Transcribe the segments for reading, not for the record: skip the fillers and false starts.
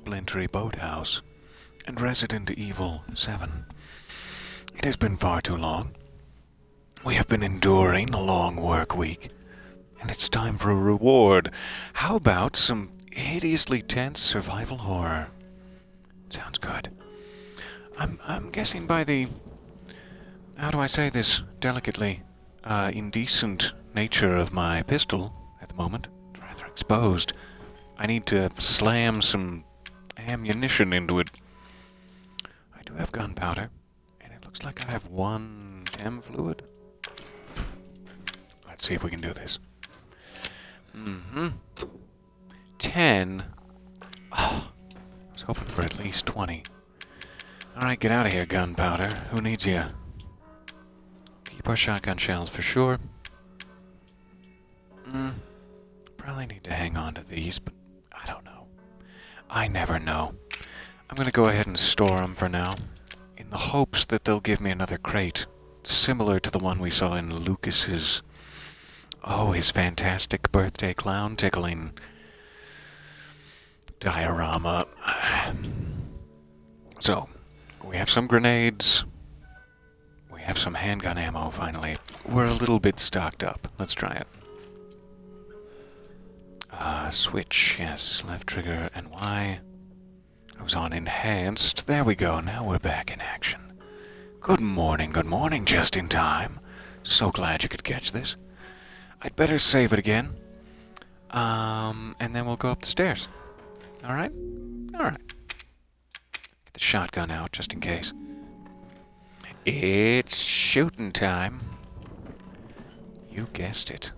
splintery boathouse and Resident Evil 7. It has been far too long. We have been enduring a long work week, and it's time for a reward. How about some hideously tense survival horror? Sounds good. I'm guessing by the, how do I say this delicately, indecent nature of my pistol at the moment. It's rather exposed. I need to slam some ammunition into it. I do have gunpowder, and it looks like I have one chem fluid. Let's see if we can do this. 10. Oh, I was hoping for at least 20. Alright, get out of here, gunpowder. Who needs you? Keep our shotgun shells for sure. Probably need to hang on to these, but I don't know. I never know. I'm gonna go ahead and store them for now, in the hopes that they'll give me another crate, similar to the one we saw in Lucas's, his fantastic birthday clown tickling diorama. So, we have some grenades. We have some handgun ammo, finally. We're a little bit stocked up. Let's try it. Switch, yes. Left trigger and Y. I was on enhanced. There we go. Now we're back in action. Good morning, just in time. So glad you could catch this. I'd better save it again. And then we'll go up the stairs. Alright? Alright. Get the shotgun out, just in case. It's shooting time. You guessed it.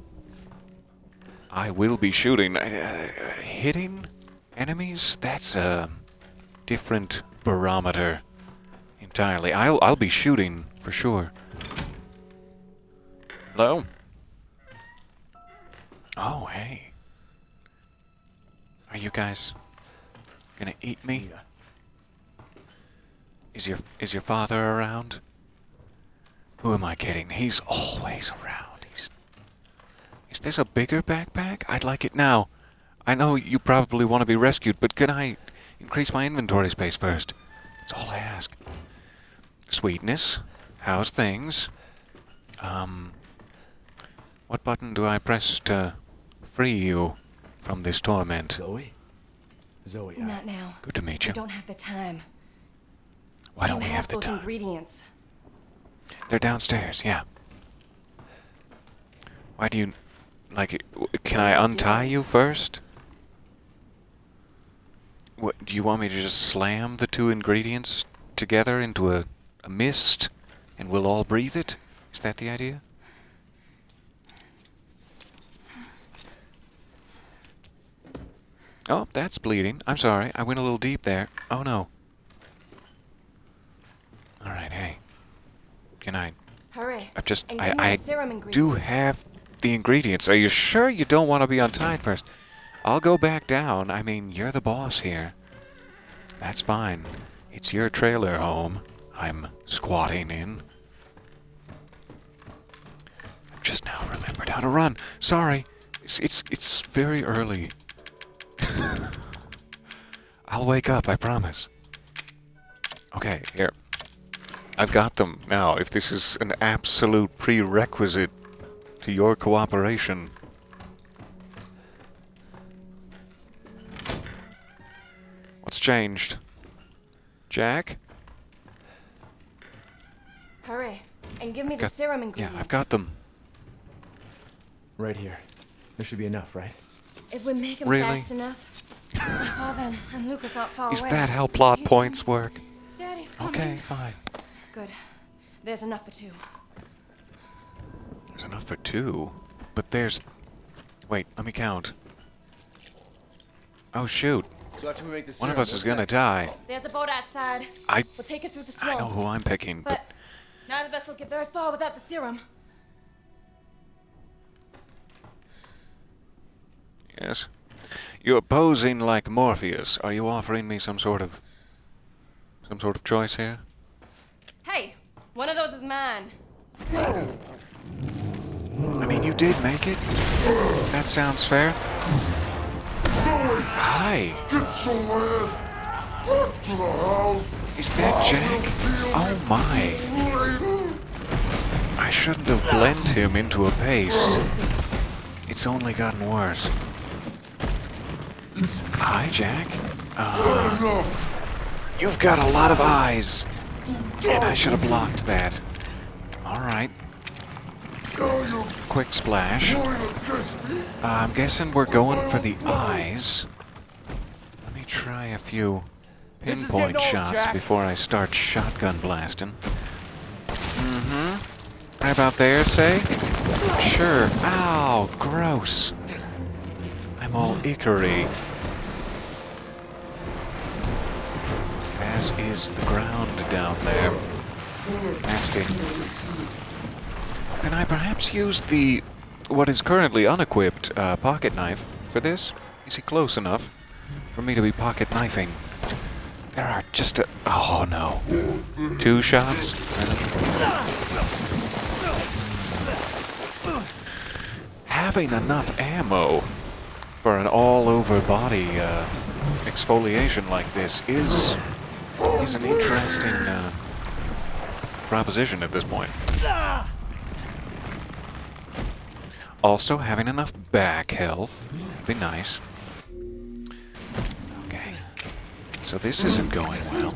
I will be shooting. Hitting enemies? That's a different barometer entirely. I'll be shooting, for sure. Hello? Oh, hey. Are you guys gonna eat me? Is your father around? Who am I kidding? He's always around. Is this a bigger backpack? I'd like it now. I know you probably want to be rescued, but can I increase my inventory space first? That's all I ask. Sweetness. How's things? What button do I press to free you from this torment? Zoe, Not now. Good to meet you. I don't have the time. Why don't we have the those time? ingredients? They're downstairs, yeah. Why do you... can I untie you first? What, do you want me to just slam the two ingredients together into a mist and we'll all breathe it? Is that the idea? Oh, that's bleeding. I'm sorry. I went a little deep there. Oh, no. Alright, hey. Can I... Hurry. I do have the ingredients. Are you sure you don't want to be untied first? I'll go back down. I mean, you're the boss here. That's fine. It's your trailer home I'm squatting in. I've just now remembered how to run. Sorry. It's very early. I'll wake up, I promise. Okay, here. I've got them now. If this is an absolute prerequisite to your cooperation. What's changed? Jack? Hurry, and give me the serum ingredients. Yeah, I've got them. right here. There should be enough, right? If we make them Really? fast enough, my father and Lucas aren't far Is away. that how plot points work? Daddy's coming. Okay, fine. Good. There's enough for 2. There's enough for 2. But there's... Wait, let me count. Oh, shoot. So after we make this One of us is gonna die. There's a boat outside. I We'll take it through the swamp. know who I'm picking, but... But none of us will get very far without the serum. Yes. You're posing like Morpheus. Are you offering me some sort of choice here? Hey, one of those is mine. I mean, you did make it. That sounds fair. Hi. Is that Jack? Oh my. I shouldn't have blended him into a paste. It's only gotten worse. Hi, Jack. You've got a lot of eyes. And I should have blocked that. Alright. Quick splash. I'm guessing we're going for the eyes. Let me try a few pinpoint shots before I start shotgun blasting. Right about there, say? Sure. Ow, gross. I'm all ickery. As is the ground down there. Nasty. Can I perhaps use the, what is currently unequipped, pocket knife for this? Is he close enough for me to be pocket knifing? There are just a, oh no. 2 shots? Having enough ammo for an all-over body exfoliation like this is an interesting proposition at this point. Also, having enough back health would be nice. Okay. So this isn't going well.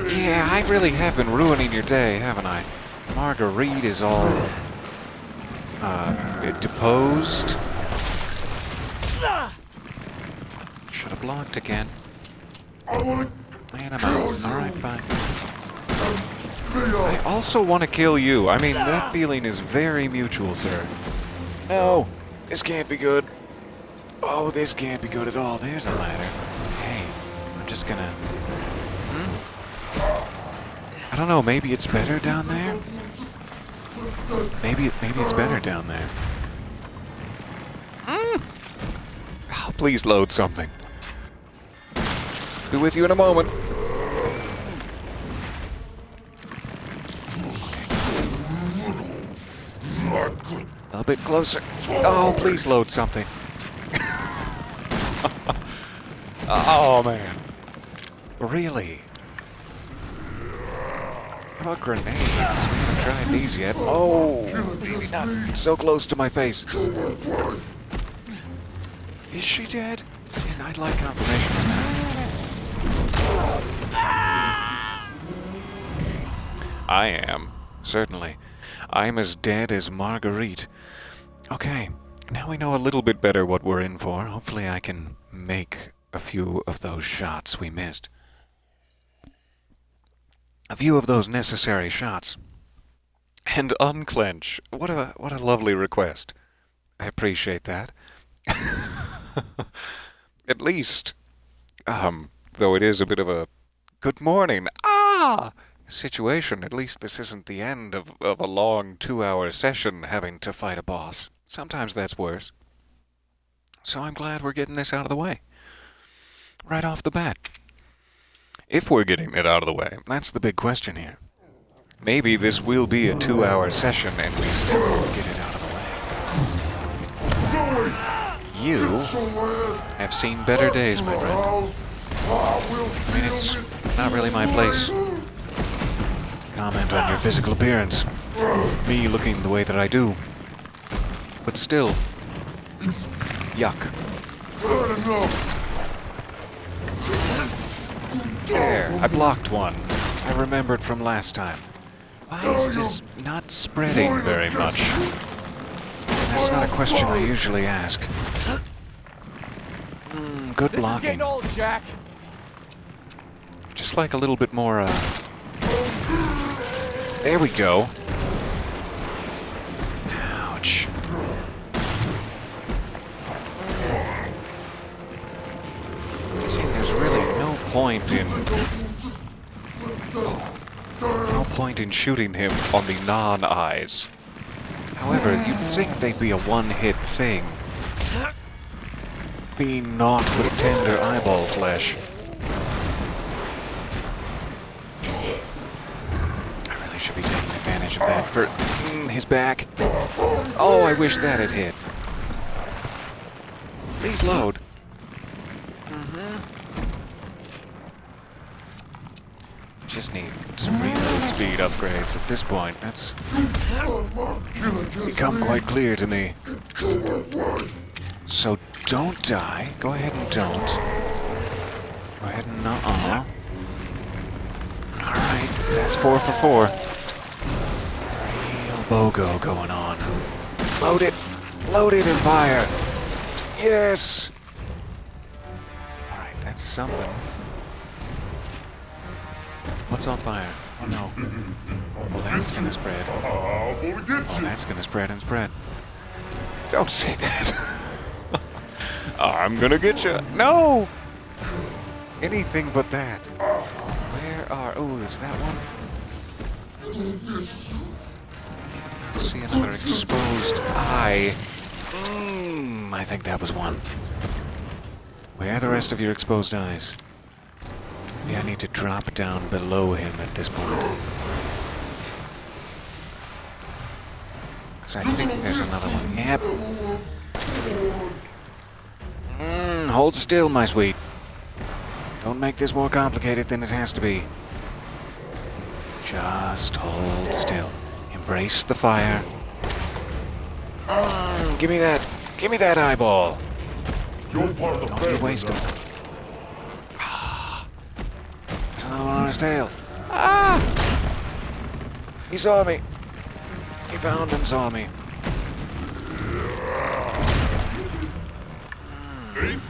Yeah, I really have been ruining your day, haven't I? Marguerite is all deposed. Should have blocked again. Man, I'm out. Alright, fine. I also want to kill you. I mean, that feeling is very mutual, sir. No, this can't be good. Oh, this can't be good at all. There's a ladder. Hey, I'm just gonna... I don't know, maybe it's better down there? Maybe it's better down there. Oh, please load something. Be with you in a moment. A little bit closer. Oh, please load something. Oh, man. Really? How about grenades? We haven't tried these yet. Oh, maybe not so close to my face. Is she dead? And I'd like confirmation on that. I am, certainly. I'm as dead as Marguerite. Okay, now we know a little bit better what we're in for. Hopefully I can make a few of those shots we missed. A few of those necessary shots. And unclench. What a lovely request. I appreciate that. At least, though it is a bit of a good morning, situation, at least this isn't the end of a long 2-hour session having to fight a boss. Sometimes that's worse. So I'm glad we're getting this out of the way. Right off the bat. If we're getting it out of the way, that's the big question here. Maybe this will be a 2-hour session and we still won't get it out of the way. You have seen better days, my friend. I mean, it's not really my place to comment on your physical appearance. Me looking the way that I do. But still, yuck. There, I blocked one. I remembered from last time. Why is this not spreading very much? That's not a question I usually ask. Good blocking. This is getting old, Jack. Just like a little bit more, There we go. Ouch. See, there's really no point in... no point in shooting him on the non-eyes. However, you'd think they'd be a one-hit thing. Being knocked with tender eyeball flesh. I really should be taking advantage of that for his back. Oh, I wish that had hit. Please load. just need some reload speed upgrades at this point. That's become quite clear to me. So don't die. Go ahead and don't. Go ahead and Alright, that's 4 for 4. Real BOGO going on. Load it! Load it and fire! Yes! Alright, that's something. What's on fire? Oh no. Well, that's gonna spread. Oh, that's gonna spread and spread. Don't say that. I'm gonna get you. No! Anything but that. Where are... Oh, is that one? Let's see another exposed eye. I think that was one. Where are the rest of your exposed eyes? Yeah, I need to drop down below him at this point. Because I think there's another one. Yep. Hold still, my sweet. Don't make this more complicated than it has to be. Just hold still. Embrace the fire. Give me that. Give me that eyeball. Don't waste him. There's another one on his tail. Ah! He saw me. He found and saw me. Can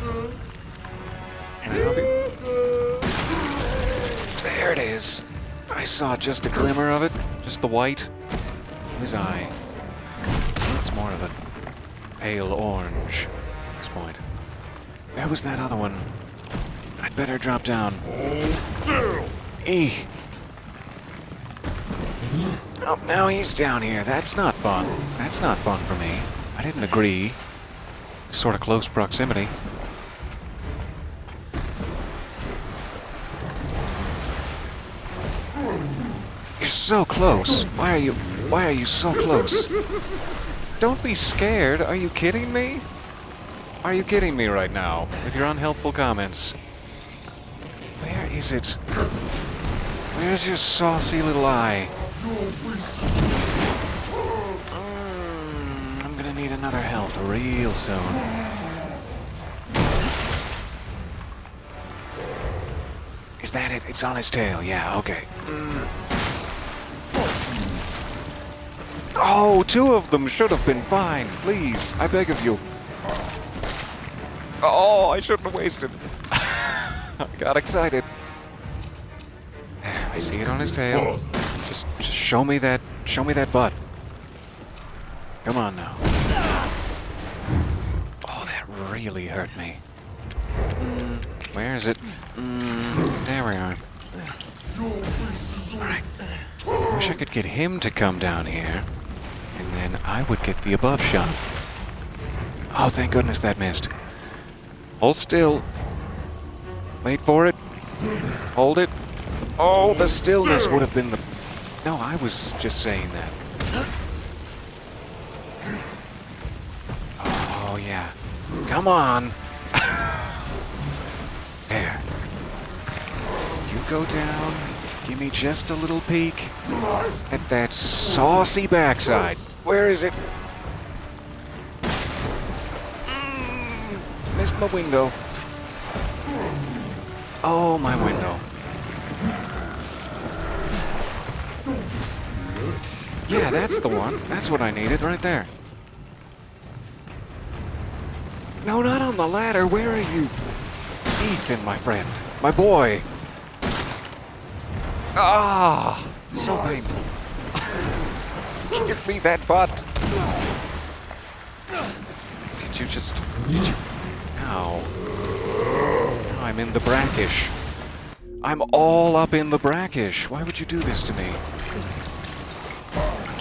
I help you? There it is. I saw just a glimmer of it. Just the white of his eye. It's more of a pale orange at this point. Where was that other one? I'd better drop down. Oh, now he's down here. That's not fun. That's not fun for me. I didn't agree. Sort of close proximity. You're so close. Why are you so close? Don't be scared. Are you kidding me? Are you kidding me right now with your unhelpful comments? Where is it? Where's your saucy little eye? I'm gonna need another health real soon. Is that it? It's on his tail. Yeah, okay. Oh, 2 of them should have been fine. Please, I beg of you. Oh, I shouldn't have wasted. I got excited. There, I see it on his tail. Just show me that butt. Come on now. Oh, that really hurt me. Where is it? There we are. Alright. Wish I could get him to come down here, and then I would get the above shot. Oh, thank goodness that missed. Hold still. Wait for it. Hold it. Oh, the stillness would have been the... No, I was just saying that. Oh, yeah. Come on. There. You go down. Give me just a little peek at that saucy backside. Where is it? Missed my window. Oh, my window. Yeah, that's the one. That's what I needed right there. No, not on the ladder. Where are you? Ethan, my friend. My boy. Ah, so painful. Give me that butt. Did you just... Ow. Now I'm in the brackish. I'm all up in the brackish. Why would you do this to me?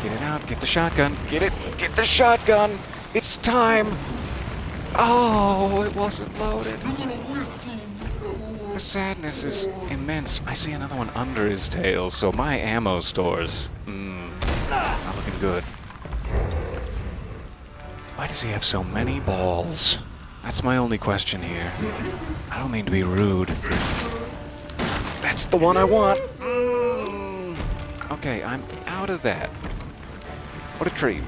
Get it out. Get the shotgun. Get it. Get the shotgun. It's time. Oh, it wasn't loaded. The sadness is immense. I see another one under his tail, so my ammo stores. Not looking good. Why does he have so many balls? That's my only question here. I don't mean to be rude. That's the one I want. Okay, I'm out of that. What a treat.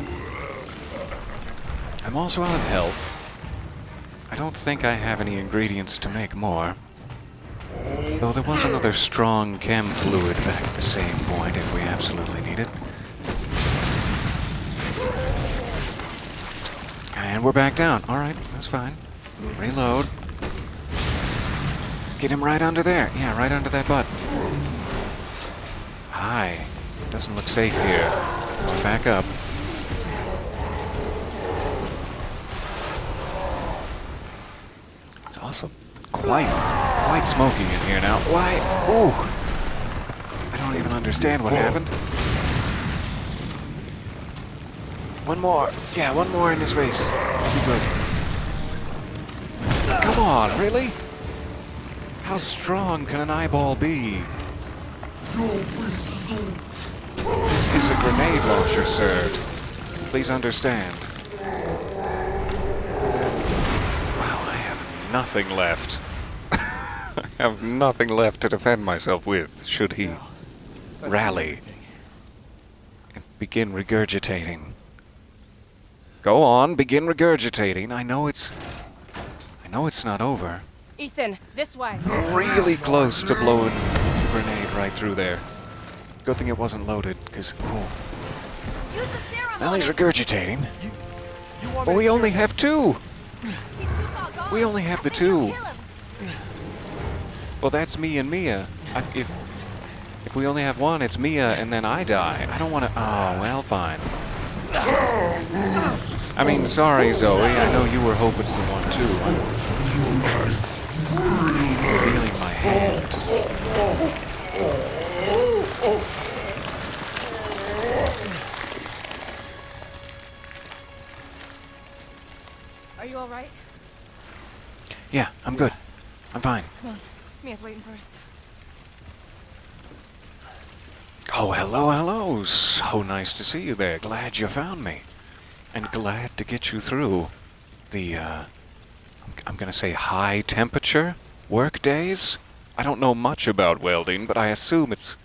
I'm also out of health. I don't think I have any ingredients to make more. Though there was another strong chem fluid back at the same point if we absolutely need it. And we're back down. Alright, that's fine. Reload. Get him right under there. Yeah, right under that butt. Hi. Doesn't look safe here. We're back up. It's awesome. Quite smoky in here now. Why? Ooh! I don't even understand what happened. One more. Yeah, one more in his face. Be good. Come on, really? How strong can an eyeball be? This is a grenade launcher, sir. Please understand. Wow, I have nothing left. I have nothing left to defend myself with, should he rally and begin regurgitating. Go on, begin regurgitating. I know it's not over. Ethan, this way. Really close to blowing the grenade right through there. Good thing it wasn't loaded, because, Use the serum. now he's regurgitating. You want But me we to only kill have two. He's too far gone. We only have the I think I'll two. kill him. Well, that's me and Mia. If we only have one, it's Mia, and then I die. I don't want to... Oh, well, fine. I mean, sorry, Zoe. I know you were hoping for one, too. I'm feeling my hand. Are you all right? Yeah, I'm good. I'm fine. Come on. Mia's waiting for us. Oh, hello. So nice to see you there. Glad you found me. And glad to get you through the, I'm gonna say high temperature work days. I don't know much about welding, but I assume it's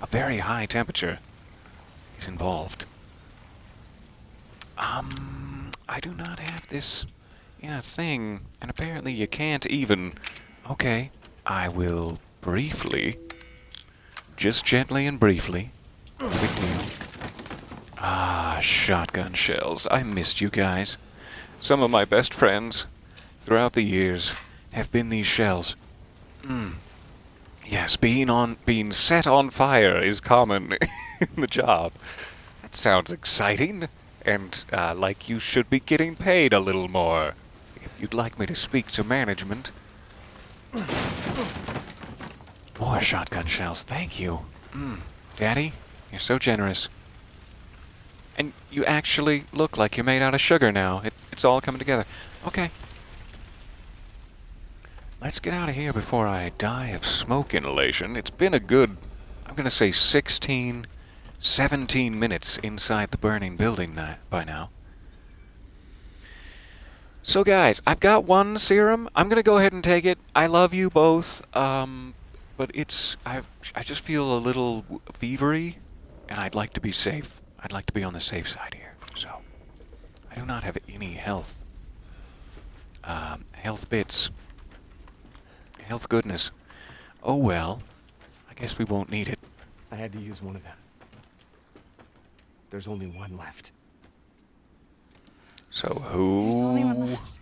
a very high temperature is involved. I do not have this, thing, and apparently you can't even. Okay, I will briefly, just gently and briefly, no big deal. Ah, shotgun shells. I missed you guys. Some of my best friends throughout the years have been these shells. Yes, being set on fire is common in the job. That sounds exciting, and like you should be getting paid a little more. If you'd like me to speak to management. More shotgun shells, thank you. Daddy, you're so generous. And you actually look like you're made out of sugar now. It's all coming together. Okay. Let's get out of here before I die of smoke inhalation. It's been a good, I'm going to say 16, 17 minutes inside the burning building by now. So guys, I've got one serum. I'm going to go ahead and take it. I love you both. But I just feel a little fevery, and I'd like to be safe. I'd like to be on the safe side here. So, I do not have any health. Health bits. Health goodness. Oh well. I guess we won't need it. I had to use one of them. There's only one left. So There's only one who left.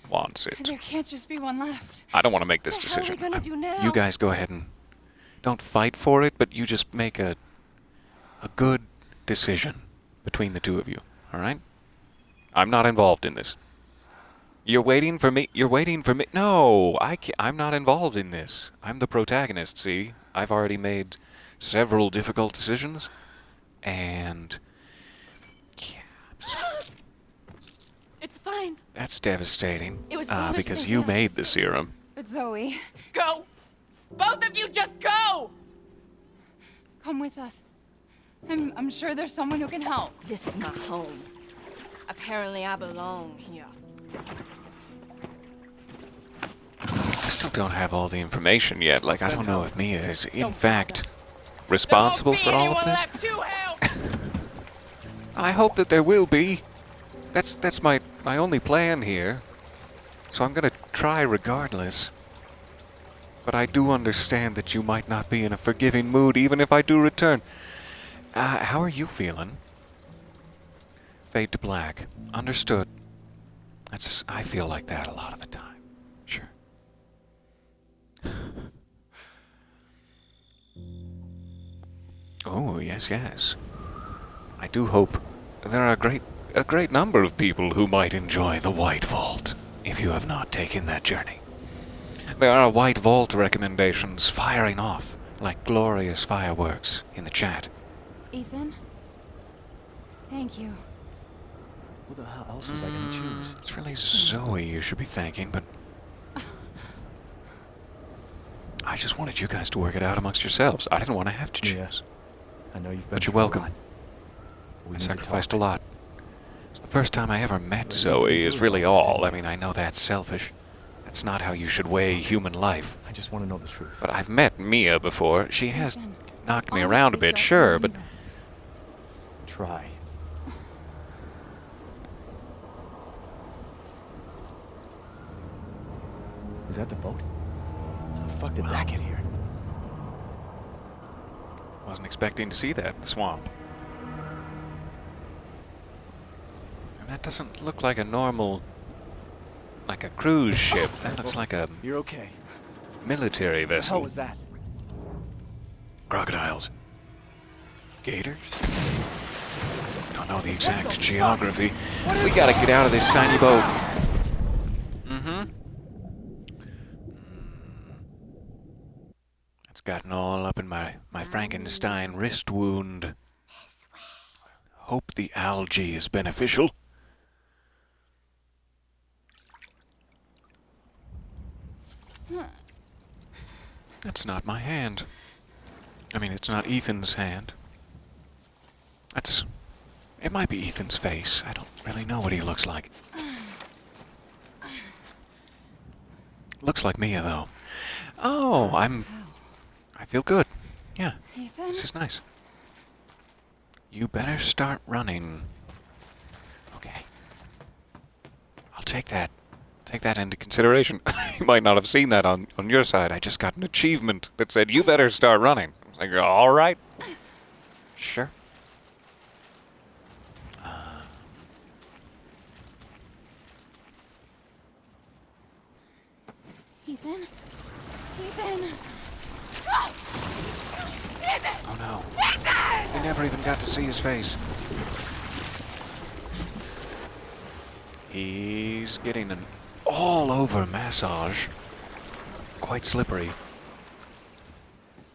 wants it? There can't just be one left. I don't want to make this What the hell are we decision. gonna do now? You guys go ahead and don't fight for it, but you just make a good decision between the two of you. All right? I'm not involved in this. You're waiting for me. You're waiting for me. No, I'm not involved in this. I'm the protagonist, see? I've already made several difficult decisions. And... yeah, It's fine. that's devastating. It was foolish because thinking you of made this. the serum. But Zoe. Go! Both of you just go! Come with us. I'm sure there's someone who can help. This is my home. Apparently I belong here. I still don't have all the information yet. Like, I don't know if Mia is, in fact, responsible for all of this? I hope that there will be. That's my only plan here. So I'm gonna try regardless. But I do understand that you might not be in a forgiving mood even if I do return. How are you feeling? Fade to black. Understood. I feel like that a lot of the time. Sure. Oh, yes, yes. I do hope there are a great number of people who might enjoy the White Vault, if you have not taken that journey. There are White Vault recommendations firing off like glorious fireworks in the chat. Ethan? Thank you. Who the hell else was I gonna choose? It's really Zoe you should be thanking, but I just wanted you guys to work it out amongst yourselves. I didn't want to have to choose. Yes. I know you've been But you're through a welcome. lot. We I need to sacrificed a talk. lot. It's the first time I ever met There's nothing Zoe to is do really about this, all. David. I mean, I know that's selfish. That's not how you should weigh human life. I just want to know the truth. But I've met Mia before. She has Ethan, knocked me honestly, around a bit, don't sure, but remember. Try. Is that the boat? How the fuck did that get here? wasn't expecting to see that in the swamp. And that doesn't look like a normal, like a cruise ship. That looks like a You're okay. military What the hell vessel. was that? Crocodiles. Gators? Don't know the exact geography. We gotta get out of this tiny boat. Mm-hmm. It's gotten all up in my Frankenstein wrist wound. Hope the algae is beneficial. That's not my hand. I mean, it's not Ethan's hand. It might be Ethan's face. I don't really know what he looks like. Looks like Mia, though. Oh, I feel good. Yeah, Ethan? this is nice. You better start running. Okay. I'll take that. Take that into consideration. You might not have seen that on your side. I just got an achievement that said, you better start running. I was like, all right. Sure. Ethan? Ethan! Ethan! Oh no. Ethan! We never even got to see his face. He's getting an all-over massage. Quite slippery.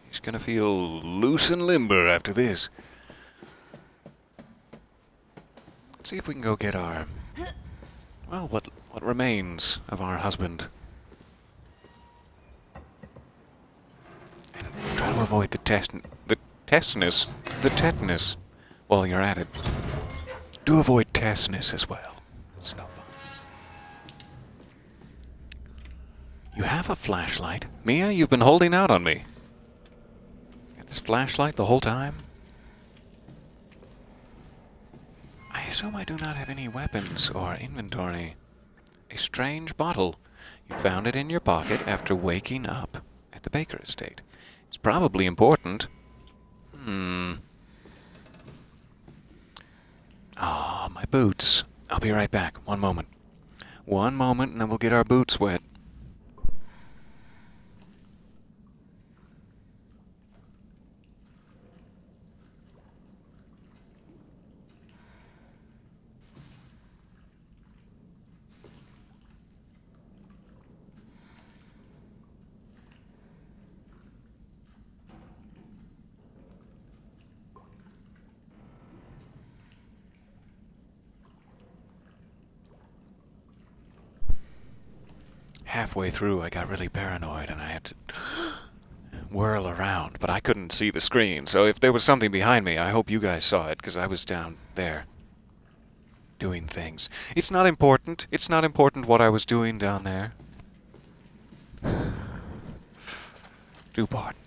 He's gonna feel loose and limber after this. Let's see if we can go get our... well, what remains of our husband. And try to avoid the tetanus while you're at it. Do avoid tetanus as well. It's no fun. You have a flashlight. Mia, you've been holding out on me. Got this flashlight the whole time? I assume I do not have any weapons or inventory. A strange bottle. You found it in your pocket after waking up at the Baker estate. It's probably important. Ah, my boots. I'll be right back. One moment. One moment, and then we'll get our boots wet. Halfway through, I got really paranoid and I had to whirl around, but I couldn't see the screen, so if there was something behind me, I hope you guys saw it, because I was down there doing things. It's not important. It's not important what I was doing down there. Do pardon.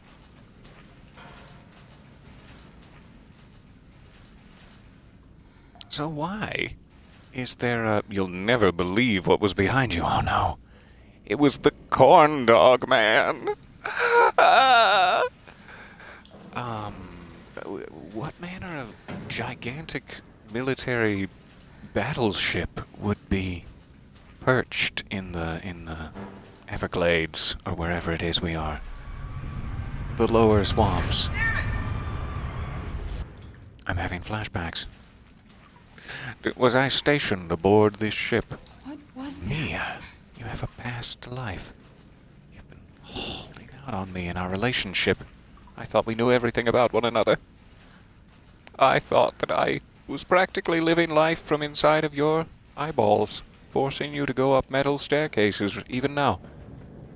So why? Is there a... You'll never believe what was behind you. Oh no. It was the corn dog man. What manner of gigantic military battleship would be perched in the Everglades, or wherever it is we are? The lower swamps. I'm having flashbacks. Was I stationed aboard this ship? What was that? Mia, you have a past life. You've been holding out on me in our relationship. I thought we knew everything about one another. I thought that I was practically living life from inside of your eyeballs, forcing you to go up metal staircases even now.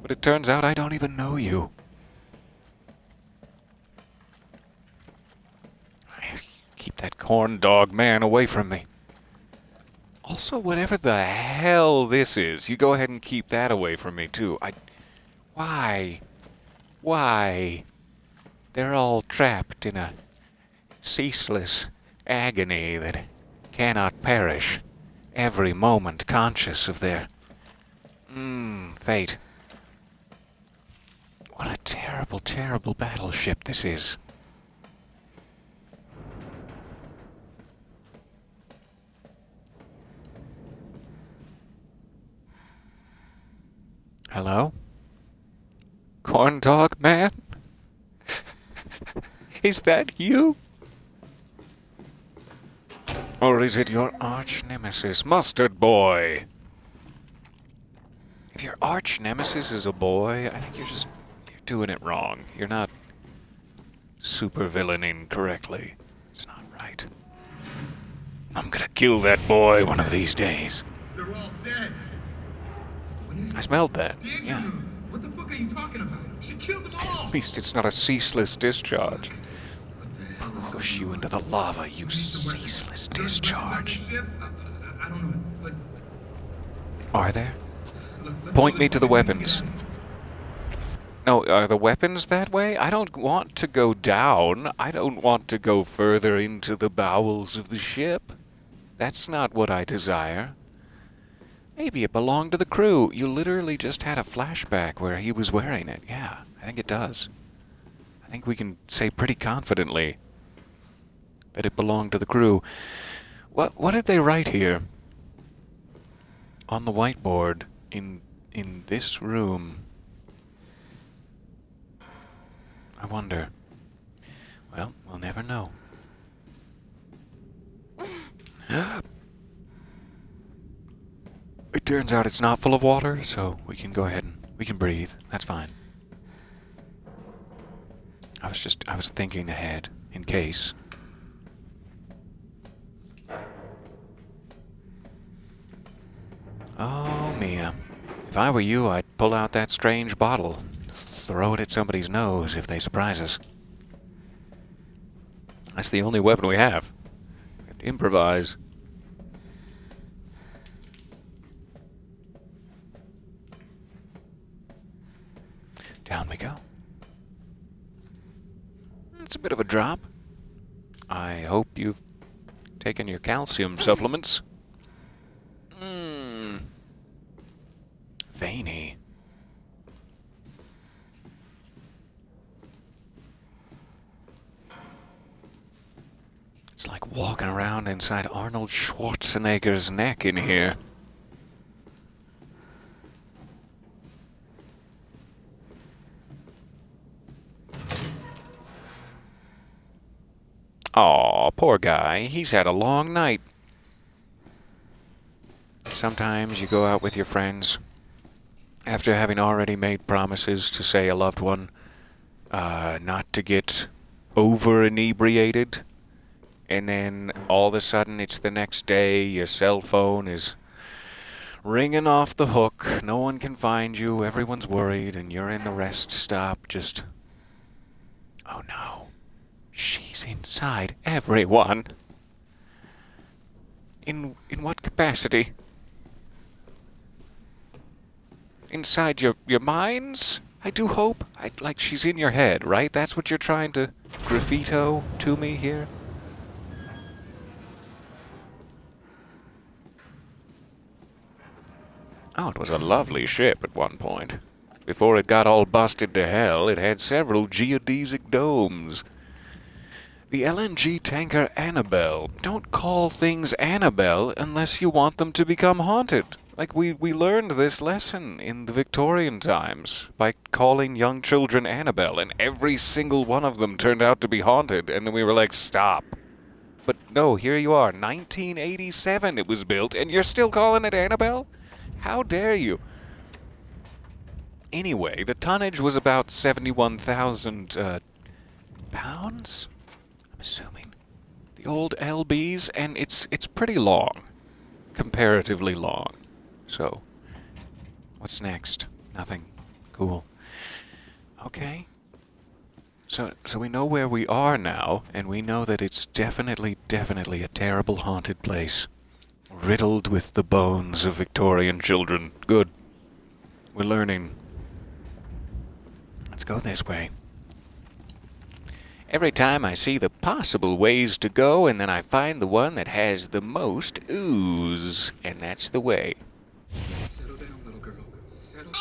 But it turns out I don't even know you. Keep that corn dog man away from me. Also, whatever the hell this is, you go ahead and keep that away from me, too. Why? Why? They're all trapped in a ceaseless agony that cannot perish, every moment conscious of their... fate. What a terrible, terrible battleship this is. Hello? Corn dog man? Is that you? Or is it your arch nemesis, Mustard Boy? If your arch nemesis is a boy, I think you're doing it wrong. You're not super villaining correctly. It's not right. I'm gonna kill that boy one of these days. They're all dead. I smelled that. Did Yeah. you? What the fuck are you talking about? She killed them all. At least it's not a ceaseless discharge. What the hell is Push going you on? into the lava, you We need the weapons. ceaseless Are there weapons on discharge. the ship? I don't know, but Are there? let's Point go me this to the way. We can get weapons. out of here. No, are the weapons that way? I don't want to go down. I don't want to go further into the bowels of the ship. That's not what I desire. Maybe it belonged to the crew. You literally just had a flashback where he was wearing it. Yeah, I think it does. I think we can say pretty confidently that it belonged to the crew. What did they write here? On the whiteboard in this room. I wonder. Well, we'll never know. It turns out it's not full of water, so we can go ahead and we can breathe. That's fine. I was thinking ahead in case. Oh, Mia. If I were you, I'd pull out that strange bottle. Throw it at somebody's nose if they surprise us. That's the only weapon we have. We have to improvise. Down we go. It's a bit of a drop. I hope you've taken your calcium supplements. Veiny. It's like walking around inside Arnold Schwarzenegger's neck in here. Aw, poor guy. He's had a long night. Sometimes you go out with your friends after having already made promises to, say, a loved one, not to get over-inebriated, and then all of a sudden it's the next day, your cell phone is ringing off the hook, no one can find you, everyone's worried, and you're in the rest stop just... Oh no. She's inside everyone. In what capacity? Inside your minds? I do hope. Like she's in your head, right? That's what you're trying to graffito to me here? Oh, it was a lovely ship at one point. Before it got all busted to hell, it had several geodesic domes. The LNG tanker Annabelle. Don't call things Annabelle unless you want them to become haunted. Like, we learned this lesson in the Victorian times by calling young children Annabelle, and every single one of them turned out to be haunted, and then we were like, stop. But no, here you are, 1987 it was built, and you're still calling it Annabelle? How dare you? Anyway, the tonnage was about 71,000 pounds, I'm assuming. The old LBs, and it's pretty long. Comparatively long. So, what's next? Nothing. Cool. Okay. So we know where we are now, and we know that it's definitely a terrible haunted place. Riddled with the bones of Victorian children. Good. We're learning. Let's go this way. Every time I see the possible ways to go, and then I find the one that has the most ooze, and that's the way. Settle down, little girl. Settle.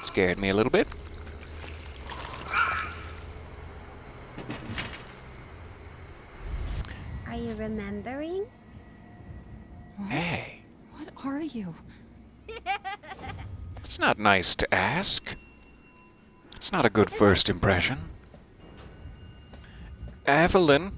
Scared me a little bit. Are you remembering? Hey, What are you? it's not nice to ask. It's not a good first impression. Eveline.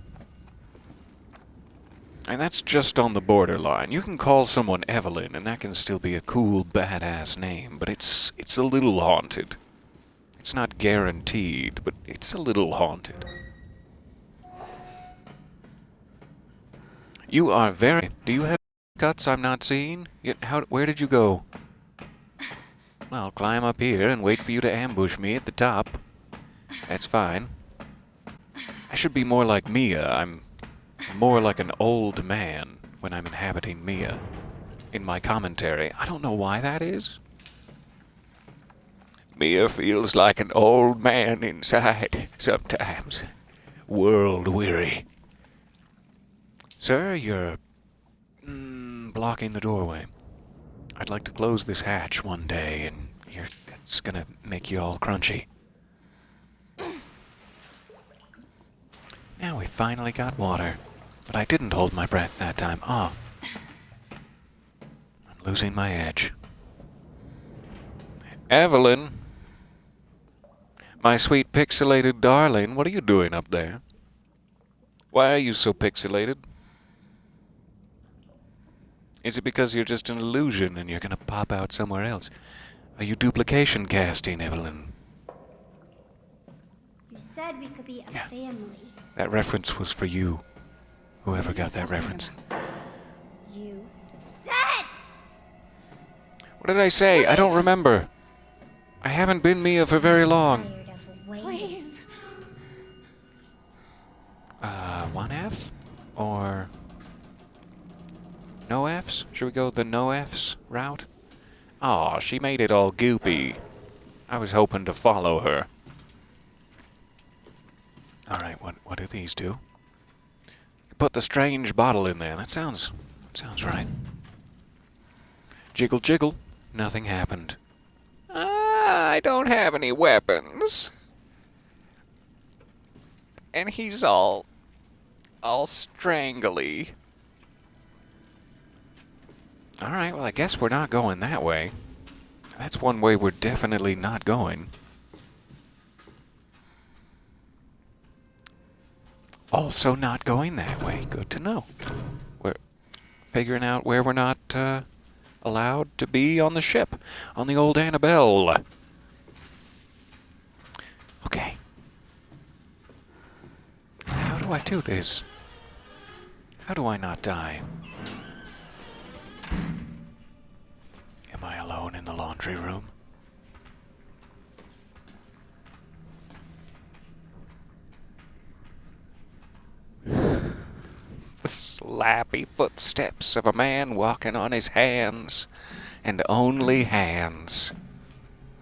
And that's just on the borderline. You can call someone Eveline, and that can still be a cool, badass name, but it's a little haunted. It's not guaranteed, but it's a little haunted. You are very... Do you have cuts I'm not seeing? Where did you go? I'll climb up here and wait for you to ambush me at the top. That's fine. I should be more like Mia. I'm more like an old man when I'm inhabiting Mia in my commentary. I don't know why that is. Mia feels like an old man inside sometimes. World weary. Sir, you're blocking the doorway. I'd like to close this hatch one day, and it's gonna make you all crunchy. Now we finally got water, but I didn't hold my breath that time. Oh. I'm losing my edge. Eveline! My sweet pixelated darling, what are you doing up there? Why are you so pixelated? Is it because you're just an illusion and you're gonna pop out somewhere else? Are you duplication casting, Eveline? You said we could be a Yeah. family. That reference was for you. Whoever got that reference. You said! What did I say? I don't remember. I haven't been Mia for very long. Tired of waiting. Please. 1F? Or... no Fs? Should we go the no Fs route? Aw, she made it all goopy. I was hoping to follow her. Alright, what do these do? Put the strange bottle in there. That sounds right. Jiggle jiggle. Nothing happened. I don't have any weapons. And he's all strangly. Alright, well I guess we're not going that way. That's one way we're definitely not going. Also not going that way. Good to know. We're figuring out where we're not allowed to be on the ship. On the old Annabelle. Okay. How do I do this? How do I not die? Am I alone in the laundry room? The slappy footsteps of a man walking on his hands, and only hands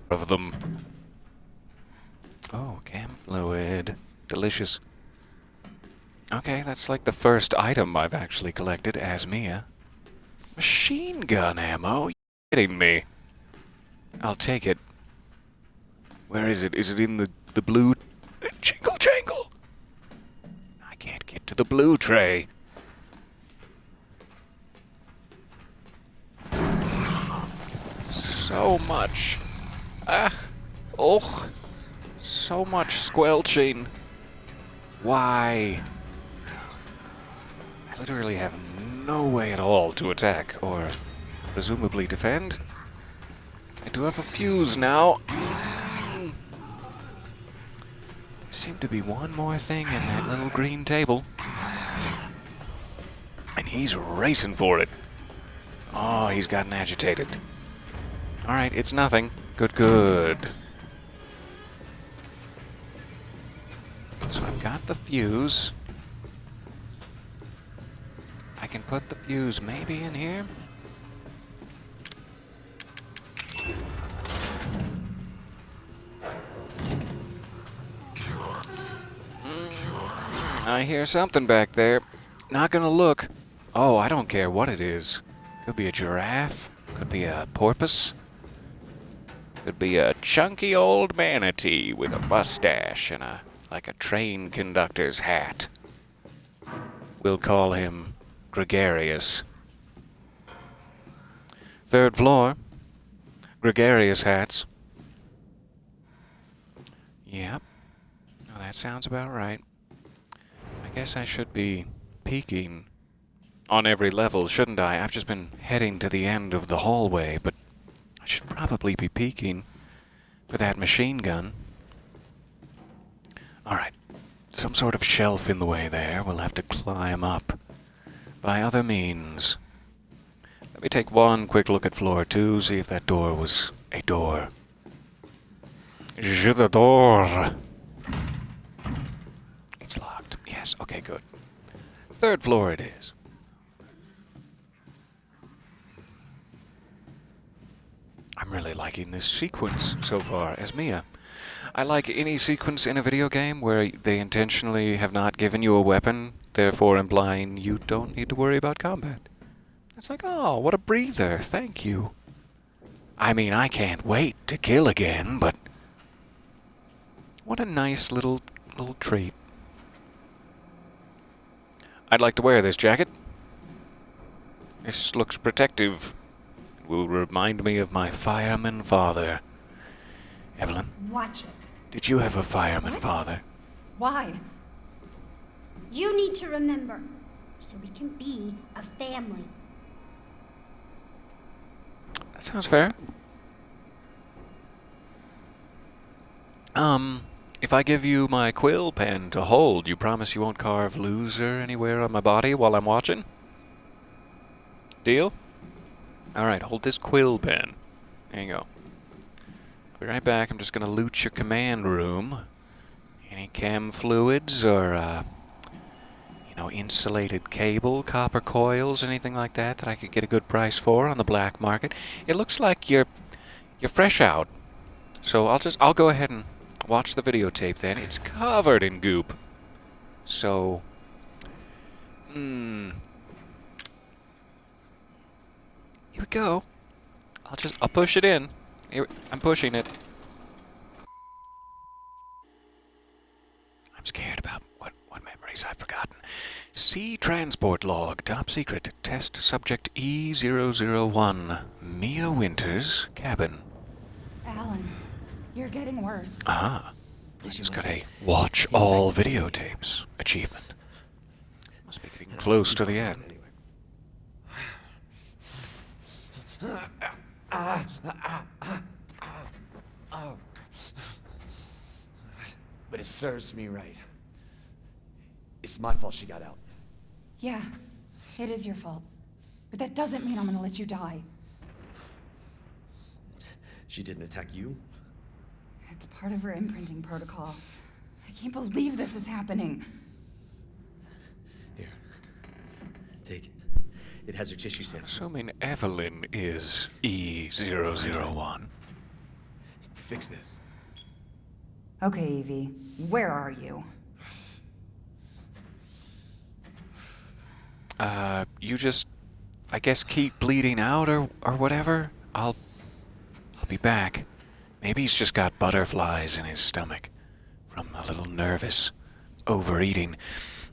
of them. Oh, cam fluid. Delicious. Okay, that's like the first item I've actually collected as Mia. Machine gun ammo? You kidding me? I'll take it. Where is it? Is it in the blue... Jingle jangle! I can't get to the blue tray. So much. So much squelching. Why? I literally have no way at all to attack or presumably defend. I do have a fuse now. There seemed to be one more thing in that little green table. And he's racing for it. Oh, he's gotten agitated. Alright, it's nothing. Good. So I've got the fuse. I can put the fuse maybe in here. I hear something back there. Not gonna look. Oh, I don't care what it is. Could be a giraffe. Could be a porpoise. Could be a chunky old manatee with a mustache and like a train conductor's hat. We'll call him Gregarious. 3rd floor. Gregarious hats. Yep. Oh, that sounds about right. I guess I should be peeking on every level, shouldn't I? I've just been heading to the end of the hallway, but I should probably be peeking for that machine gun. Alright. Some sort of shelf in the way there. We'll have to climb up by other means. Let me take one quick look at floor 2, see if that door was a door. Je the door. It's locked. Yes, okay, good. 3rd floor it is. I'm really liking this sequence so far as Mia. I like any sequence in a video game where they intentionally have not given you a weapon, therefore implying you don't need to worry about combat. It's like, oh, what a breather, thank you. I mean, I can't wait to kill again, but what a nice little treat. I'd like to wear this jacket. This looks protective. It will remind me of my fireman father. Eveline, Watch it. did you have a fireman What? father? Why? You need to remember, so we can be a family. That sounds fair. If I give you my quill pen to hold, you promise you won't carve loser anywhere on my body while I'm watching? Deal? Alright, hold this quill pen. There you go. I'll be right back. I'm just gonna loot your command room. Any chem fluids or, insulated cable, copper coils, anything like that I could get a good price for on the black market. It looks like you're fresh out. So I'll go ahead and watch the videotape then. It's covered in goop. So, here we go. I'll push it in. Here, I'm pushing it. I'm scared about what memories I've forgotten. C transport log, top secret, test subject E001, Mia Winters, cabin. Alan, you're getting worse. Ah, I just got a watch all videotapes achievement. Must be getting close to the end. But it serves me right. It's my fault she got out. Yeah, it is your fault. But that doesn't mean I'm gonna let you die. She didn't attack you? It's part of her imprinting protocol. I can't believe this is happening. Here. Take it. It has her tissue samples. Assuming Eveline is E001. Fix this. Okay, Evie, where are you? You just, I guess, keep bleeding out or whatever. I'll He'll be back. Maybe he's just got butterflies in his stomach from a little nervous overeating.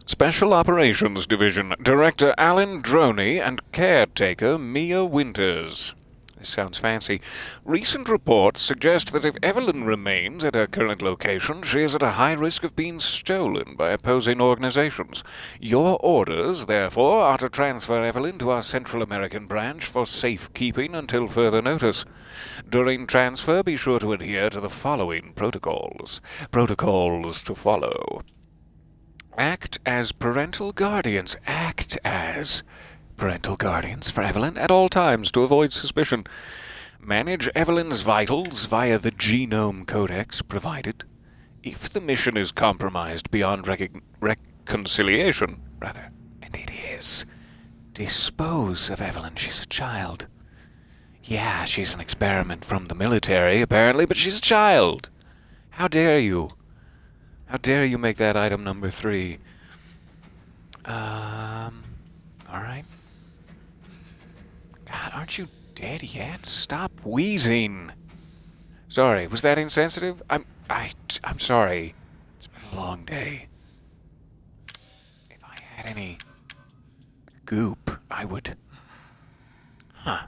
Special Operations Division, Director Alan Droney and Caretaker Mia Winters. This sounds fancy. Recent reports suggest that if Eveline remains at her current location, she is at a high risk of being stolen by opposing organizations. Your orders, therefore, are to transfer Eveline to our Central American branch for safekeeping until further notice. During transfer, be sure to adhere to the following protocols. Protocols to follow. Act as parental guardians. Act as parental guardians for Eveline at all times to avoid suspicion. Manage Eveline's vitals via the genome codex provided. If the mission is compromised beyond reconciliation, and it is, dispose of Eveline. She's a child. Yeah, she's an experiment from the military, apparently, but she's a child. How dare you? How dare you make that item number 3? Alright. God, aren't you dead yet? Stop wheezing. Sorry, was that insensitive? I'm sorry. It's been a long day. If I had any goop, I would... Huh.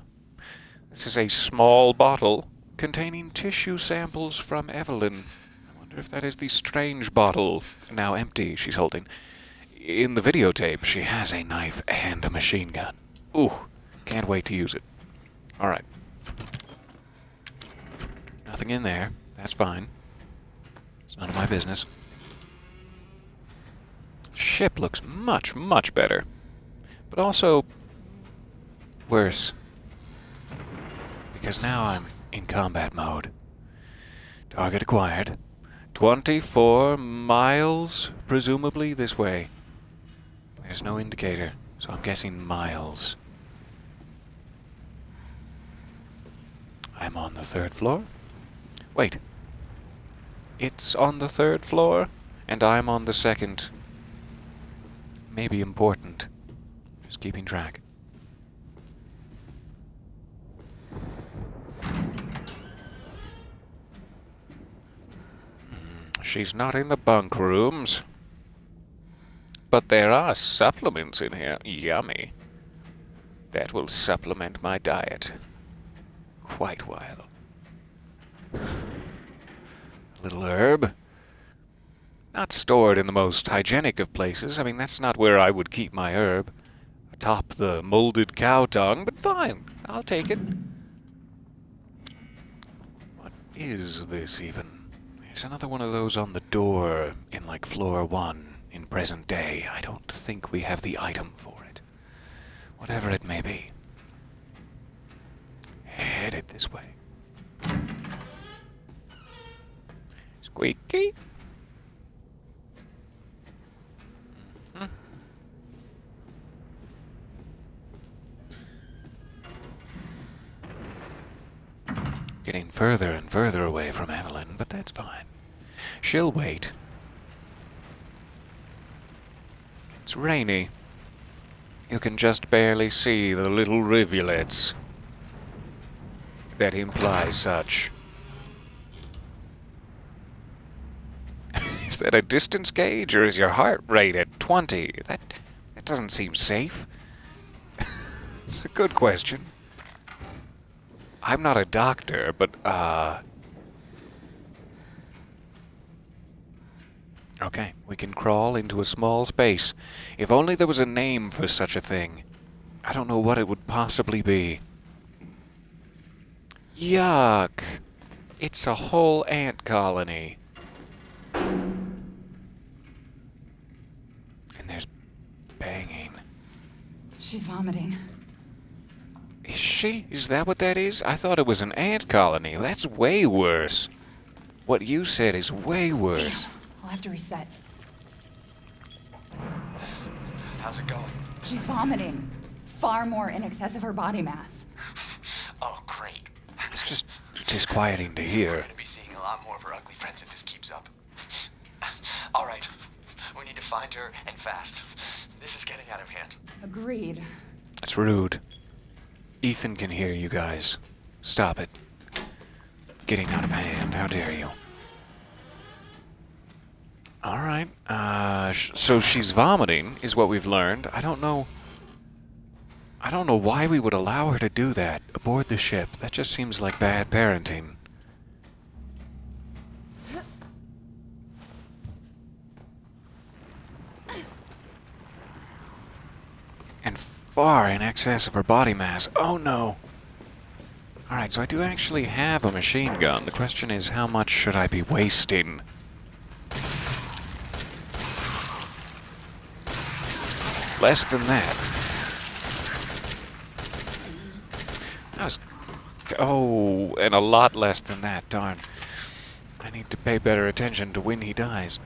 This is a small bottle containing tissue samples from Eveline. I wonder if that is the strange bottle, now empty, she's holding. In the videotape, she has a knife and a machine gun. Ooh, can't wait to use it. Alright. Nothing in there. That's fine. It's none of my business. Ship looks much, much better. But also... worse. Because now I'm in combat mode. Target acquired. 24 miles, presumably, this way. There's no indicator, so I'm guessing miles. I'm on the 3rd floor. Wait. It's on the 3rd floor, and I'm on the 2nd. Maybe important. Just keeping track. She's not in the bunk rooms. But there are supplements in here. Yummy. That will supplement my diet. Quite well. A little herb. Not stored in the most hygienic of places. I mean, that's not where I would keep my herb. Atop the molded cow tongue, but fine. I'll take it. What is this even? There's another one of those on the door in, like, floor 1 in present day. I don't think we have the item for it. Whatever it may be. Headed this way. Squeaky. Mm-hmm. Getting further and further away from Eveline, but that's fine. She'll wait. It's rainy. You can just barely see the little rivulets that imply such. Is that a distance gauge, or is your heart rate at 20? That doesn't seem safe. It's a good question. I'm not a doctor, but, okay, we can crawl into a small space. If only there was a name for such a thing. I don't know what it would possibly be. Yuck! It's a whole ant colony. And there's banging. She's vomiting. Is she? Is that what that is? I thought it was an ant colony. That's way worse. What you said is way worse. Damn. I'll have to reset. How's it going? She's vomiting. Far more in excess of her body mass. Oh, great. It's just disquieting to hear. We're going to be seeing a lot more of her ugly friends if this keeps up. All right. We need to find her, and fast. This is getting out of hand. Agreed. That's rude. Ethan can hear you guys. Stop it. getting out of hand. How dare you? Alright, so she's vomiting, is what we've learned. I don't know why we would allow her to do that aboard the ship. That just seems like bad parenting. And far in excess of her body mass. Oh no! Alright, so I do actually have a machine gun. The question is, how much should I be wasting? Less than that. That was... Oh, and a lot less than that, darn. I need to pay better attention to when he dies.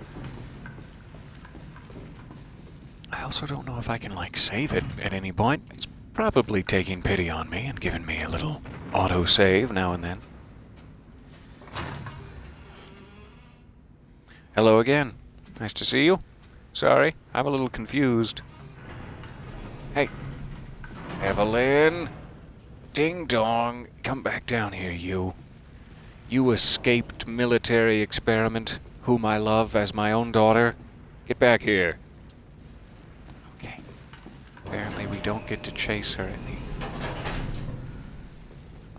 I also don't know if I can, like, save it at any point. It's probably taking pity on me and giving me a little auto-save now and then. Hello again. Nice to see you. Sorry, I'm a little confused. Hey, Eveline. Ding dong. Come back down here, you. You escaped military experiment, whom I love as my own daughter. Get back here. Okay. Apparently we don't get to chase her in the...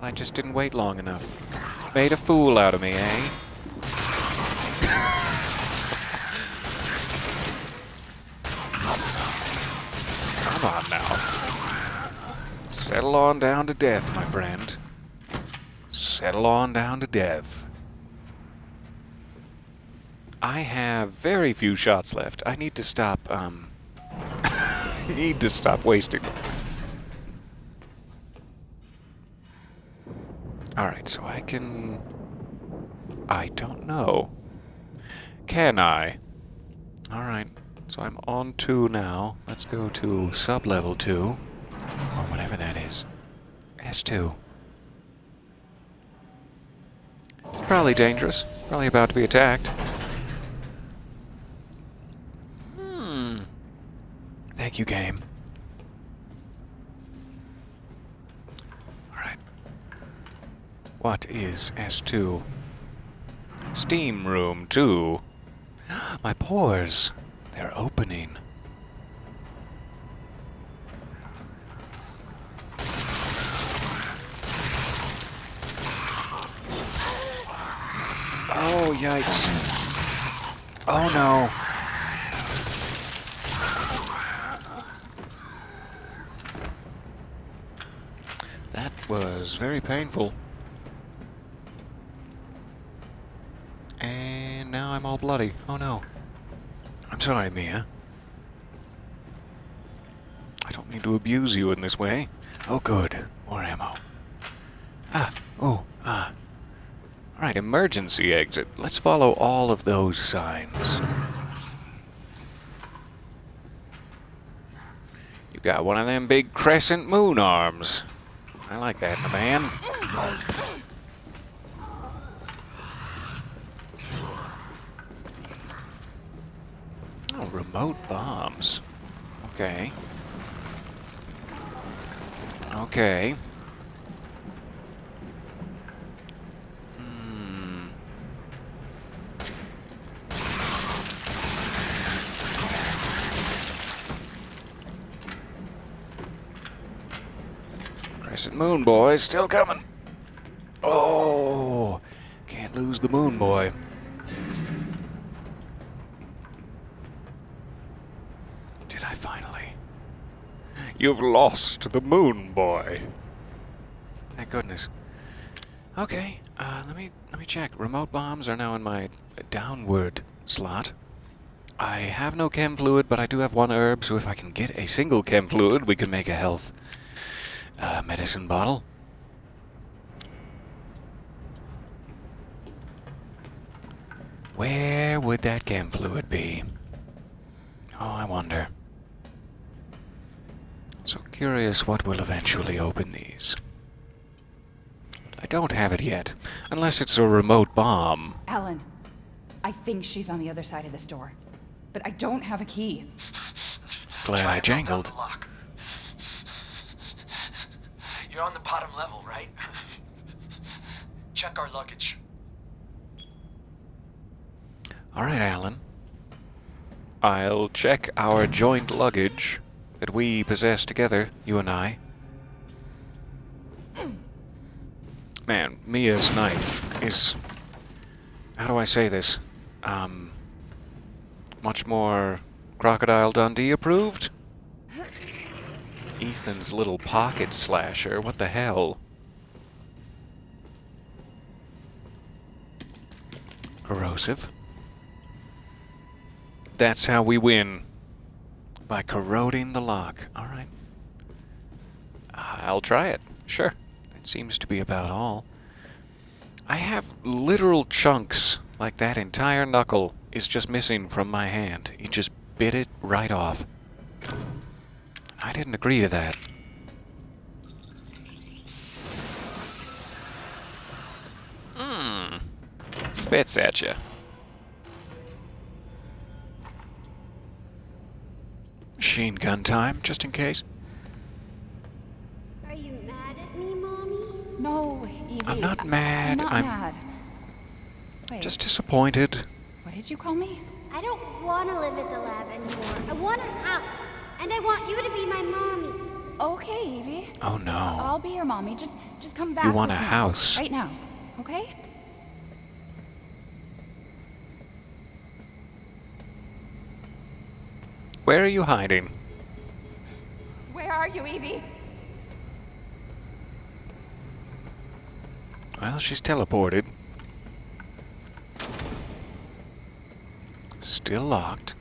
I just didn't wait long enough. Made a fool out of me, eh? Come on now. Settle on down to death, my friend. Settle on down to death. I have very few shots left. I need to stop, need to stop wasting them. Alright, so I can... I don't know. Can I? Alright. So I'm on 2 now. Let's go to sub-level 2. Or whatever that is. S2. It's probably dangerous. Probably about to be attacked. Thank you, game. Alright. What is S2? Steam room 2. My pores. They're opening. Oh, yikes. Oh, no. That was very painful. And now I'm all bloody. Oh, no. I'm sorry, Mia. I don't need to abuse you in this way. Oh, good. More ammo. Alright, emergency exit. Let's follow all of those signs. You got one of them big crescent moon arms. I like that in a man. Oh, remote bombs. Okay. Okay. Crescent Moon Boy still coming. Oh, can't lose the Moon Boy. Did I finally? You've lost the Moon Boy. Thank goodness. Okay, let me check. Remote bombs are now in my downward slot. I have no chem fluid, but I do have 1 herb, so if I can get a single chem fluid, we can make a health medicine bottle. Where would that chem fluid be? Oh, I wonder. So curious what will eventually open these. I don't have it yet, unless it's a remote bomb. Alan, I think she's on the other side of this door, but I don't have a key. Glad I jangled. The lock. You're on the bottom level, right? check our luggage. All right, Alan. I'll check our joint luggage that we possess together, you and I. Man, Mia's knife is... How do I say this? Much more Crocodile Dundee approved? Ethan's little pocket slasher, what the hell? Corrosive. That's how we win. By corroding the lock. Alright. I'll try it. Sure. That seems to be about all. I have literal chunks, like that entire knuckle is just missing from my hand. He just bit it right off. I didn't agree to that. Spits at you. Machine gun time, just in case. Are you mad at me, Mommy? No, Evie. I'm not mad. I'm not I'm mad. Wait, just disappointed. what did you call me? I don't want to live at the lab anymore. I want a house. And I want you to be my mommy. Okay, Evie. Oh no. I'll be your mommy. Just come back. You want a with me house? right now, okay? Where are you hiding? Where are you, Evie? Well, she's teleported. Still locked.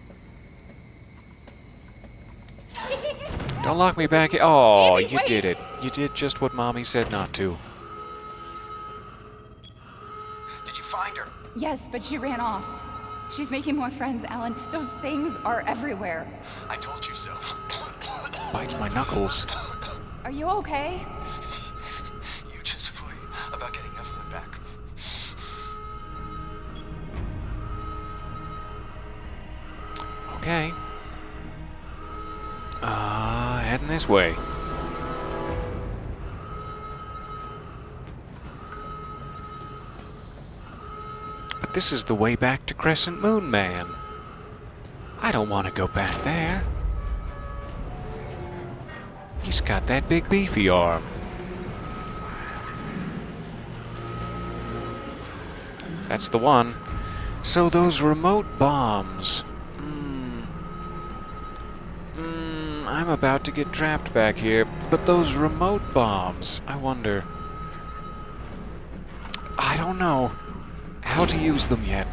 Don't lock me back in. Oh, Evie, you wait. did it. You did just what Mommy said not to. Did you find her? Yes, but she ran off. She's making more friends, Alan. Those things are everywhere. I told you so. Bite my knuckles. Are you okay? You just worry about getting Eveline back. Okay. Heading this way. But this is the way back to Crescent Moon, man. I don't want to go back there. He's got that big beefy arm. That's the one. So those remote bombs. I'm about to get trapped back here, but those remote bombs, I wonder... I don't know how to use them yet.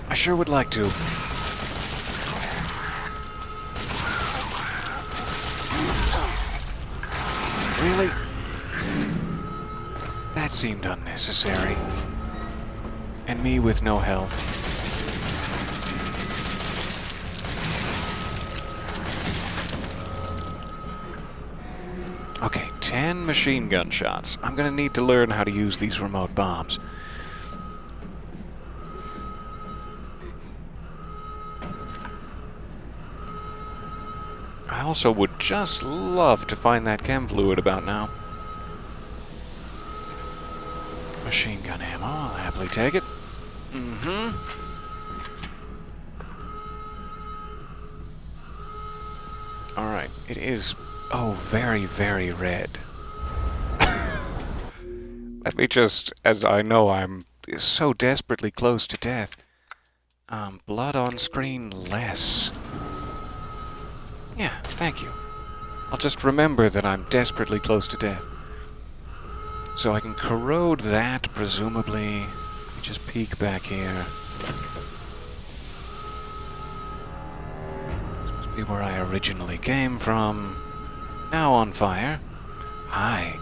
I sure would like to. Really? That seemed unnecessary. And me with no health. Okay, 10 machine gun shots. I'm gonna need to learn how to use these remote bombs. I also would just love to find that chem fluid about now. Machine gun ammo, I'll happily take it. Alright, it is, very, very red. Let me just, as I know I'm so desperately close to death, blood on screen less. Yeah, thank you. I'll just remember that I'm desperately close to death. So I can corrode that, presumably. Let me just peek back here. This must be where I originally came from. Now on fire. Hi.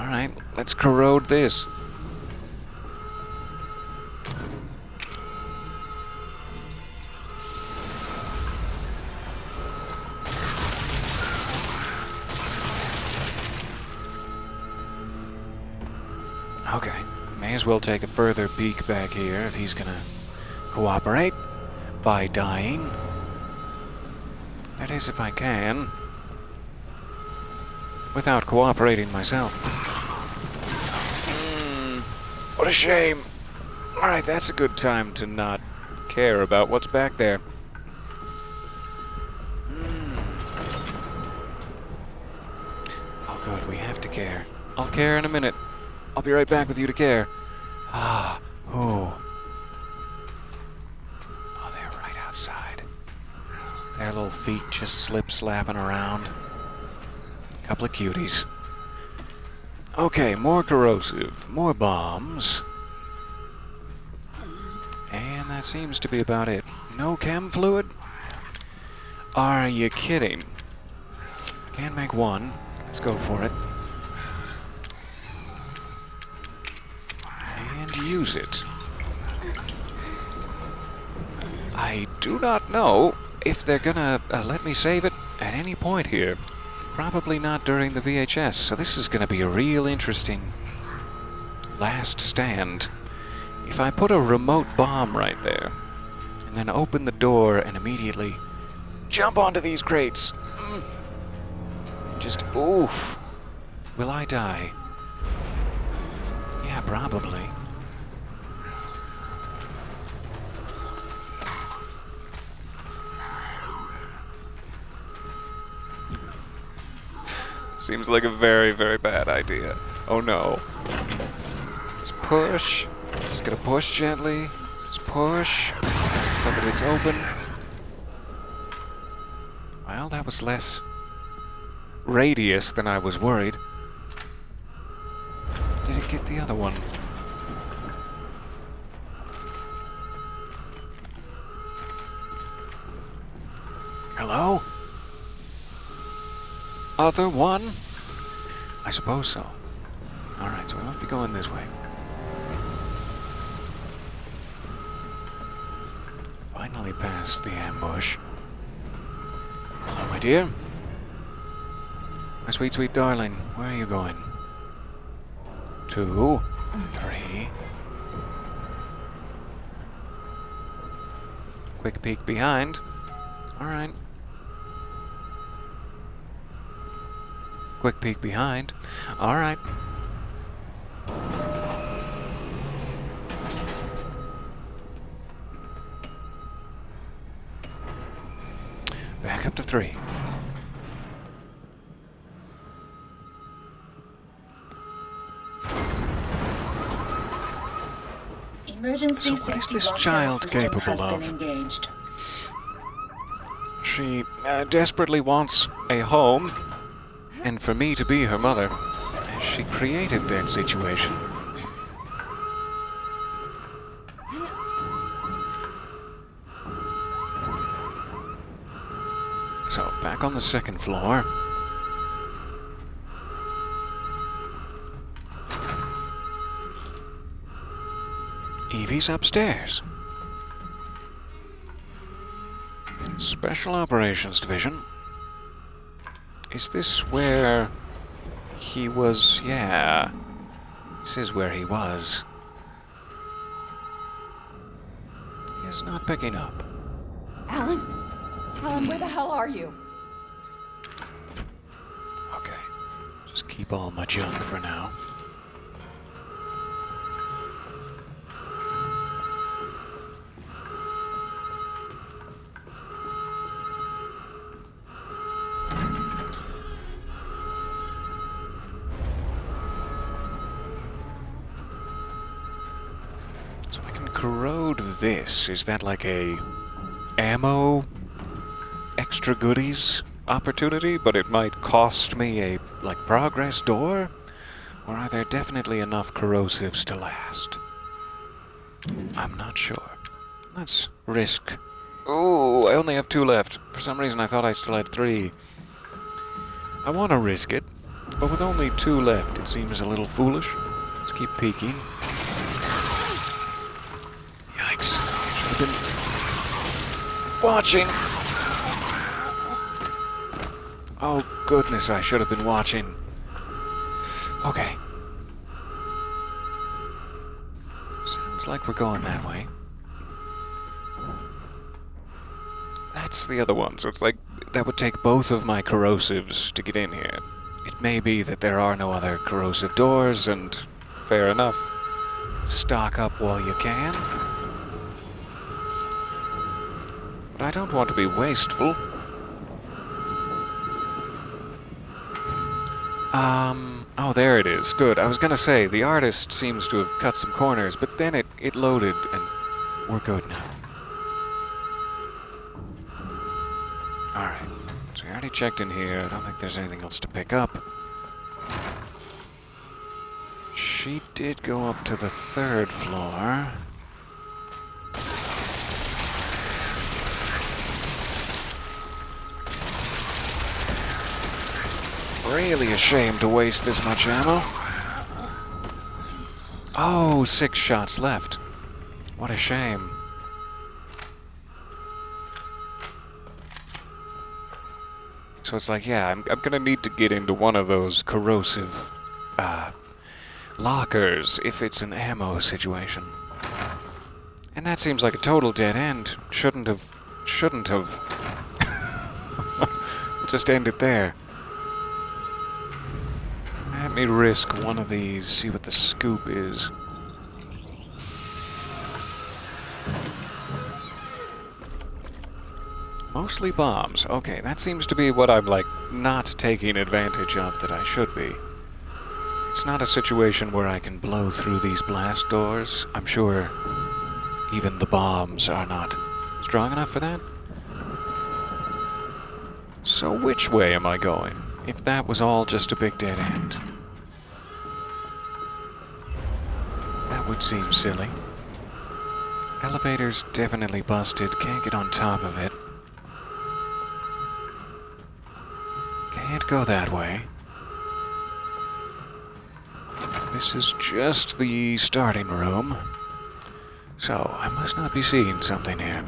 Alright, let's corrode this. Okay, may as well take a further peek back here if he's gonna cooperate by dying. That is, if I can. Without cooperating myself. What a shame. Alright, that's a good time to not care about what's back there. Oh good, we have to care. I'll care in a minute. I'll be right back with you to care. Ah, oh. Oh, they're right outside. Their little feet just slip-slapping around. Couple of cuties. Okay, more corrosive, more bombs. And that seems to be about it. No chem fluid? Are you kidding? I can't make one. Let's go for it. And use it. I do not know if they're gonna let me save it at any point here. Probably not during the VHS, so this is gonna be a real interesting last stand. If I put a remote bomb right there, and then open the door and immediately jump onto these crates, just, oof, will I die? Yeah, probably. Seems like a very, very bad idea. Oh no. Just push. Just gonna push gently. Just push. So that it's open. Well, that was less radius than I was worried. Did it get the other one? Hello? Other one? I suppose so. Alright, so we won't be going this way. Finally past the ambush. Hello, my dear. My sweet, sweet darling. Where are you going? 2, 3. Quick peek behind. Alright. Quick peek behind. Alright. Back up to 3. Emergency So what is safety this lockdown child system capable has of? been engaged. She desperately wants a home, and for me to be her mother. She created that situation. So, back on the second floor. Evie's upstairs. Special Operations Division. Is this where he was? Yeah. This is where he was. He is not picking up. Alan? Alan, where the hell are you? Okay. Just keep all my junk for now. So I can corrode this. Is that like a ammo extra goodies opportunity, but it might cost me a, like, progress door? Or are there definitely enough corrosives to last? I'm not sure. Let's risk. Ooh, I only have 2 left. For some reason I thought I still had 3. I want to risk it, but with only 2 left it seems a little foolish. Let's keep peeking. Yikes. Should have been watching. Oh goodness, I should have been watching. Okay. Sounds like we're going that way. That's the other one, so it's like that would take both of my corrosives to get in here. It may be that there are no other corrosive doors, and fair enough. stock up while you can. But I don't want to be wasteful. Oh, there it is. Good. I was gonna say, the artist seems to have cut some corners, but then it loaded, and we're good now. Alright. So we already checked in here. I don't think there's anything else to pick up. She did go up to the 3rd floor. Really a shame to waste this much ammo. Oh, 6 shots left. What a shame. So it's like, yeah, I'm gonna need to get into one of those corrosive, lockers if it's an ammo situation. And that seems like a total dead end. Shouldn't have. We'll just end it there. Let me risk one of these, see what the scoop is. Mostly bombs. Okay, that seems to be what I'm, like, not taking advantage of that I should be. It's not a situation where I can blow through these blast doors. I'm sure even the bombs are not strong enough for that. So which way am I going? If that was all just a big dead end. That would seem silly. Elevator's definitely busted. Can't get on top of it. Can't go that way. This is just the starting room. So, I must not be seeing something here.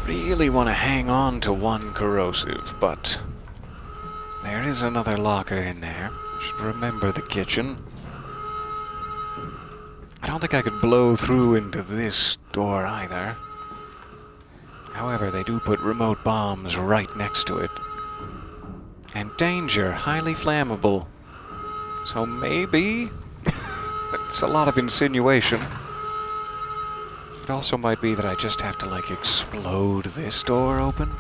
Really want to hang on to one corrosive, but there is another locker in there. I should remember the kitchen. I don't think I could blow through into this door either. However, they do put remote bombs right next to it. And danger, highly flammable. So maybe? It's a lot of insinuation. It also might be that I just have to, like, explode this door open.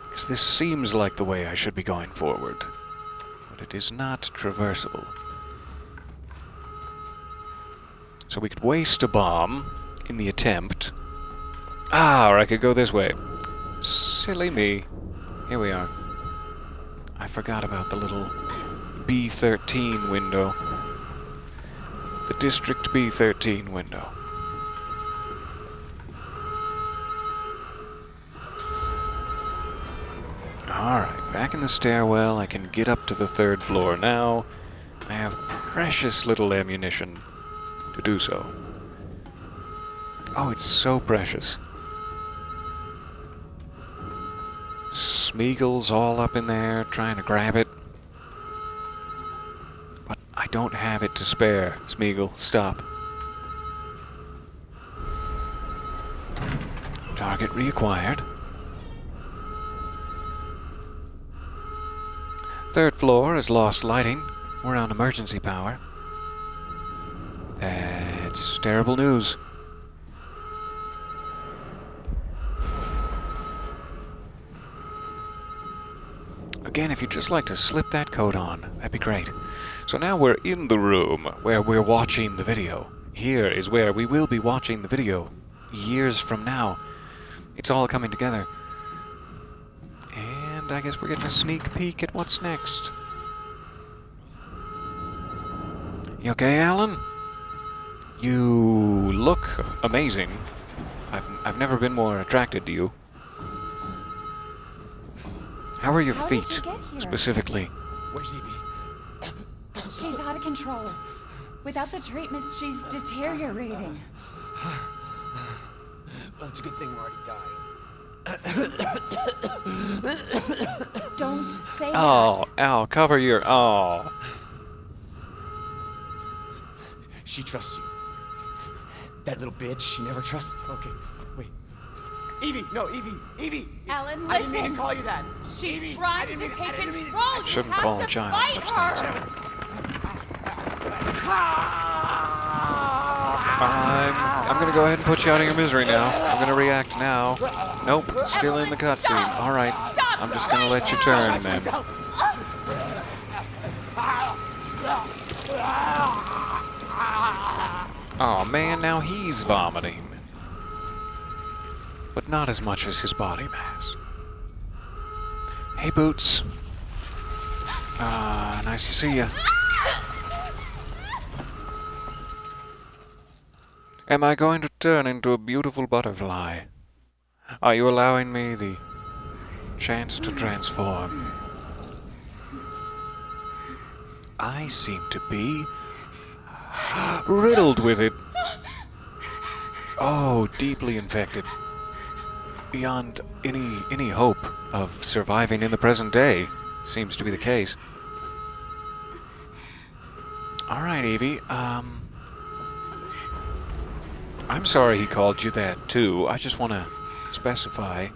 Because this seems like the way I should be going forward. But it is not traversable. So we could waste a bomb in the attempt. Ah, or I could go this way. Silly me. Here we are. I forgot about the little B13 window. The District B13 window. Alright, back in the stairwell. I can get up to the 3rd floor now. I have precious little ammunition to do so. Oh, it's so precious. Smeagol's all up in there trying to grab it. But I don't have it to spare. Smeagol, stop. Target reacquired. 3rd floor has lost lighting. We're on emergency power. That's terrible news. Again, if you'd just like to slip that coat on, that'd be great. So now we're in the room where we're watching the video. Here is where we will be watching the video years from now. It's all coming together. And I guess we're getting a sneak peek at what's next. You okay, Alan? You look amazing. I've never been more attracted to you. How are your How did feet, you get here? specifically? Where's Evie? She's out of control. Without the treatments, she's deteriorating. Well, it's a good thing we're already dying. Don't say Oh, ow, cover your... Oh. She trusts you. That little bitch, she never trusts. Okay, wait. Evie, no, Evie. Alan, I didn't mean to listen. call you that. She's Evie, I trying didn't to mean- take I didn't mean- control. You Shouldn't have call to a child fight such her. things. I'm gonna go ahead and put you out of your misery now. I'm gonna react now. Nope, still in the Eveline, cutscene. stop. Alright, Stop I'm just gonna right let you now. turn then. Oh man, now he's vomiting. But not as much as his body mass. Hey Boots. Nice to see you. Am I going to turn into a beautiful butterfly? Are you allowing me the chance to transform? I seem to be riddled with it. Oh, deeply infected. Beyond any hope of surviving in the present day. Seems to be the case. Alright, Evie, I'm sorry he called you that, too. I just want to specify.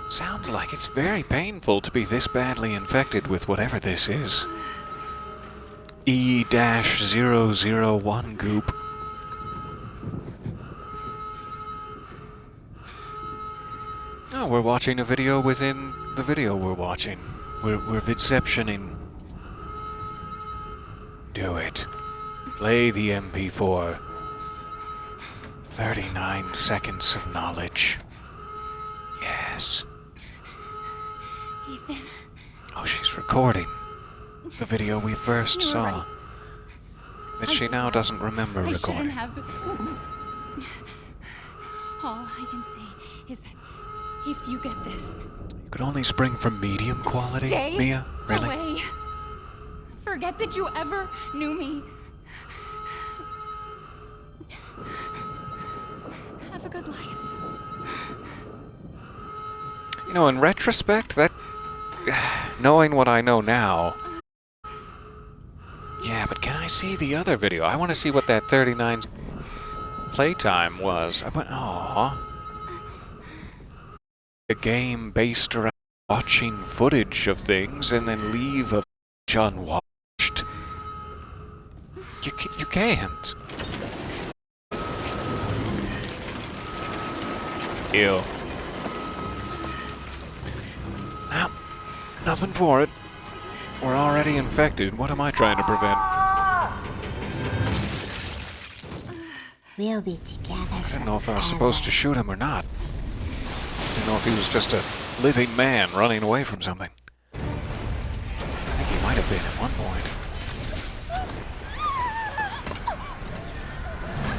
Sounds like it's very painful to be this badly infected with whatever this is. E-001 goop. Oh, we're watching a video within the video we're watching. We're vidceptioning. Do it. Play the MP4. 39 seconds of knowledge. Yes. Ethan, Oh, she's recording the video we first You were saw. right. That she now doesn't remember I recording. shouldn't have. All I can say is that if you get this, You could only spring from medium quality, stay Mia? Really? away. Forget that you ever knew me. Have a good life. You know, in retrospect, that... knowing what I know now... Yeah, but can I see the other video? I want to see what that 39 playtime was. I went, aww. A game based around watching footage of things and then leave a unwatched. You can't. Ew. Now, nothing for it. We're already infected. What am I trying to prevent? We'll be together. I didn't know if I was supposed to shoot him or not. Didn't know if he was just a living man running away from something. I think he might have been at one point.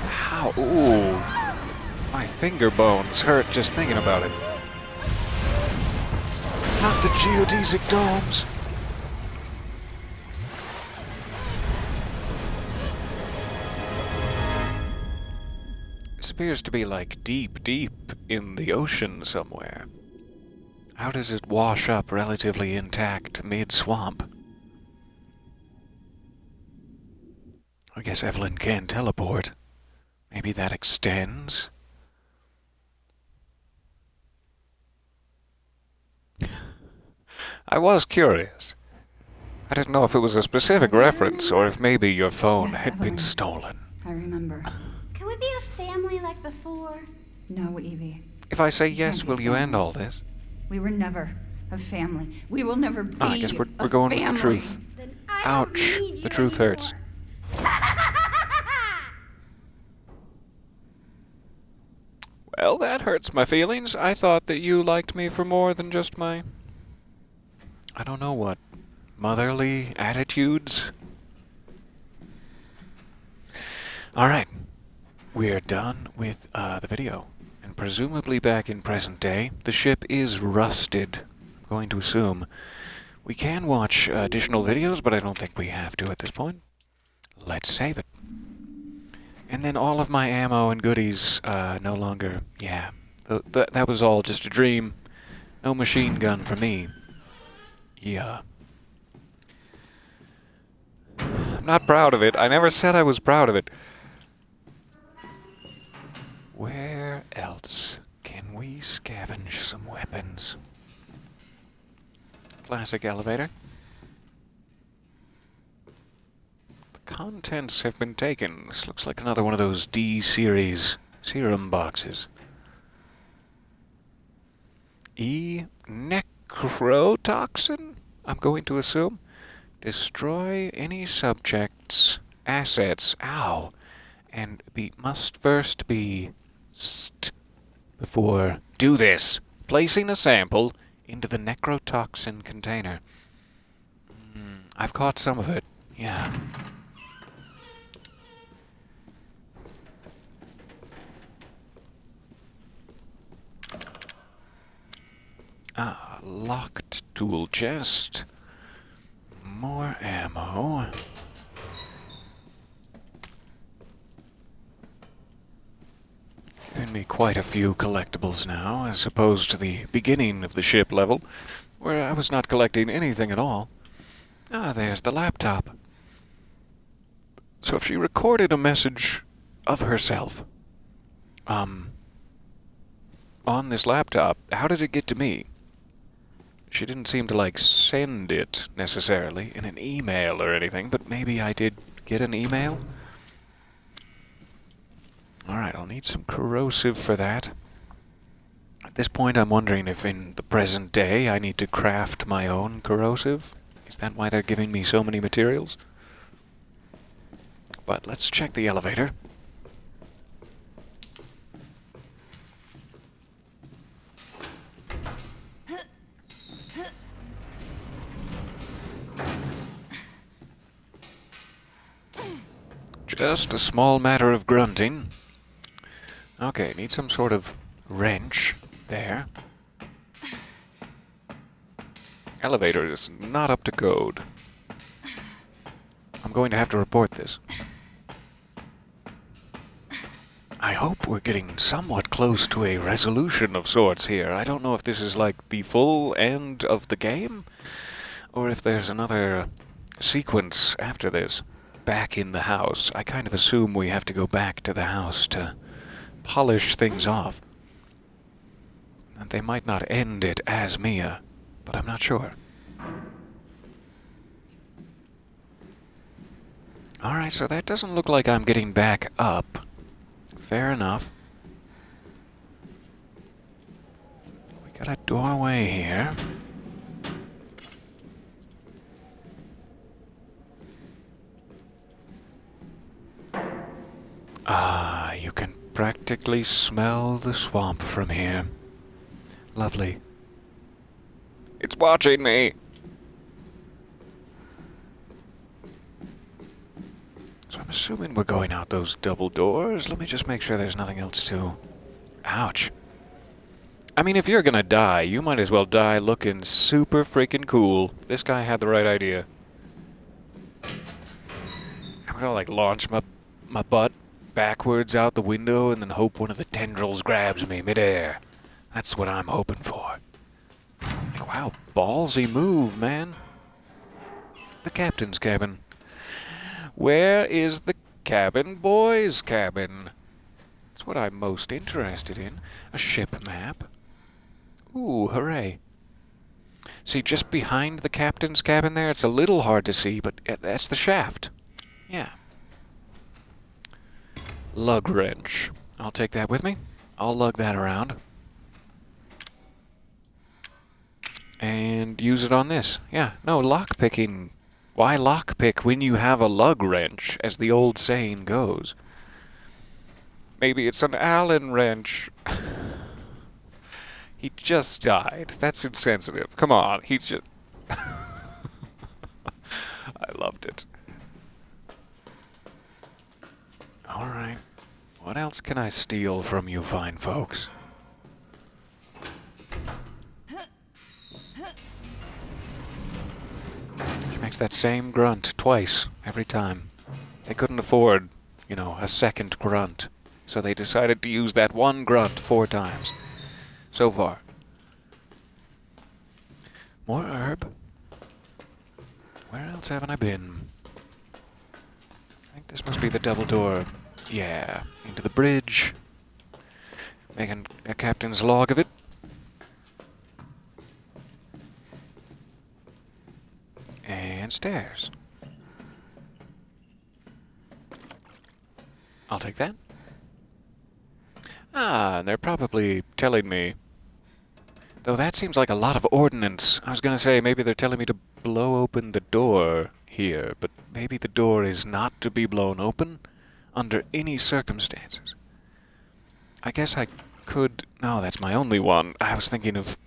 How? Ooh. My finger bones hurt just thinking about it. Not the geodesic domes. This appears to be like deep, deep in the ocean somewhere. How does it wash up relatively intact mid-swamp? I guess Eveline can teleport. Maybe that extends? I was curious. I didn't know if it was a specific reference or if maybe your phone Yes, had been Eveline. stolen. I remember. Can we be a family like before? No, Evie. If I say We yes, can't be a will you end family. all this? We were never a family. We will never be I guess we're a going with the family. truth. Then I Ouch. don't need you The truth hurts. anymore. Well, that hurts my feelings. I thought that you liked me for more than just my... I don't know what. Motherly attitudes? Alright. We're done with the video. And presumably back in present day, the ship is rusted. I'm going to assume. We can watch additional videos, but I don't think we have to at this point. Let's save it. And then all of my ammo and goodies no longer... Yeah, that was all just a dream. No machine gun for me. Yeah. not proud of it. I never said I was proud of it. Where else can we scavenge some weapons? Classic elevator. The contents have been taken. This looks like another one of those D-series serum boxes. Necrotoxin, I'm going to assume. Destroy any subject's assets. Ow. And must first be before do this. Placing a sample into the necrotoxin container. I've caught some of it. Yeah. Locked tool chest. More ammo. Giving me quite a few collectibles now, as opposed to the beginning of the ship level, where I was not collecting anything at all. There's the laptop. So if she recorded a message of herself, on this laptop, how did it get to me? She didn't seem to, send it, necessarily, in an email or anything, but maybe I did get an email? Alright, I'll need some corrosive for that. At this point, I'm wondering if in the present day I need to craft my own corrosive. Is that why they're giving me so many materials? But let's check the elevator. Just a small matter of grunting. Okay, need some sort of wrench there. Elevator is not up to code. I'm going to have to report this. I hope we're getting somewhat close to a resolution of sorts here. I don't know if this is like the full end of the game, or if there's another sequence after this. Back in the house. I kind of assume we have to go back to the house to polish things off. And they might not end it as Mia, but I'm not sure. Alright, so that doesn't look like I'm getting back up. Fair enough. We got a doorway here. You can practically smell the swamp from here. Lovely. It's watching me! So I'm assuming we're going out those double doors. Let me just make sure there's nothing else to... Ouch. I mean, if you're gonna die, you might as well die looking super freaking cool. This guy had the right idea. I'm gonna, launch my butt backwards out the window and then hope one of the tendrils grabs me midair. That's what I'm hoping for. Wow, ballsy move, man. The captain's cabin. Where is the cabin boy's cabin? That's what I'm most interested in. A ship map. Ooh, hooray. See, just behind the captain's cabin there, it's a little hard to see, but that's the shaft. Yeah. Lug wrench. I'll take that with me. I'll lug that around. And use it on this. Yeah, no, lockpicking. Why lockpick when you have a lug wrench, as the old saying goes? Maybe it's an Allen wrench. He just died. That's insensitive. Come on, he just... I loved it. Alright. What else can I steal from you fine folks? She makes that same grunt twice, every time. They couldn't afford, a second grunt. So they decided to use that one grunt 4 times. So far. More herb. Where else haven't I been? This must be the double door. Yeah, into the bridge. Making a captain's log of it. And stairs. I'll take that. Ah, they're probably telling me. Though that seems like a lot of ordnance. I was gonna say maybe they're telling me to blow open the door here, but maybe the door is not to be blown open under any circumstances. I guess I could... No, that's my only one. I was thinking of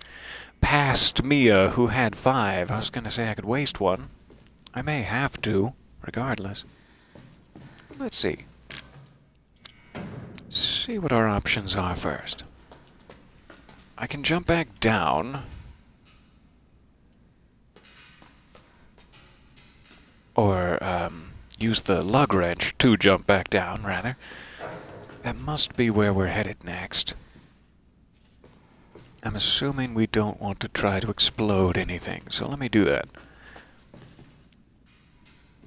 past Mia, who had 5. I was gonna say I could waste one. I may have to, regardless. Let's see. See what our options are first. I can jump back down. Or, use the lug wrench to jump back down, rather. That must be where we're headed next. I'm assuming we don't want to try to explode anything, so let me do that.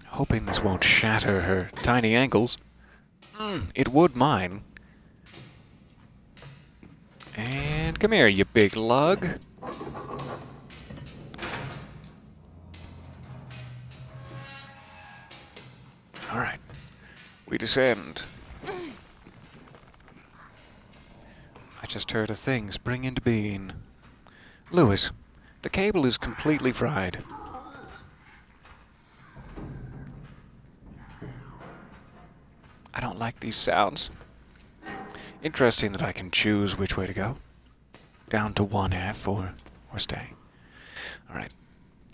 Hoping this won't shatter her tiny ankles. It would mine. And come here, you big lug. Alright. We descend. I just heard a thing spring into being. Lewis, the cable is completely fried. I don't like these sounds. Interesting that I can choose which way to go. Down to 1F or stay. Alright.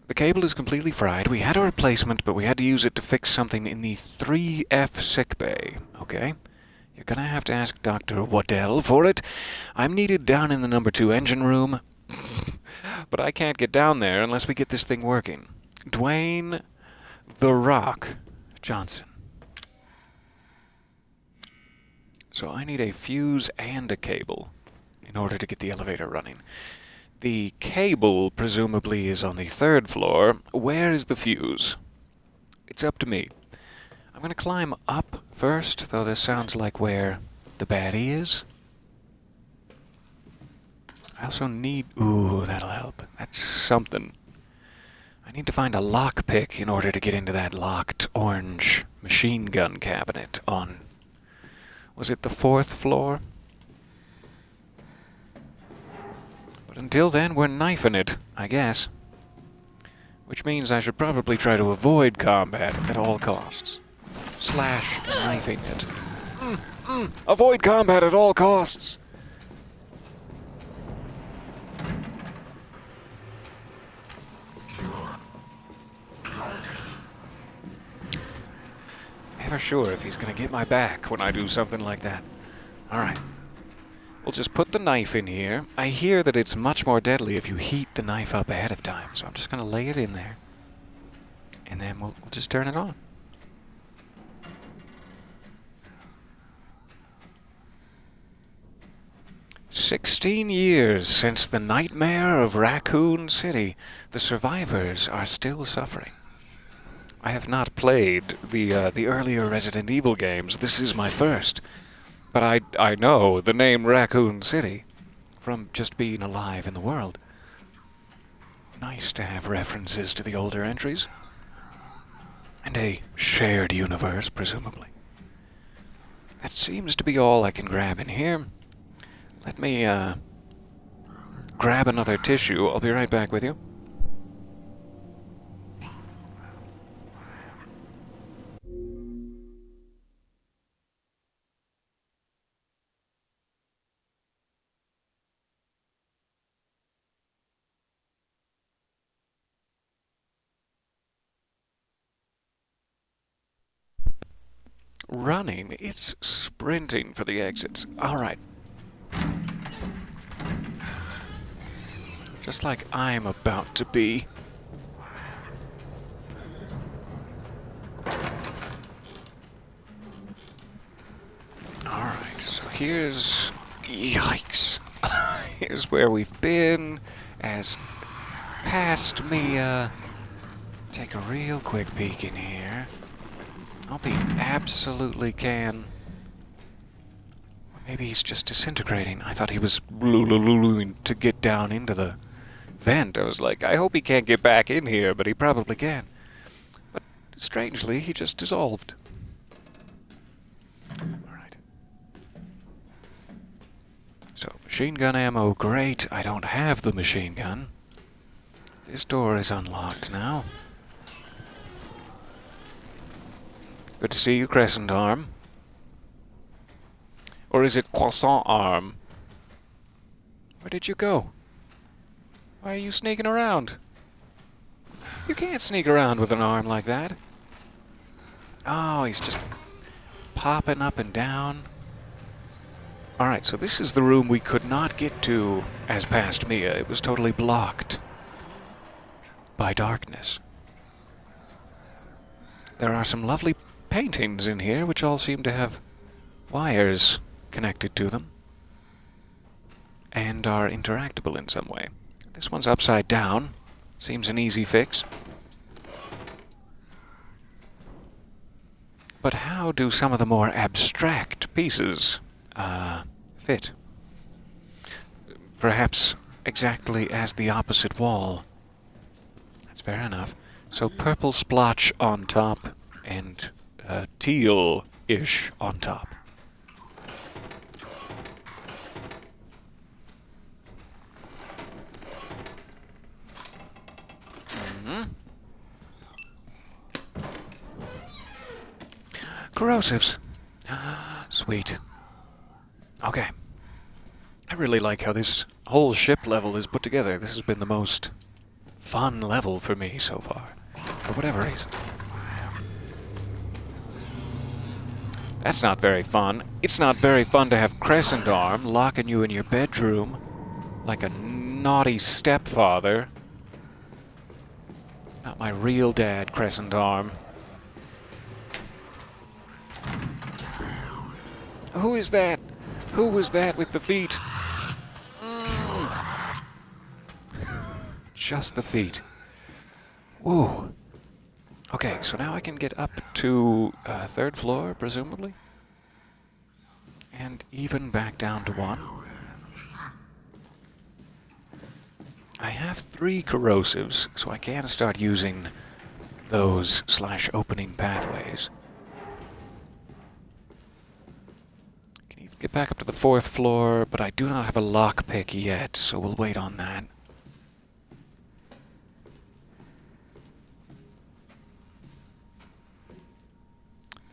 The cable is completely fried. We had a replacement, but we had to use it to fix something in the 3F sickbay. Okay? You're gonna have to ask Dr. Waddell for it. I'm needed down in the number 2 engine room. But I can't get down there unless we get this thing working. Dwayne The Rock Johnson. So I need a fuse and a cable in order to get the elevator running. The cable, presumably, is on the 3rd floor. Where is the fuse? It's up to me. I'm going to climb up first, though this sounds like where the baddie is. I also need... Ooh, that'll help. That's something. I need to find a lockpick in order to get into that locked orange machine gun cabinet on... Was it the 4th floor? But until then, we're knifing it, I guess. Which means I should probably try to avoid combat at all costs. Slash knifing it. Avoid combat at all costs! Never sure if he's gonna get my back when I do something like that. Alright. We'll just put the knife in here. I hear that it's much more deadly if you heat the knife up ahead of time, so I'm just gonna lay it in there. And then we'll just turn it on. "16 years since the nightmare of Raccoon City. The survivors are still suffering." I have not played the earlier Resident Evil games. This is my first. But I know the name Raccoon City from just being alive in the world. Nice to have references to the older entries. And a shared universe, presumably. That seems to be all I can grab in here. Let me, grab another tissue. I'll be right back with you. Running. It's sprinting for the exits. Alright. Just like I'm about to be. Alright, so here's... Yikes. Here's where we've been. As past me, take a real quick peek in here. hope he absolutely can. Or maybe he's just disintegrating. I thought he was to get down into the vent. I was like, I hope he can't get back in here, but he probably can. But strangely, he just dissolved. Alright. So, machine gun ammo, great. I don't have the machine gun. This door is unlocked now. Good to see you, Crescent Arm. Or is it Croissant Arm? Where did you go? Why are you sneaking around? You can't sneak around with an arm like that. Oh, he's just popping up and down. Alright, so this is the room we could not get to as past Mia. It was totally blocked by darkness. There are some lovely paintings in here, which all seem to have wires connected to them and are interactable in some way. This one's upside down. Seems an easy fix. But how do some of the more abstract pieces fit? Perhaps exactly as the opposite wall. That's fair enough. So purple splotch on top and teal-ish on top. Corrosives. Sweet. Okay. I really like how this whole ship level is put together. This has been the most fun level for me so far. For whatever reason. That's not very fun. It's not very fun to have Crescent Arm locking you in your bedroom like a naughty stepfather. Not my real dad, Crescent Arm. Who is that? Who was that with the feet? Just the feet. Whoa. Okay, so now I can get up to third floor, presumably. And even back down to 1. I have 3 corrosives, so I can start using those /opening pathways. Can even get back up to the 4th floor, but I do not have a lockpick yet, so we'll wait on that.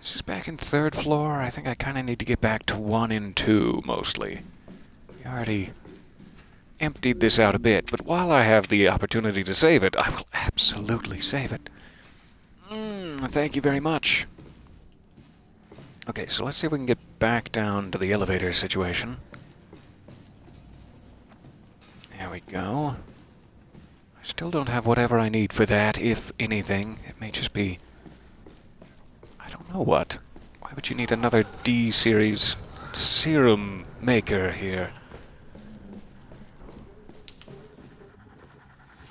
This is back in 3rd floor. I think I kind of need to get back to 1 and 2, mostly. We already emptied this out a bit, but while I have the opportunity to save it, I will absolutely save it. Thank you very much. Okay, so let's see if we can get back down to the elevator situation. There we go. I still don't have whatever I need for that, if anything. It may just be... I don't know what. Why would you need another D-series serum maker here?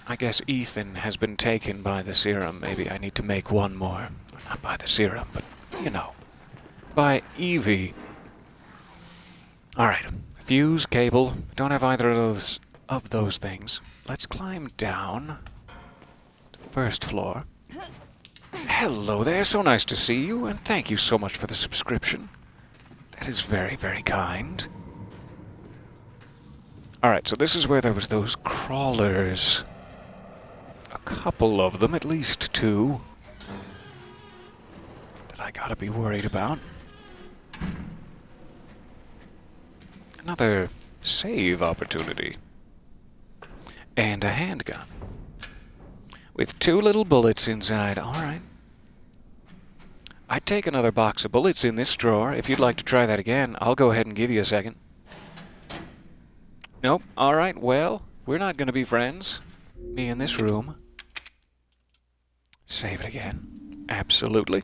I guess Ethan has been taken by the serum. Maybe I need to make one more. Not by the serum, but, you know. By Evie. Alright. Fuse, cable. Don't have either of those things. Let's climb down to the 1st floor. Hello there, so nice to see you, and thank you so much for the subscription. That is very, very kind. Alright, so this is where there was those crawlers. A couple of them, at least 2, that I gotta be worried about. Another save opportunity. And a handgun. With 2 little bullets inside. Alright. I'd take another box of bullets in this drawer. If you'd like to try that again, I'll go ahead and give you a second. Nope. Alright, well, we're not going to be friends. Me in this room. Save it again. Absolutely.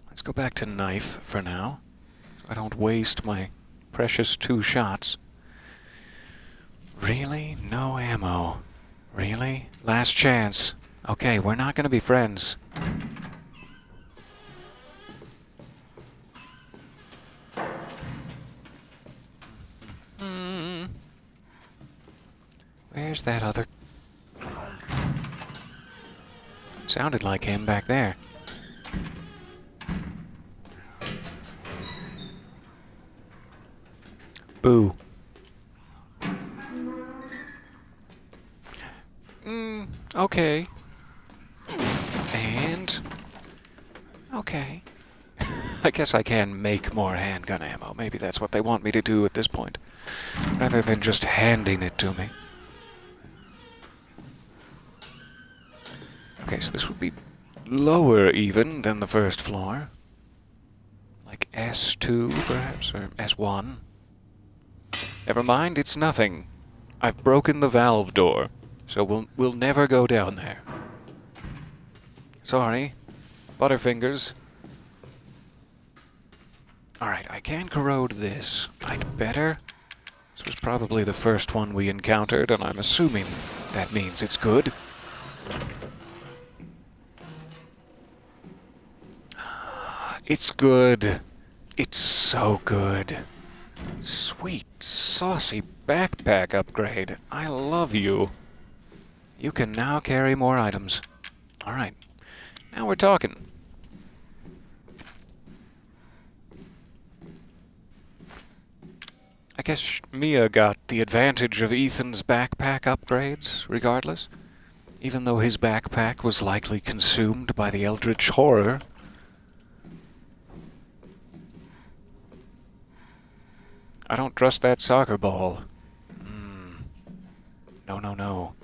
Let's go back to knife for now, so I don't waste my precious 2 shots. Really? No ammo. Really? Last chance. Okay, we're not going to be friends. Where's that other... Sounded like him back there. Boo. Okay. And... Okay. I guess I can make more handgun ammo. Maybe that's what they want me to do at this point, rather than just handing it to me. Okay, so this would be lower even than the first floor. Like S2, perhaps, or S1. Never mind, it's nothing. I've broken the valve door, so we'll never go down there. Sorry, Butterfingers. Alright, I can corrode this. I'd better. This was probably the first one we encountered, and I'm assuming that means it's good. It's good. It's so good. Sweet, saucy backpack upgrade. I love you. You can now carry more items. Alright, now we're talking. I guess Mia got the advantage of Ethan's backpack upgrades, regardless. Even though his backpack was likely consumed by the eldritch horror. I don't trust that soccer ball. No, no, no.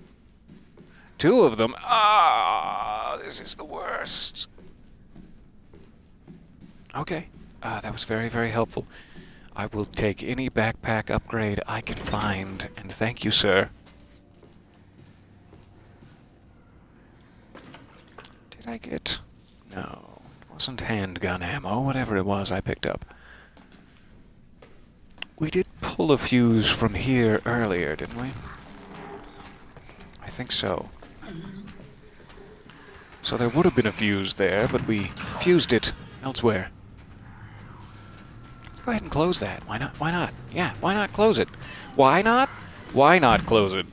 Two of them? Ah, this is the worst. Okay, that was very, very helpful. I will take any backpack upgrade I can find, and thank you, sir. Did I get... No, it wasn't handgun ammo, whatever it was I picked up. We did pull a fuse from here earlier, didn't we? I think so. So there would have been a fuse there, but we fused it elsewhere. Go ahead and close that. Why not? Why not? Yeah, why not close it? Why not? Why not close it?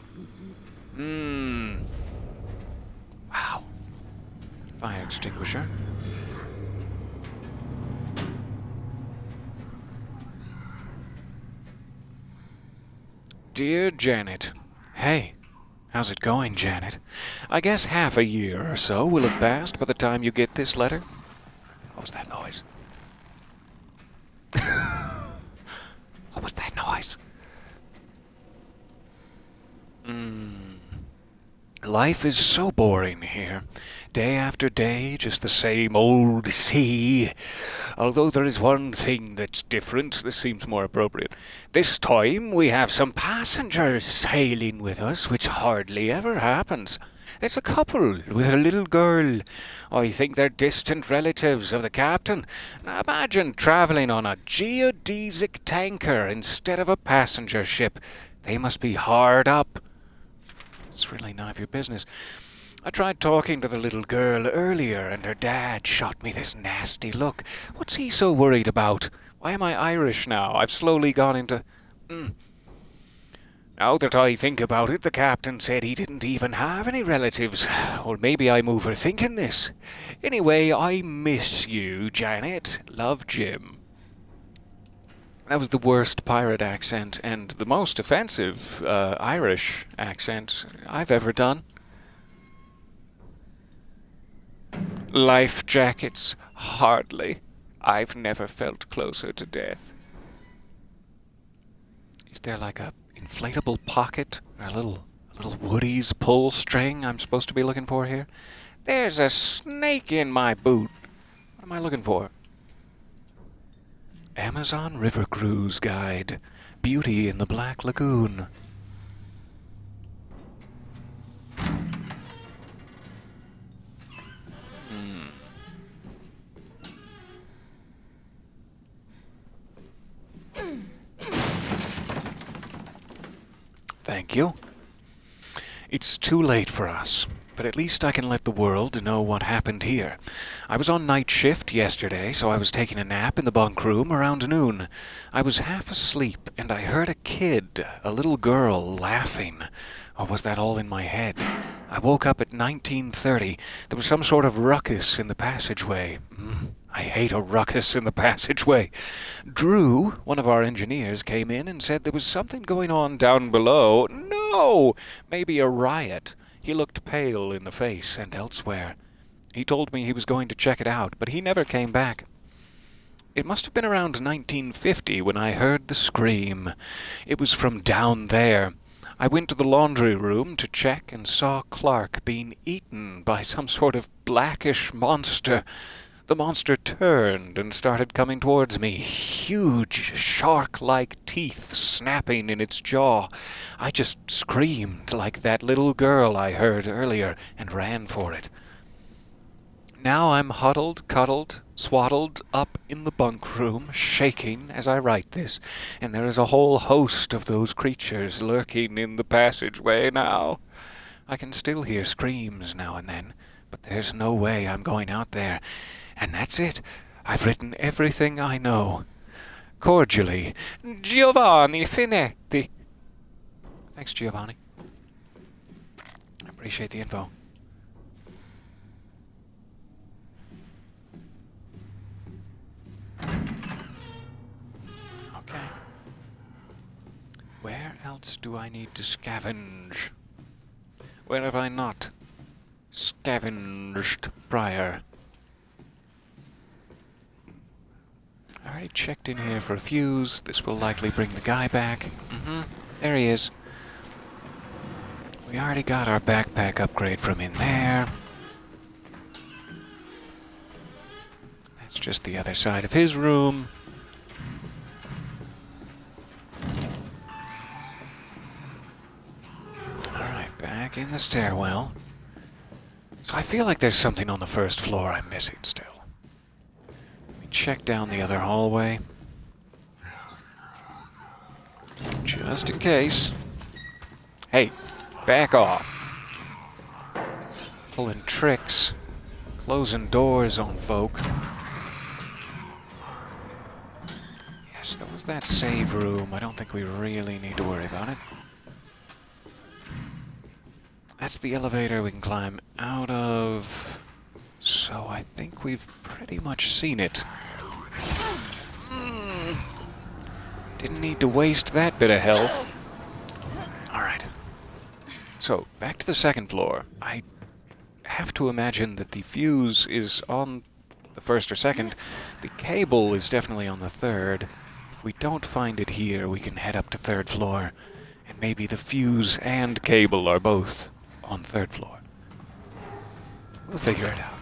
Wow. Fire extinguisher. Dear Janet. Hey. How's it going, Janet? I guess half a year or so will have passed by the time you get this letter. What was that noise? What was that noise? Life is so boring here. Day after day, just the same old sea. Although there is one thing that's different, this seems more appropriate. This time we have some passengers sailing with us, which hardly ever happens. It's a couple with a little girl. I think they're distant relatives of the captain. Now imagine travelling on a geodesic tanker instead of a passenger ship. They must be hard up. It's really none of your business. I tried talking to the little girl earlier, and her dad shot me this nasty look. What's he so worried about? Why am I Irish now? I've slowly gone into... Now that I think about it, the captain said he didn't even have any relatives. Or maybe I'm overthinking this. Anyway, I miss you, Janet. Love, Jim. That was the worst pirate accent and the most offensive Irish accent I've ever done. Life jackets? Hardly. I've never felt closer to death. Is there like a inflatable pocket or a little Woody's pull string I'm supposed to be looking for here? There's a snake in my boot. What am I looking for? Amazon River Cruise Guide. Beauty in the Black Lagoon. Thank you. It's too late for us. But at least I can let the world know what happened here. I was on night shift yesterday, so I was taking a nap in the bunk room around noon. I was half asleep, and I heard a kid, a little girl, laughing. Or was that all in my head? I woke up at 19:30. There was some sort of ruckus in the passageway. I hate a ruckus in the passageway. Drew, one of our engineers, came in and said there was something going on down below. No! Maybe a riot. He looked pale in the face and elsewhere. He told me he was going to check it out, but he never came back. It must have been around 1950 when I heard the scream. It was from down there. I went to the laundry room to check and saw Clark being eaten by some sort of blackish monster. The monster turned and started coming towards me, huge, shark-like teeth snapping in its jaw. I just screamed like that little girl I heard earlier and ran for it. Now I'm huddled, cuddled, swaddled up in the bunk room, shaking as I write this, and there is a whole host of those creatures lurking in the passageway now. I can still hear screams now and then, but there's no way I'm going out there. And that's it. I've written everything I know. Cordially, Giovanni Finetti. Thanks, Giovanni. I appreciate the info. Okay. Where else do I need to scavenge? Where have I not scavenged prior? I already checked in here for a fuse. This will likely bring the guy back. There he is. We already got our backpack upgrade from in there. That's just the other side of his room. Alright, back in the stairwell. So I feel like there's something on the first floor I'm missing still. Check down the other hallway. Just in case. Hey, back off. Pulling tricks. Closing doors on folk. Yes, there was that save room. I don't think we really need to worry about it. That's the elevator we can climb out of. So I think we've pretty much seen it. Didn't need to waste that bit of health. Alright. So, back to the second floor. I have to imagine that the fuse is on the first or second. The cable is definitely on the third. If we don't find it here, we can head up to third floor. And maybe the fuse and cable are both on third floor. We'll figure it out.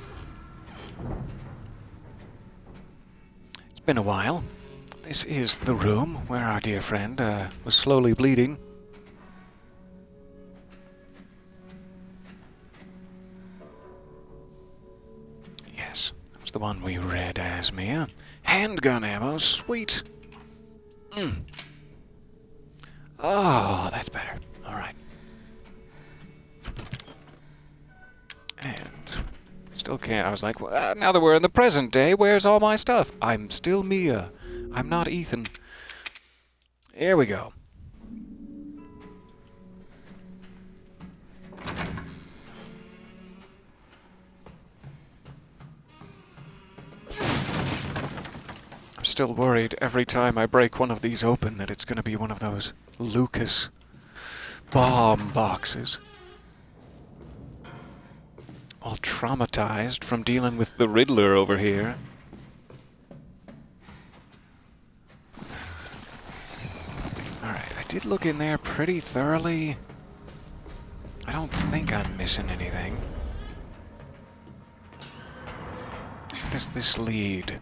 It's been a while. This is the room where our dear friend was slowly bleeding. Yes, that was the one we read as Mia. Handgun ammo, sweet. Oh, that's better. Alright. And still can't. I was like, well, now that we're in the present day, where's all my stuff? I'm still Mia. I'm not Ethan. Here we go. I'm still worried every time I break one of these open that it's going to be one of those Lucas bomb boxes. All traumatized from dealing with the Riddler over here. Alright, I did look in there pretty thoroughly. I don't think I'm missing anything. Where does this lead?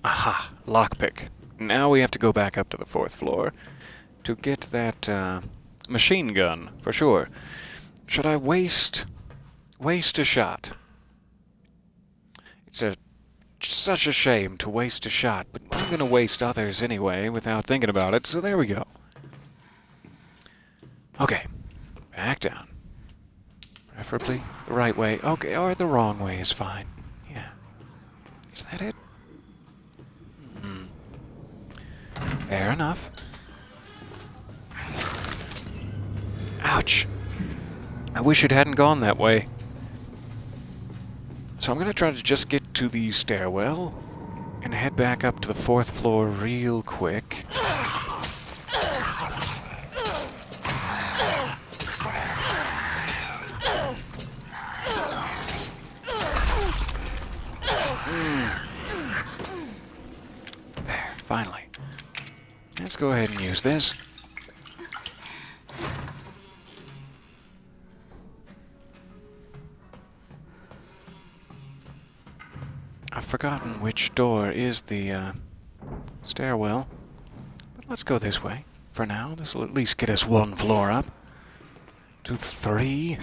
Aha, lockpick. Now we have to go back up to the fourth floor to get that machine gun, for sure. Should I waste a shot? It's such a shame to waste a shot, but I'm gonna waste others anyway without thinking about it, so there we go. Okay, back down. Preferably the right way. Okay, or the wrong way is fine. Yeah. Is that it? Fair enough. Ouch. I wish it hadn't gone that way. So I'm going to try to just get to the stairwell and head back up to the 4th floor real quick. There, finally. Let's go ahead and use this. I've forgotten which door is the stairwell, but let's go this way for now. This will at least get us 1 floor up. 2, 3.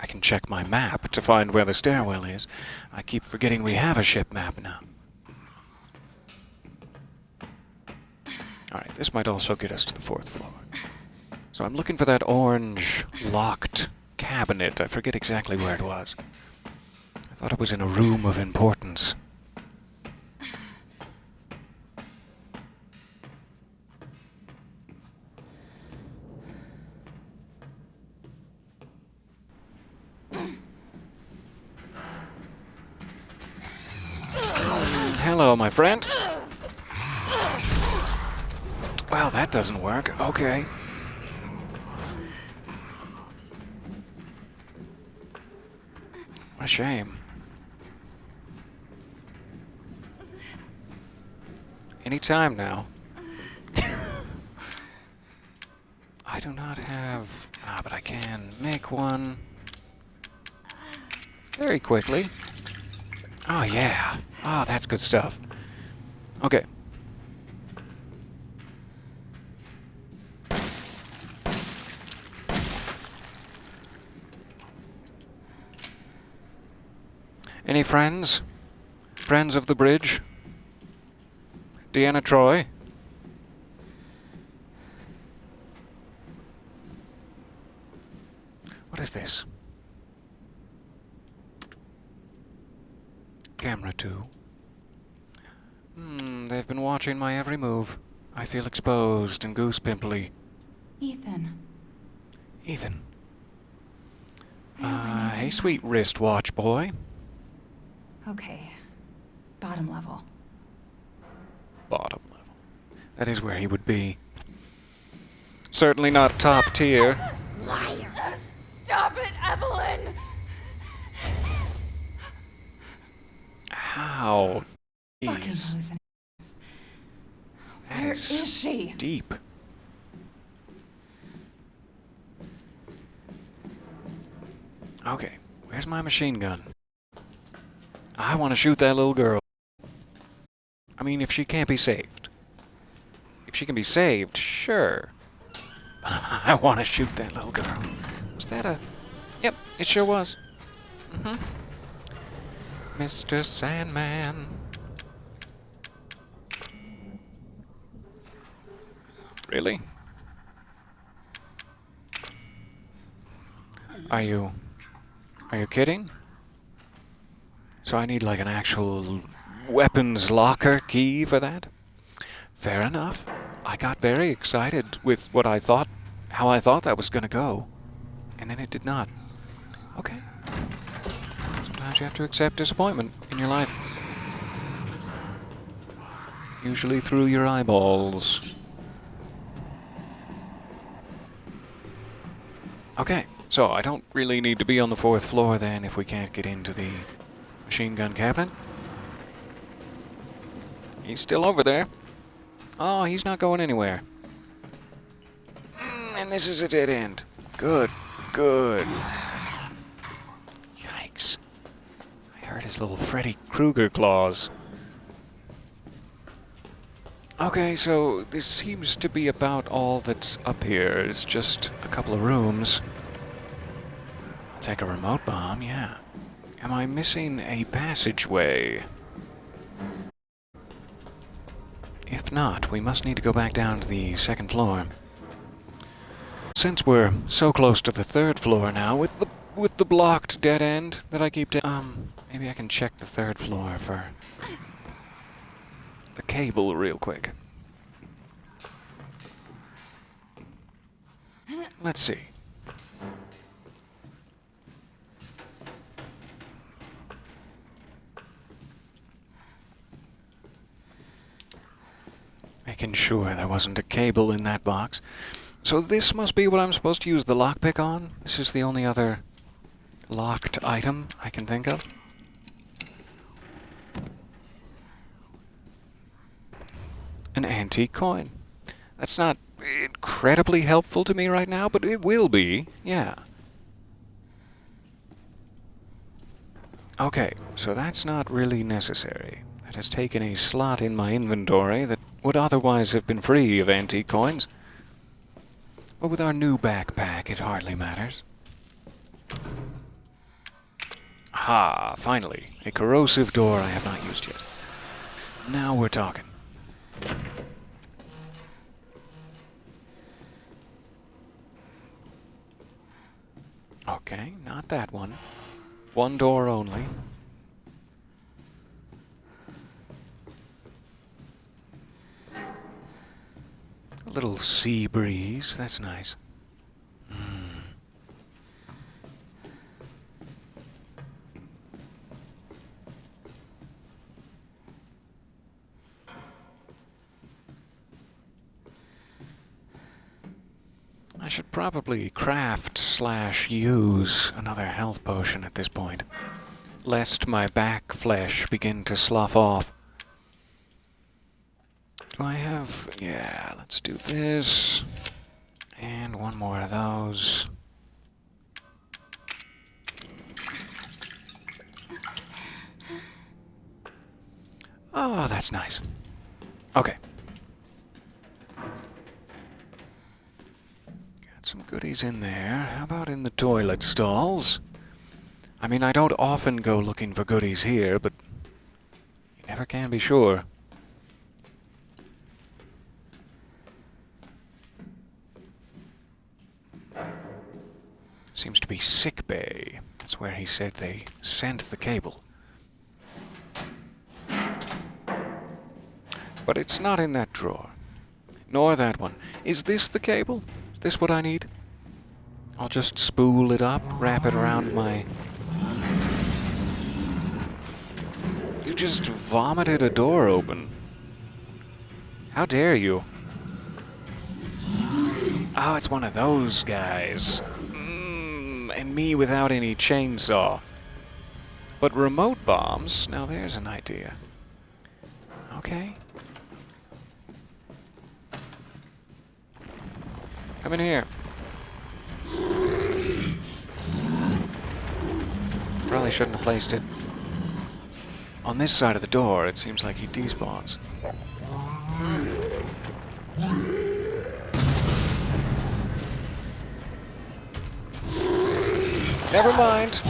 I can check my map to find where the stairwell is. I keep forgetting we have a ship map now. Alright, this might also get us to the 4th floor. So I'm looking for that orange locked cabinet. I forget exactly where it was. I thought it was in a room of importance. Hello, my friend. Well, that doesn't work. Okay. What a shame. Any time now. I do not have... but I can make one. Very quickly. Oh, yeah. Oh, that's good stuff. Okay. Any friends? Friends of the bridge? Deanna Troy? What is this? Camera 2. They've been watching my every move. I feel exposed and goose pimply. Ethan. Ethan. Hey, sweet wristwatch boy. Okay. Bottom level. Bottom level. That is where he would be. Certainly not top tier. Stop it, Eveline! How? Fucking Jeez. hallucinations. That Where is she? deep. Okay, where's my machine gun? I want to shoot that little girl. I mean, if she can't be saved. If she can be saved, sure. I want to shoot that little girl. Was that a... Yep, it sure was. Mr. Sandman. Really? Are you kidding? So I need like an actual weapons locker key for that? Fair enough. I got very excited with how I thought that was gonna go. And then it did not. Okay. Sometimes you have to accept disappointment in your life. Usually through your eyeballs. Okay, so I don't really need to be on the 4th floor then if we can't get into the machine gun cabinet. He's still over there. Oh, he's not going anywhere. And this is a dead end. Good, good. Yikes. I heard his little Freddy Krueger claws. Okay, so this seems to be about all that's up here. It's just a couple of rooms. take a remote bomb, yeah. Am I missing a passageway? If not, we must need to go back down to the second floor. Since we're so close to the third floor now, with the blocked dead end that I keep maybe I can check the third floor for the cable real quick. Let's see. Making sure there wasn't a cable in that box. So this must be what I'm supposed to use the lockpick on? This is the only other locked item I can think of. An antique coin. That's not incredibly helpful to me right now, but it will be, yeah. Okay, so that's not really necessary. That has taken a slot in my inventory that would otherwise have been free of antique coins. But with our new backpack, it hardly matters. Ha! Finally, a corrosive door I have not used yet. Now we're talking. Okay, not that one. One door only. A little sea breeze, that's nice. I should probably craft/use another health potion at this point, lest my back flesh begin to slough off. Do I have... yeah, let's do this. And one more of those. Oh, that's nice. Okay. Got some goodies in there. How about in the toilet stalls? I mean, I don't often go looking for goodies here, but you never can be sure. Seems to be sick bay. That's where he said they sent the cable. But it's not in that drawer. Nor that one. Is this the cable? Is this what I need? I'll just spool it up, wrap it around my... You just vomited a door open. How dare you? Oh, it's one of those guys. And me without any chainsaw. But remote bombs? Now there's an idea. Okay. Come in here. Probably shouldn't have placed it on this side of the door. It seems like he despawns. Never mind.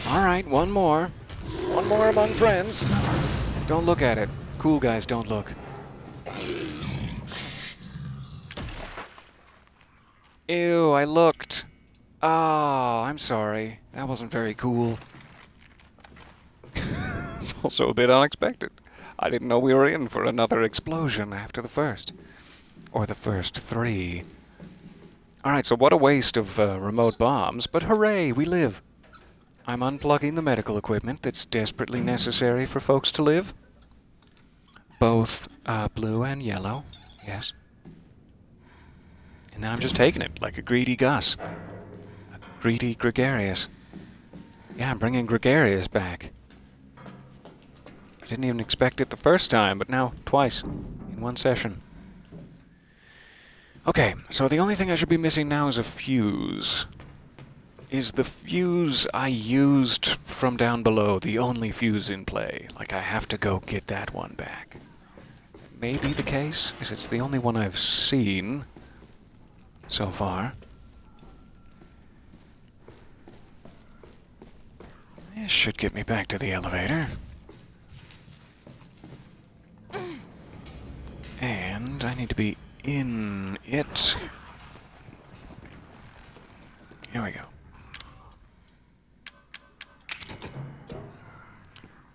All right, one more. One more among friends. Don't look at it. Cool guys don't look. Ew, I looked. Oh, I'm sorry. That wasn't very cool. It's also a bit unexpected. I didn't know we were in for another explosion after the first. Or the first 3. Alright, so what a waste of remote bombs, but hooray, we live. I'm unplugging the medical equipment that's desperately necessary for folks to live. Both blue and yellow, yes. And then I'm just taking it like a greedy Gus. A greedy Gregarious. Yeah, I'm bringing Gregarious back. I didn't even expect it the first time, but now twice in one session. Okay, so the only thing I should be missing now is a fuse. Is the fuse I used from down below the only fuse in play? Like, I have to go get that one back. Maybe the case, because it's the only one I've seen so far. This should get me back to the elevator. And I need to be in it. Here we go.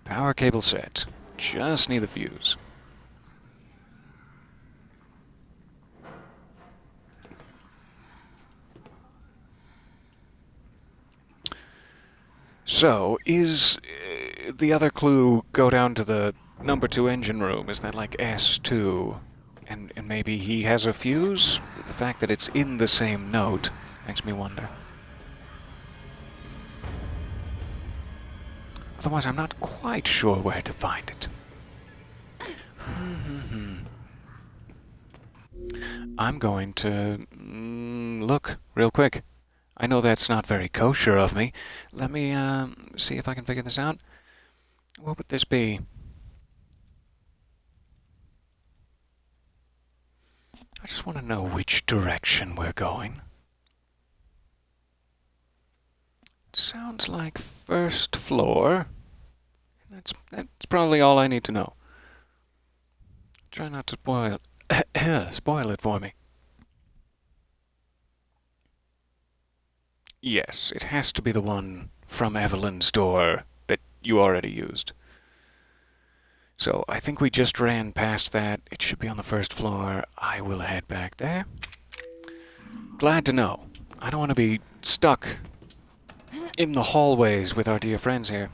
Power cable set. Just need the fuse. So, is the other clue go down to the number 2 engine room? Is that like S2? And maybe he has a fuse? The fact that it's in the same note makes me wonder. Otherwise, I'm not quite sure where to find it. I'm going to look real quick. I know that's not very kosher of me. Let me see if I can figure this out. What would this be? I just want to know which direction we're going. It sounds like first floor. That's probably all I need to know. Try not to spoil it for me. Yes, it has to be the one from Eveline's door that you already used. So I think we just ran past that. It should be on the first floor. I will head back there. Glad to know. I don't want to be stuck in the hallways with our dear friends here.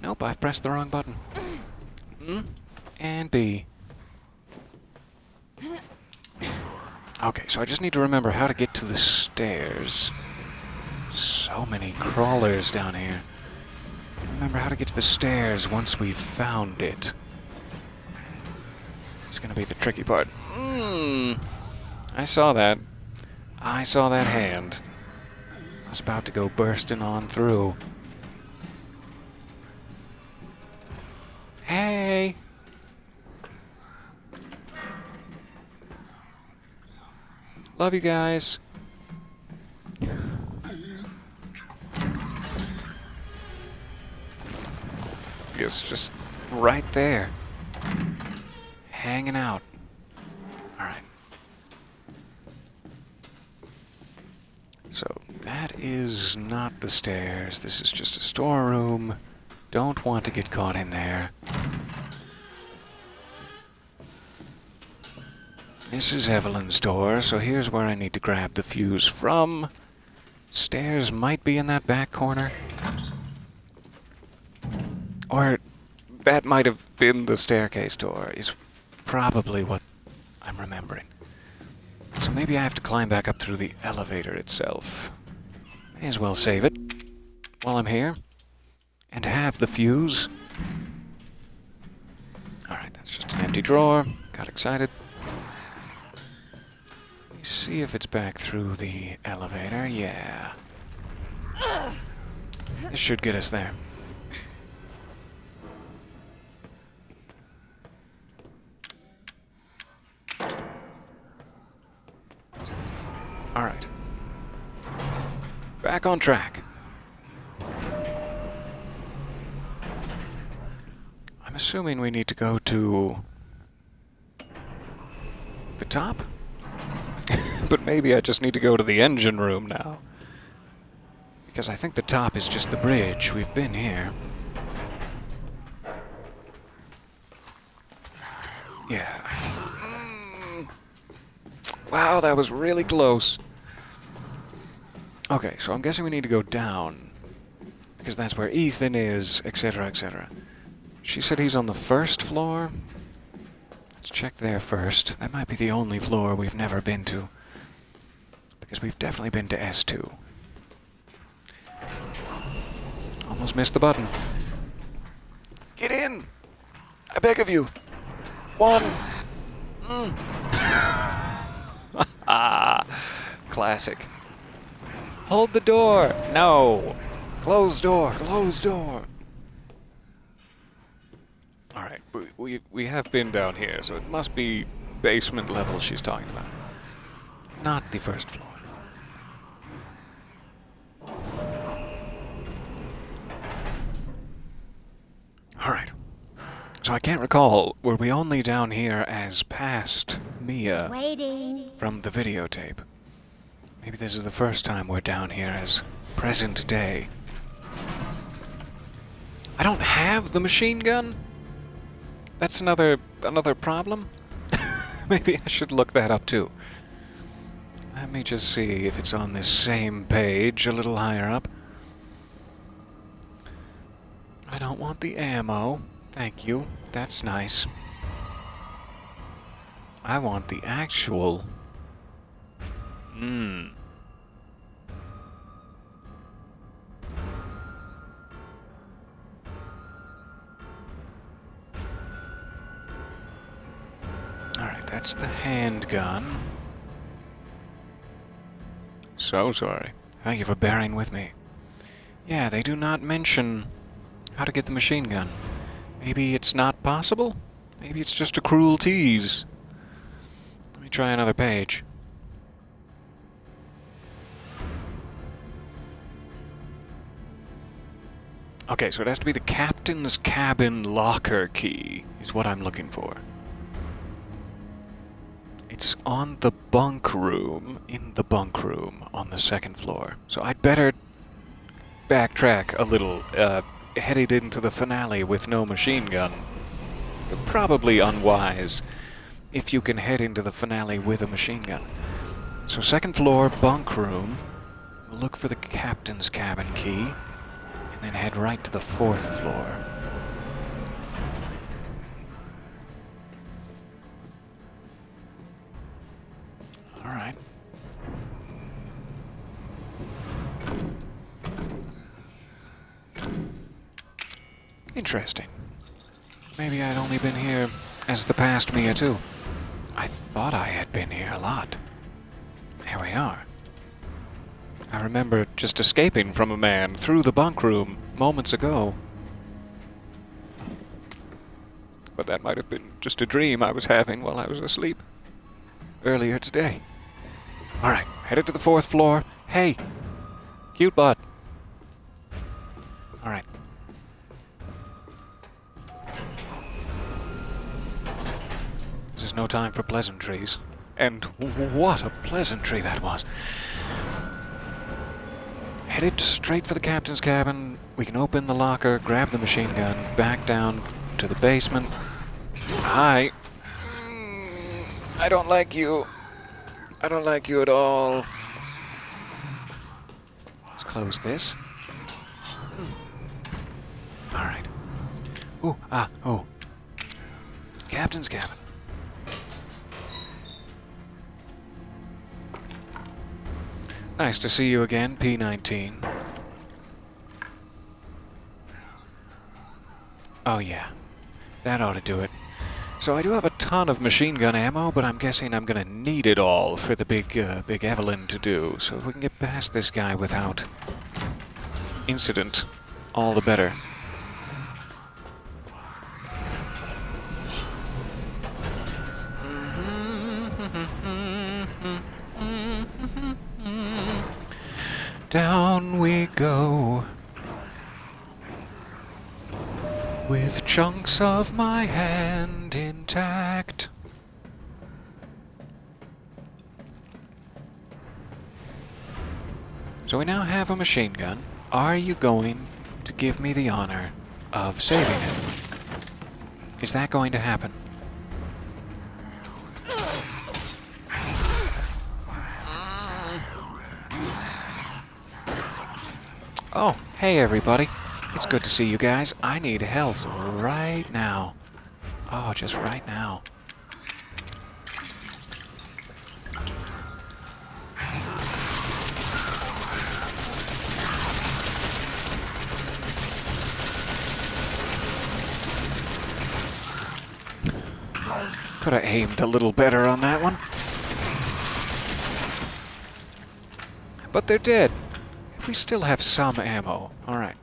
Nope, I've pressed the wrong button. And B. Okay, so I just need to remember how to get to the stairs. So many crawlers down here. Remember how to get to the stairs once we've found it. It's gonna be the tricky part. I saw that. I saw that hand. I was about to go bursting on through. Hey! Love you guys. It's just right there. Hanging out. Alright. So, that is not the stairs. This is just a storeroom. Don't want to get caught in there. This is Eveline's door, so here's where I need to grab the fuse from. Stairs might be in that back corner. Or that might have been the staircase door, is probably what I'm remembering. So maybe I have to climb back up through the elevator itself. May as well save it while I'm here. And have the fuse. Alright, that's just an empty drawer. Got excited. Let me see if it's back through the elevator. Yeah. This should get us there. Alright. Back on track. I'm assuming we need to go to the top? But maybe I just need to go to the engine room now. Because I think the top is just the bridge. We've been here. Yeah. Wow, that was really close. Okay, so I'm guessing we need to go down. Because that's where Ethan is, etc., etc. She said he's on the first floor. Let's check there first. That might be the only floor we've never been to. Because we've definitely been to S2. Almost missed the button. Get in! I beg of you! One! Classic. Hold the door! No! Close door! Close door! Alright, we have been down here, so it must be basement level she's talking about. Not the first floor. Alright. So I can't recall, were we only down here as past Mia Waiting. from the videotape? Maybe this is the first time we're down here as present day. I don't have the machine gun? That's another problem? Maybe I should look that up too. Let me just see if it's on this same page a little higher up. I don't want the ammo. Thank you. That's nice. I want the actual... Alright, that's the handgun. So sorry. Thank you for bearing with me. Yeah, they do not mention how to get the machine gun. Maybe it's not possible? Maybe it's just a cruel tease. Let me try another page. Okay, so it has to be the captain's cabin locker key, is what I'm looking for. It's on the bunk room, in the bunk room, on the second floor. So I'd better backtrack a little, headed into the finale with no machine gun. Probably unwise if you can head into the finale with a machine gun. So second floor, bunk room. We'll look for the captain's cabin key, and then head right to the fourth floor. Alright. Interesting. Maybe I'd only been here as the past Mia too. I thought I had been here a lot. Here we are. I remember just escaping from a man through the bunk room moments ago. But that might have been just a dream I was having while I was asleep earlier today. Alright, headed to the fourth floor. Hey! Cute bot. Alright. This is no time for pleasantries. And what a pleasantry that was. Headed straight for the captain's cabin. We can open the locker, grab the machine gun, back down to the basement. Hi. I don't like you. I don't like you at all. Let's close this. Alright. Oh. Captain's cabin. Nice to see you again, P-19. Oh yeah, that ought to do it. So I do have a ton of machine gun ammo, but I'm guessing I'm gonna need it all for the big Eveline to do. So if we can get past this guy without incident, all the better. Down we go, with chunks of my hand intact. So we now have a machine gun. Are you going to give me the honor of saving it? Is that going to happen? Oh, hey everybody. It's good to see you guys. I need health right now. Oh, just right now. Could have aimed a little better on that one. But they're dead. We still have some ammo. Alright.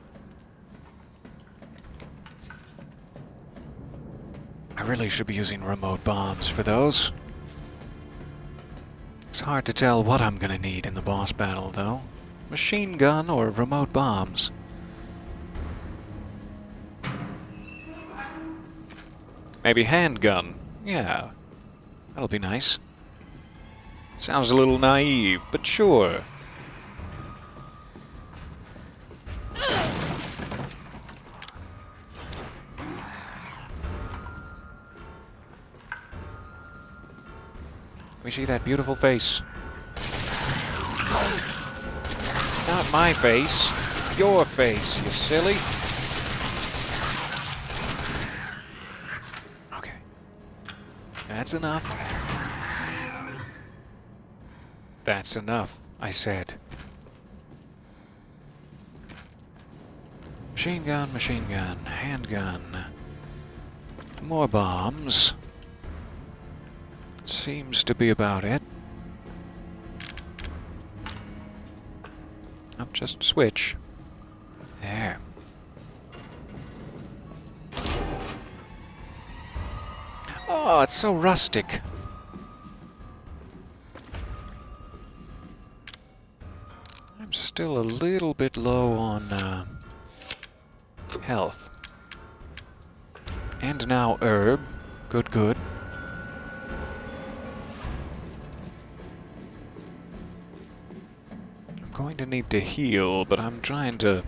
I really should be using remote bombs for those. It's hard to tell what I'm gonna need in the boss battle, though. Machine gun or remote bombs. Maybe handgun. Yeah. That'll be nice. Sounds a little naive, but sure. Let me see that beautiful face. Not my face. Your face, you silly. Okay. That's enough. That's enough, I said. Machine gun, handgun. More bombs. Seems to be about it. I'll just switch. There. Oh, it's so rustic. I'm still a little bit low on health. And now herb. Good, good. I'm going to need to heal, but I'm trying to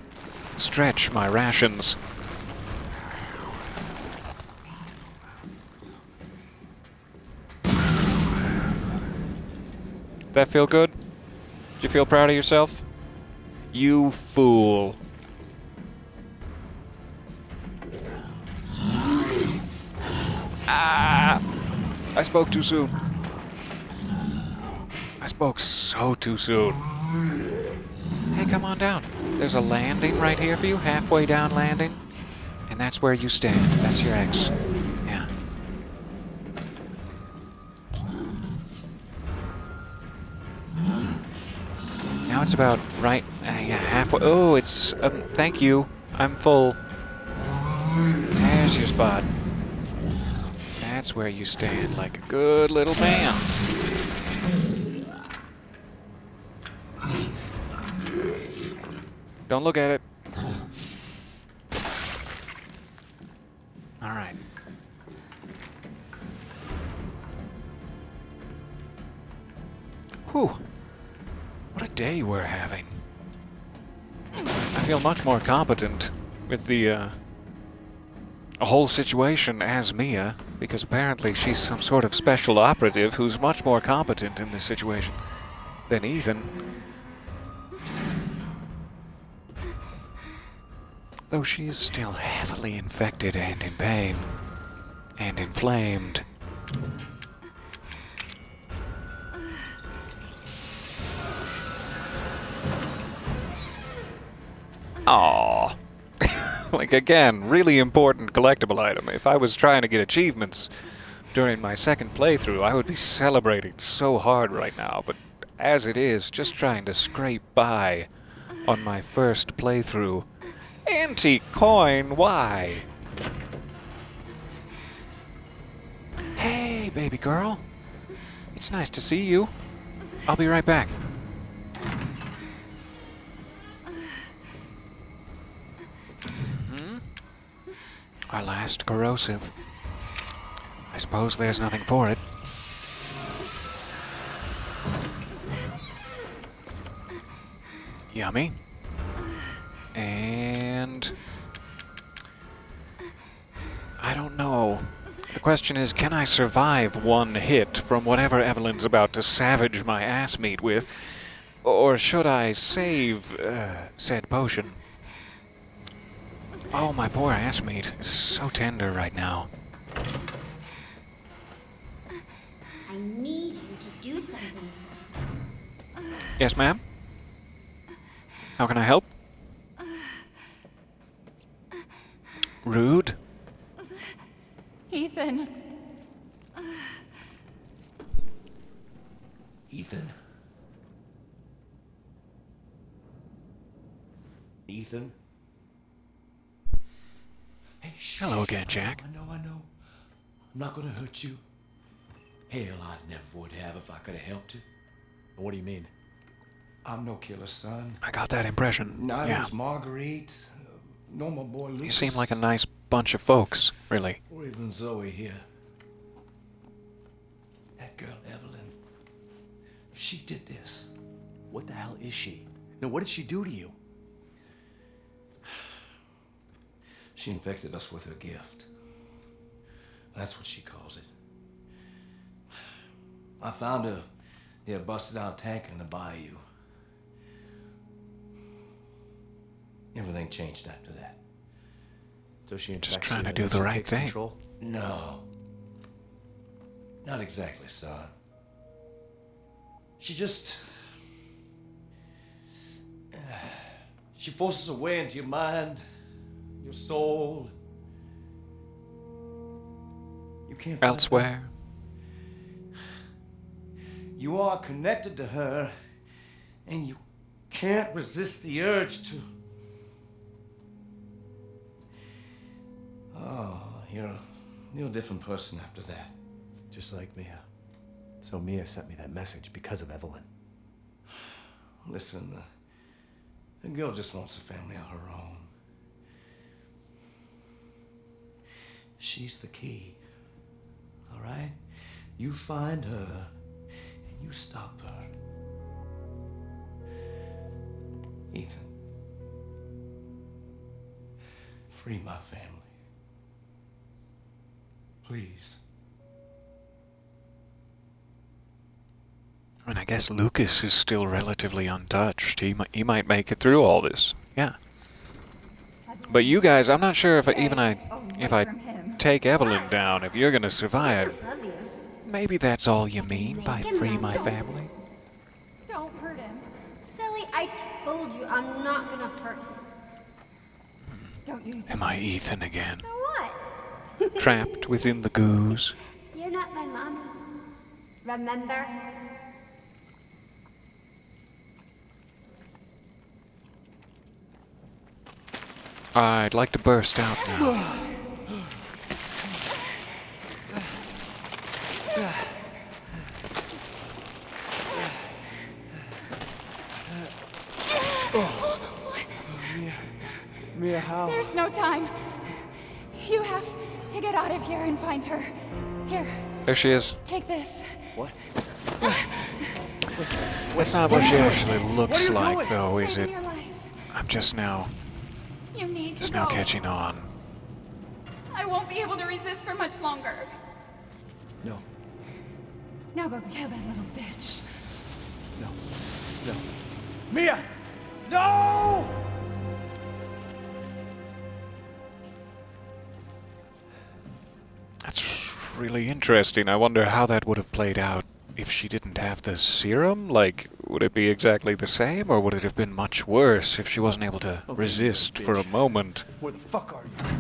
stretch my rations. That feel good? Do you feel proud of yourself? You fool. Ah! I spoke too soon. I spoke so too soon. Hey, come on down. There's a landing right here for you, halfway down landing. And that's where you stand. That's your X. Yeah. Now it's about right, yeah, halfway. Oh, it's, thank you. I'm full. There's your spot. That's where you stand like a good little man. Don't look at it. All right. Whew. What a day we're having. I feel much more competent with the whole situation as Mia, because apparently she's some sort of special operative who's much more competent in this situation than Ethan. Though she is still heavily infected and in pain. And inflamed. Aww. Like, again, really important collectible item. If I was trying to get achievements during my second playthrough, I would be celebrating so hard right now. But as it is, just trying to scrape by on my first playthrough. Antique coin, why? Hey, baby girl. It's nice to see you. I'll be right back. Our last corrosive. I suppose there's nothing for it. Yummy. And I don't know. The question is, can I survive one hit from whatever Evelyne's about to savage my ass meat with? Or should I save said potion? Oh, my poor ass meat is so tender right now. I need you to do something. Yes, ma'am? How can I help? Rude? Ethan. Ethan. Ethan? Hey, shh. Hello again, Jack. I know. I'm not gonna hurt you. Hell, I never would have if I could have helped it. What do you mean? I'm no killer, son. I got that impression. Neither Yeah. is Marguerite, nor my boy Lucas. You seem like a nice bunch of folks, really. Or even Zoe here. That girl, Eveline. She did this. What the hell is she? No, what did she do to you? She infected us with her gift. That's what she calls it. I found her near a busted out tanker in the bayou. Everything changed after that. So she Just infects trying you to and do then the she right takes thing. control? No. Not exactly, son. She just... She forces her way into your mind, your soul. You can't fight her. Elsewhere. You are connected to her, and you can't resist the urge to... Oh, you're a different person after that. Just like Mia. So Mia sent me that message because of Eveline. Listen, the girl just wants a family of her own. She's the key, all right? You find her, and you stop her. Ethan, free my family. Please. I mean, I guess Lucas is still relatively untouched. He might make it through all this. Yeah. But you guys, I'm not sure if if I take Eveline down, if you're gonna survive. Maybe that's all you mean by free my family. Don't hurt him. Silly, I told you I'm not gonna hurt him. Don't you? Am I Ethan again? So what? Trapped within the goose? You're not my mama. Remember? I'd like to burst out now. Mia, how? There's no time. You have to get out of here and find her. Here, There she is. take this. What? That's not what she actually looks like, though, is Save it? your life. I'm just now You need to now go. catching on. I won't be able to resist for much longer. No, Now go kill that little bitch. no, no. Mia! No! That's really interesting. I wonder how that would have played out if she didn't have the serum. Like, would it be exactly the same, or would it have been much worse if she wasn't able to resist for a moment? Where the fuck are you?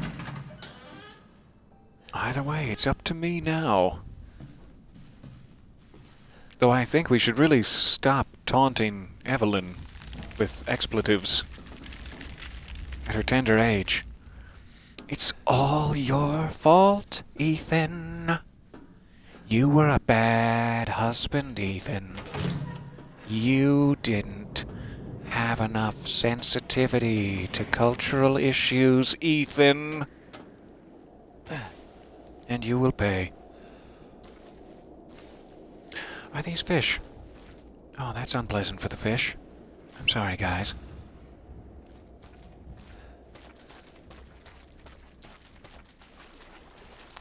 Either way, it's up to me now. Though I think we should really stop taunting Eveline with expletives at her tender age. It's all your fault, Ethan. You were a bad husband, Ethan. You didn't have enough sensitivity to cultural issues, Ethan. And you will pay. Are these fish? Oh, that's unpleasant for the fish. I'm sorry, guys.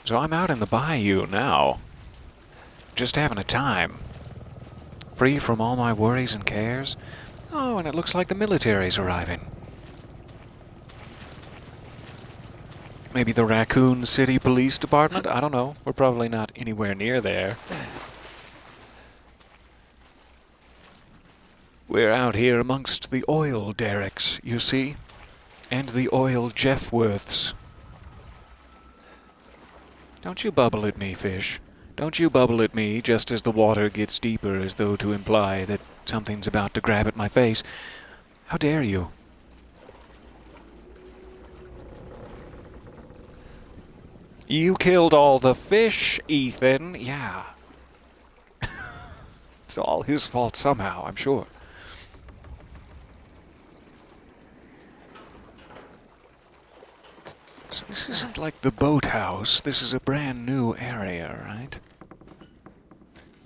So I'm out in the bayou now. Just having a time. Free from all my worries and cares. Oh, and it looks like the military's arriving. Maybe the Raccoon City Police Department? I don't know. We're probably not anywhere near there. We're out here amongst the oil derricks, you see? And the oil Jeffworths. Don't you bubble at me, fish. Don't you bubble at me just as the water gets deeper, as though to imply that something's about to grab at my face. How dare you? You killed all the fish, Ethan. Yeah. It's all his fault somehow, I'm sure. So this isn't like the boathouse. This is a brand new area, right?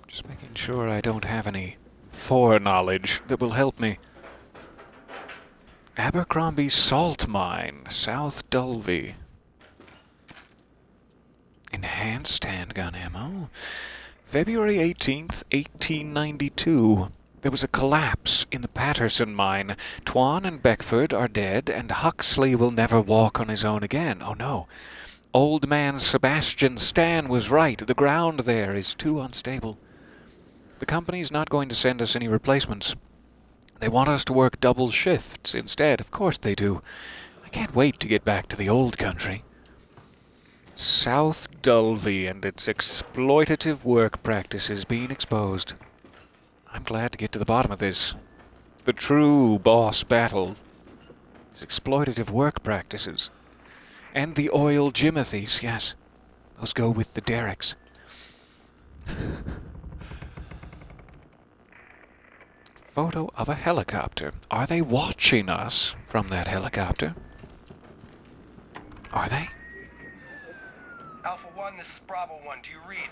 Just making sure I don't have any foreknowledge that will help me. Abercrombie Salt Mine, South Dulvey. Enhanced handgun ammo. February 18th, 1892. There was a collapse in the Patterson mine. Twan and Beckford are dead, and Huxley will never walk on his own again. Oh no. Old man Sebastian Stan was right. The ground there is too unstable. The company's not going to send us any replacements. They want us to work double shifts instead. Of course they do. I can't wait to get back to the old country. South Dulvey and its exploitative work practices being exposed. I'm glad to get to the bottom of this. The true boss battle is exploitative work practices. And the oil jimothies, yes. Those go with the derricks. Photo of a helicopter. Are they watching us from that helicopter? Are they? Alpha 1, this is Bravo 1. Do you read?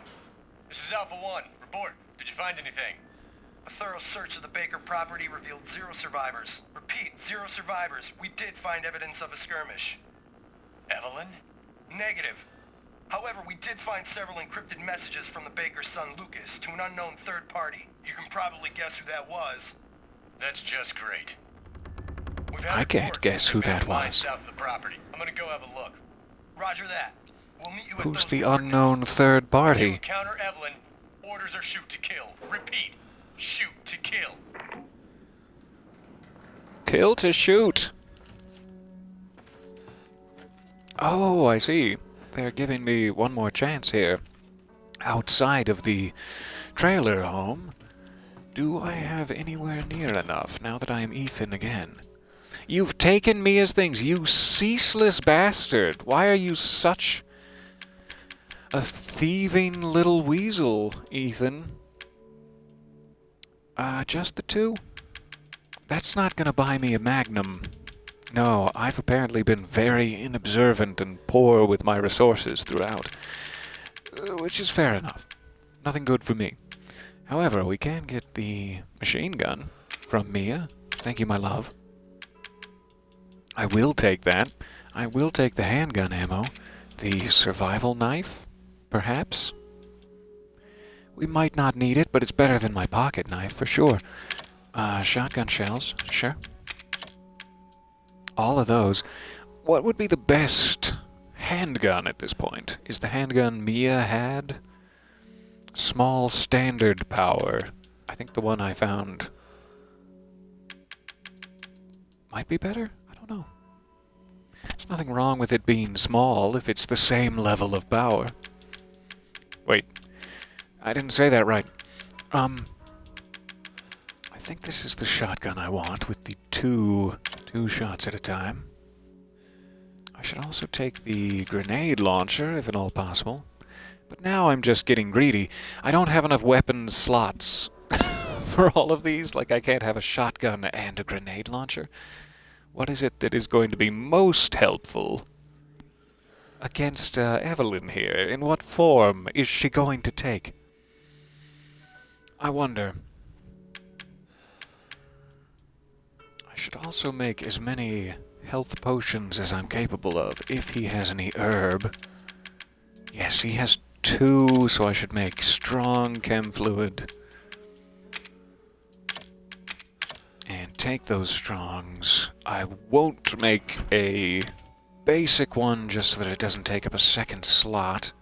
This is Alpha 1. Report. Did you find anything? A thorough search of the Baker property revealed 0 survivors. Repeat, 0 survivors. We did find evidence of a skirmish. Eveline? Negative. However, we did find several encrypted messages from the Baker's son Lucas to an unknown third party. You can probably guess who that was. That's just great. I can't guess who that was. South of the property. I'm gonna go have a look. Roger that. We'll meet you at Who's those the coordinates. unknown third You party? encounter Eveline. Orders are shoot to kill. Repeat. Shoot to kill. Kill to shoot. Oh, I see. They're giving me one more chance here. Outside of the trailer home. Do I have anywhere near enough now that I am Ethan again? You've taken me as things, you ceaseless bastard. Why are you such a thieving little weasel, Ethan? Just the 2? That's not gonna buy me a Magnum. No, I've apparently been very inobservant and poor with my resources throughout. Which is fair enough. Nothing good for me. However, we can get the machine gun from Mia. Thank you, my love. I will take that. I will take the handgun ammo. The survival knife, perhaps? We might not need it, but it's better than my pocket knife, for sure. Shotgun shells, sure. All of those. What would be the best handgun at this point? Is the handgun Mia had? Small standard power. I think the one I found might be better? I don't know. There's nothing wrong with it being small if it's the same level of power. Wait. I didn't say that right. I think this is the shotgun I want with the two shots at a time. I should also take the grenade launcher, if at all possible. But now I'm just getting greedy. I don't have enough weapon slots for all of these. Like, I can't have a shotgun and a grenade launcher. What is it that is going to be most helpful against Eveline here? In what form is she going to take? I wonder. I should also make as many health potions as I'm capable of, if he has any herb. Yes, he has 2, so I should make strong chem fluid. And take those strongs. I won't make a basic one just so that it doesn't take up a second slot.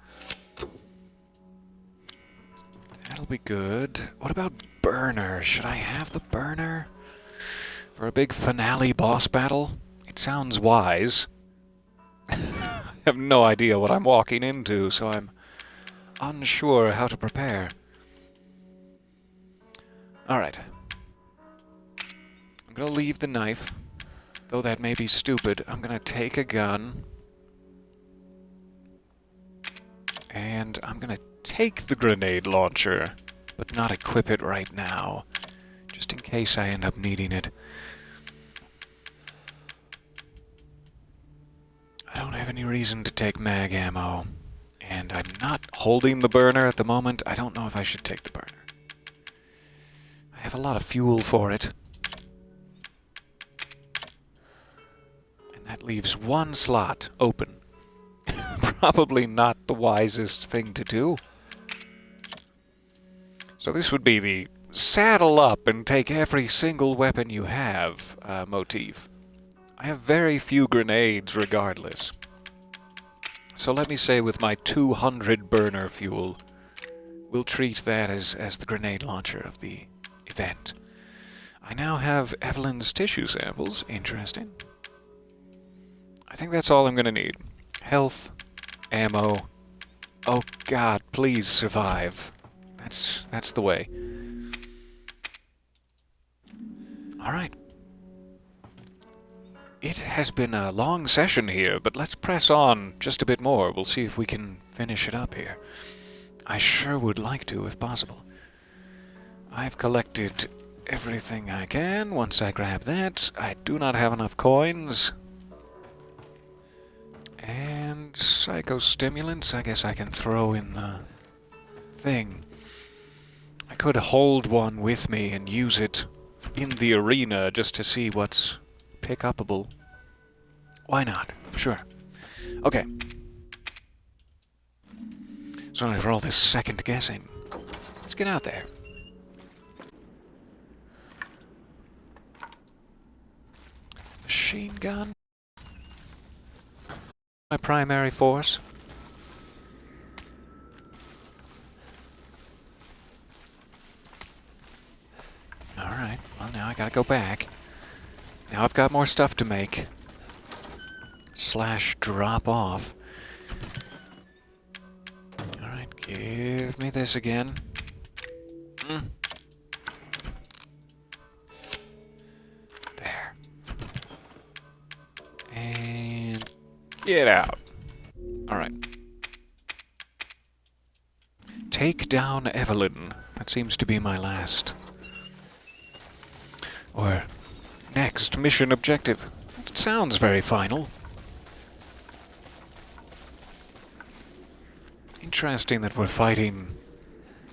That'll be good. What about burner? Should I have the burner for a big finale boss battle? It sounds wise. I have no idea what I'm walking into, so I'm unsure how to prepare. Alright. I'm gonna leave the knife, though that may be stupid. I'm gonna take a gun. And I'm gonna take the grenade launcher, but not equip it right now, just in case I end up needing it. I don't have any reason to take mag ammo, and I'm not holding the burner at the moment. I don't know if I should take the burner. I have a lot of fuel for it. And that leaves one slot open. Probably not the wisest thing to do. So this would be the saddle up and take every single weapon you have motif. I have very few grenades regardless. So let me say with my 200 burner fuel, we'll treat that as the grenade launcher of the event. I now have Eveline's tissue samples. Interesting. I think that's all I'm going to need. Health, ammo. Oh God, please survive. That's the way. Alright. It has been a long session here, but let's press on just a bit more. We'll see if we can finish it up here. I sure would like to, if possible. I've collected everything I can. Once I grab that, I do not have enough coins. And psychostimulants, I guess I can throw in the thing. I could hold one with me and use it in the arena just to see what's pick-upable. Why not? Sure. Okay. Sorry for all this second guessing. Let's get out there. Machine gun? My primary force? Alright, well now I gotta go back. Now I've got more stuff to make. / drop off. Alright, give me this again. There. And get out. Alright. Take down Eveline. That seems to be my last. Or next mission objective. It sounds very final. Interesting that we're fighting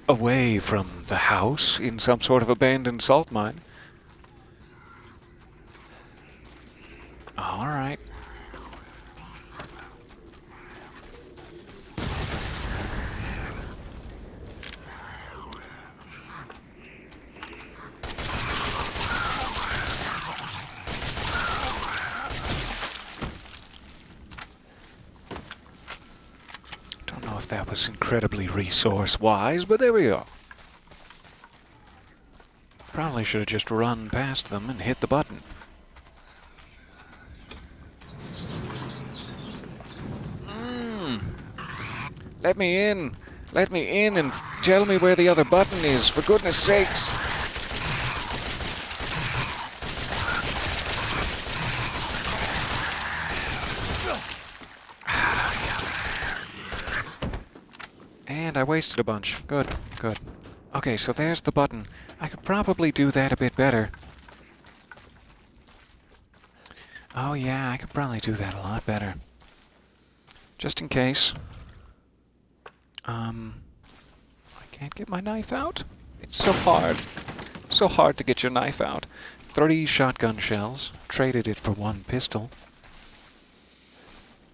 away from the house in some sort of abandoned salt mine. Alright. That was incredibly resource-wise, but there we go. Probably should have just run past them and hit the button. Let me in! Let me in and tell me where the other button is, for goodness sakes! And I wasted a bunch. Good, good. Okay, so there's the button. I could probably do that a bit better. Oh yeah, I could probably do that a lot better. Just in case. I can't get my knife out. It's so hard. So hard to get your knife out. 30 shotgun shells. Traded it for 1 pistol.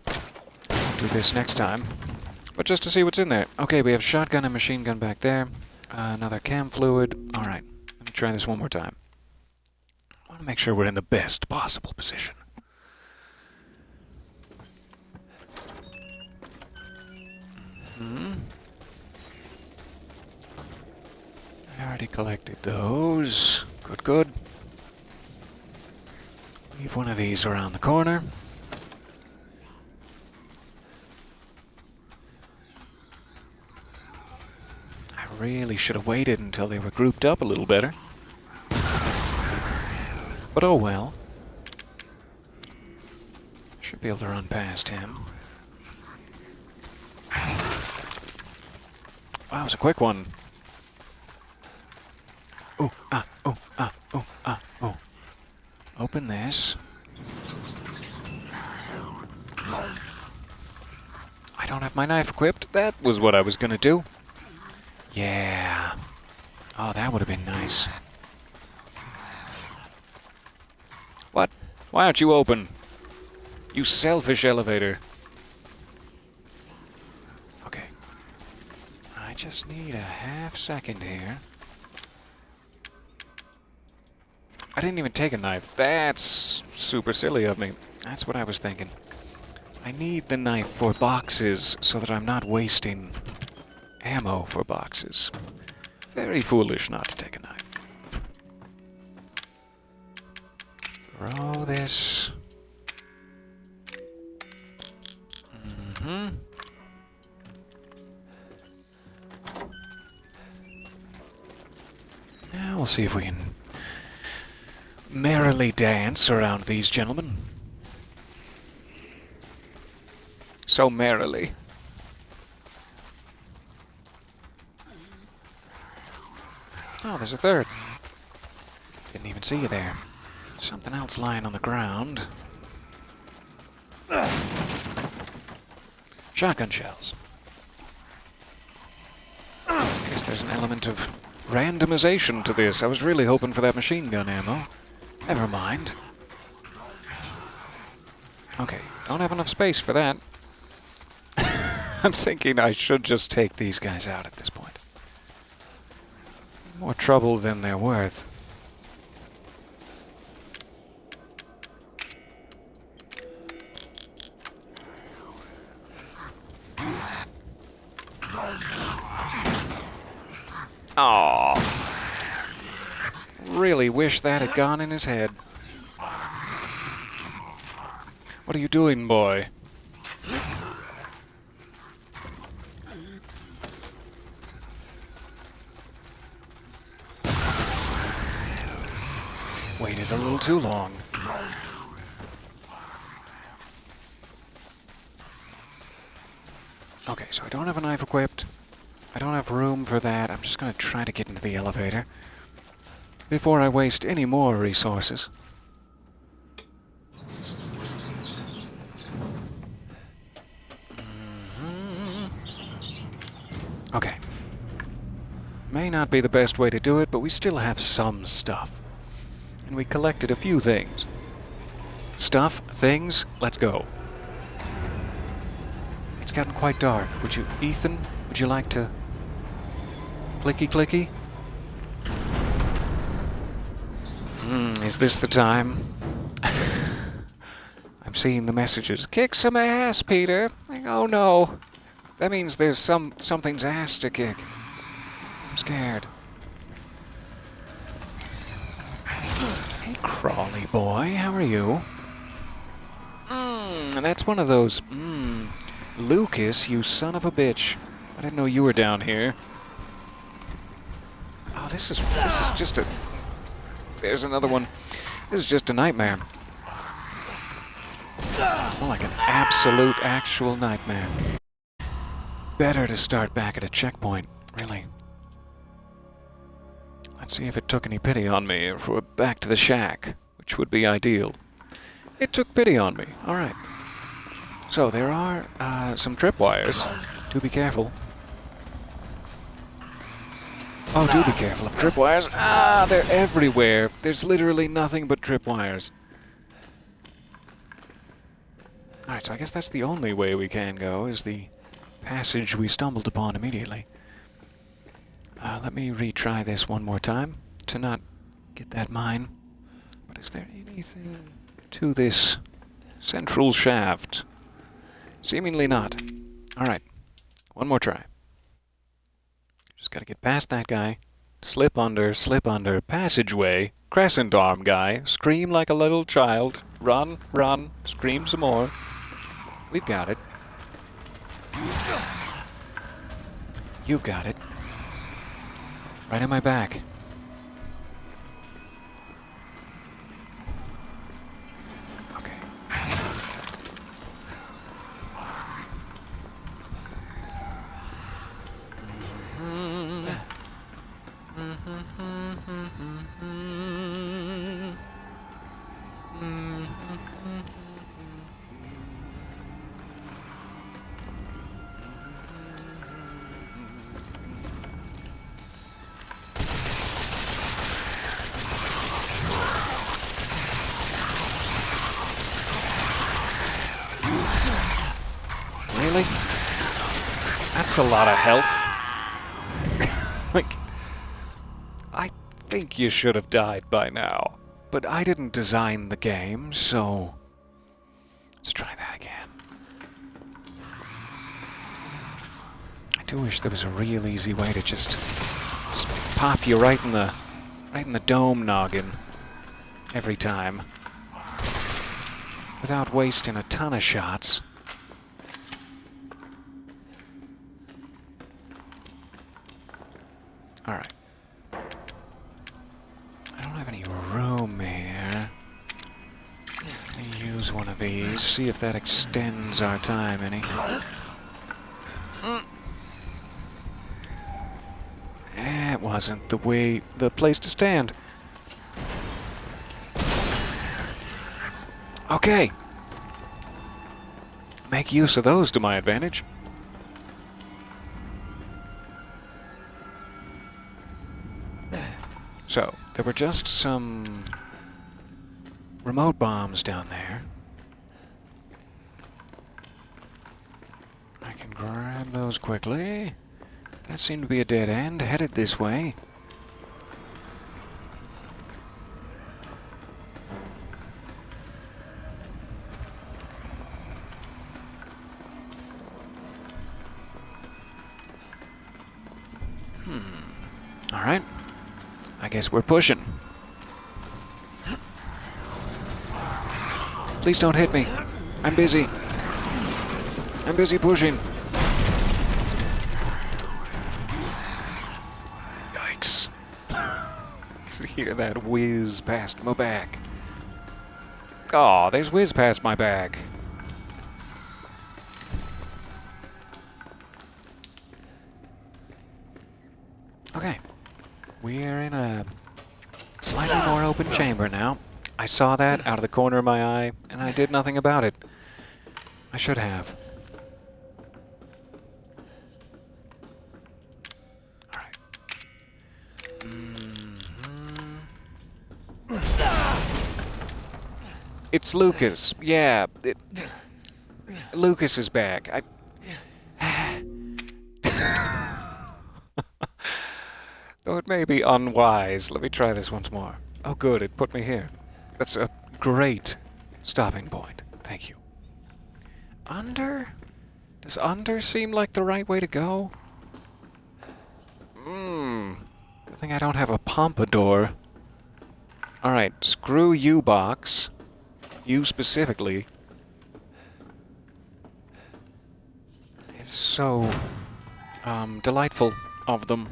Do this next time. But just to see what's in there. Okay, we have shotgun and machine gun back there. Another cam fluid. Alright, let me try this one more time. I want to make sure we're in the best possible position. I already collected those. Good, good. Leave one of these around the corner. Really should have waited until they were grouped up a little better. But oh well. Should be able to run past him. Wow, it was a quick one. Ooh, ah, ooh, ah, ooh, ah, ooh. Open this. I don't have my knife equipped. That was what I was gonna do. Yeah. Oh, that would have been nice. What? Why aren't you open? You selfish elevator. Okay. I just need a half second here. I didn't even take a knife. That's super silly of me. That's what I was thinking. I need the knife for boxes so that I'm not wasting ammo for boxes. Very foolish not to take a knife. Throw this. Now we'll see if we can merrily dance around these gentlemen. So merrily. Oh, there's a third. Didn't even see you there. Something else lying on the ground. Shotgun shells. I guess there's an element of randomization to this. I was really hoping for that machine gun ammo. Never mind. Okay, don't have enough space for that. I'm thinking I should just take these guys out at this point. More trouble than they're worth. Aww. Really wish that had gone in his head. What are you doing, boy? Waited a little too long. Okay, so I don't have a knife equipped. I don't have room for that. I'm just going to try to get into the elevator before I waste any more resources. Okay. May not be the best way to do it, but we still have some stuff. And we collected a few things. Stuff, things, let's go. It's gotten quite dark. Ethan, would you like to... Clicky clicky? Is this the time? I'm seeing the messages. Kick some ass, Peter. Like, oh no. That means there's something's ass to kick. I'm scared. Hey, Crawley boy, how are you? That's one of those. Lucas, you son of a bitch. I didn't know you were down here. Oh, this is just a... There's another one. This is just a nightmare. More like an absolute, actual nightmare. Better to start back at a checkpoint, really. Let's see if it took any pity on me if we're back to the shack, which would be ideal. It took pity on me. All right. So there are some tripwires. Do be careful. Oh, do be careful of tripwires. Ah, they're everywhere. There's literally nothing but tripwires. Alright, so I guess that's the only way we can go, is the passage we stumbled upon immediately. Let me retry this one more time to not get that mine. But is there anything to this central shaft? Seemingly not. Alright, one more try. Just gotta get past that guy. Slip under, passageway, crescent arm guy, scream like a little child, run, run, scream some more. We've got it. You've got it. Right in my back. Okay. Really? That's a lot of health. Like, I think you should have died by now. But I didn't design the game, so let's try that again. I do wish there was a real easy way to just pop you right in the dome noggin every time without wasting a ton of shots. Alright. I don't have any room here. Let me use one of these, see if that extends our time any. It wasn't the place to stand. Okay. Make use of those to my advantage. So, there were just some remote bombs down there. I can grab those quickly. That seemed to be a dead end, headed this way. Alright. I guess we're pushing. Please don't hit me. I'm busy. I'm busy pushing. Yikes. Hear that whiz past my back. Aw, there's whiz past my back. Okay. We're in a slightly more open chamber now. I saw that out of the corner of my eye, and I did nothing about it. I should have. Alright. It's Lucas. Yeah. Lucas is back. Though it may be unwise. Let me try this once more. Oh good, it put me here. That's a great stopping point. Thank you. Under? Does under seem like the right way to go? Good thing I don't have a pompadour. Alright, screw you, box. You specifically. It's so delightful of them.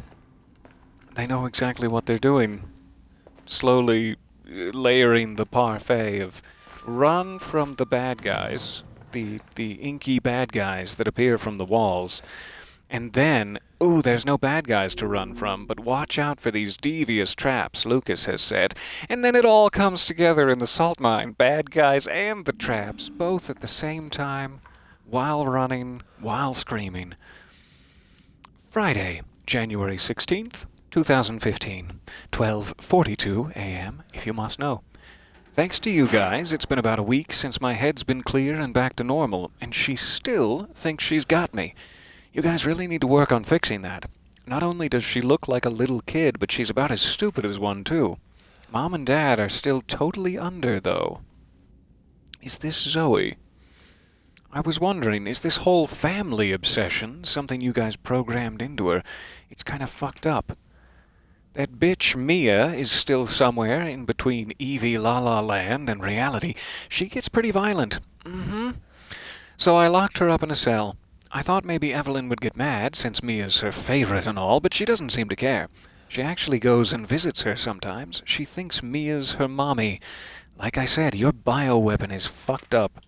They know exactly what they're doing. Slowly layering the parfait of run from the bad guys, the inky bad guys that appear from the walls, and then, ooh, there's no bad guys to run from, but watch out for these devious traps, Lucas has said, and then it all comes together in the salt mine, bad guys and the traps, both at the same time, while running, while screaming. Friday, January 16th, 2015, 12:42 a.m., if you must know. Thanks to you guys, it's been about a week since my head's been clear and back to normal, and she still thinks she's got me. You guys really need to work on fixing that. Not only does she look like a little kid, but she's about as stupid as one, too. Mom and Dad are still totally under, though. Is this Zoe? I was wondering, is this whole family obsession something you guys programmed into her? It's kind of fucked up. That bitch Mia is still somewhere in between Evie La La Land and reality. She gets pretty violent. So I locked her up in a cell. I thought maybe Eveline would get mad, since Mia's her favorite and all, but she doesn't seem to care. She actually goes and visits her sometimes. She thinks Mia's her mommy. Like I said, your bioweapon is fucked up.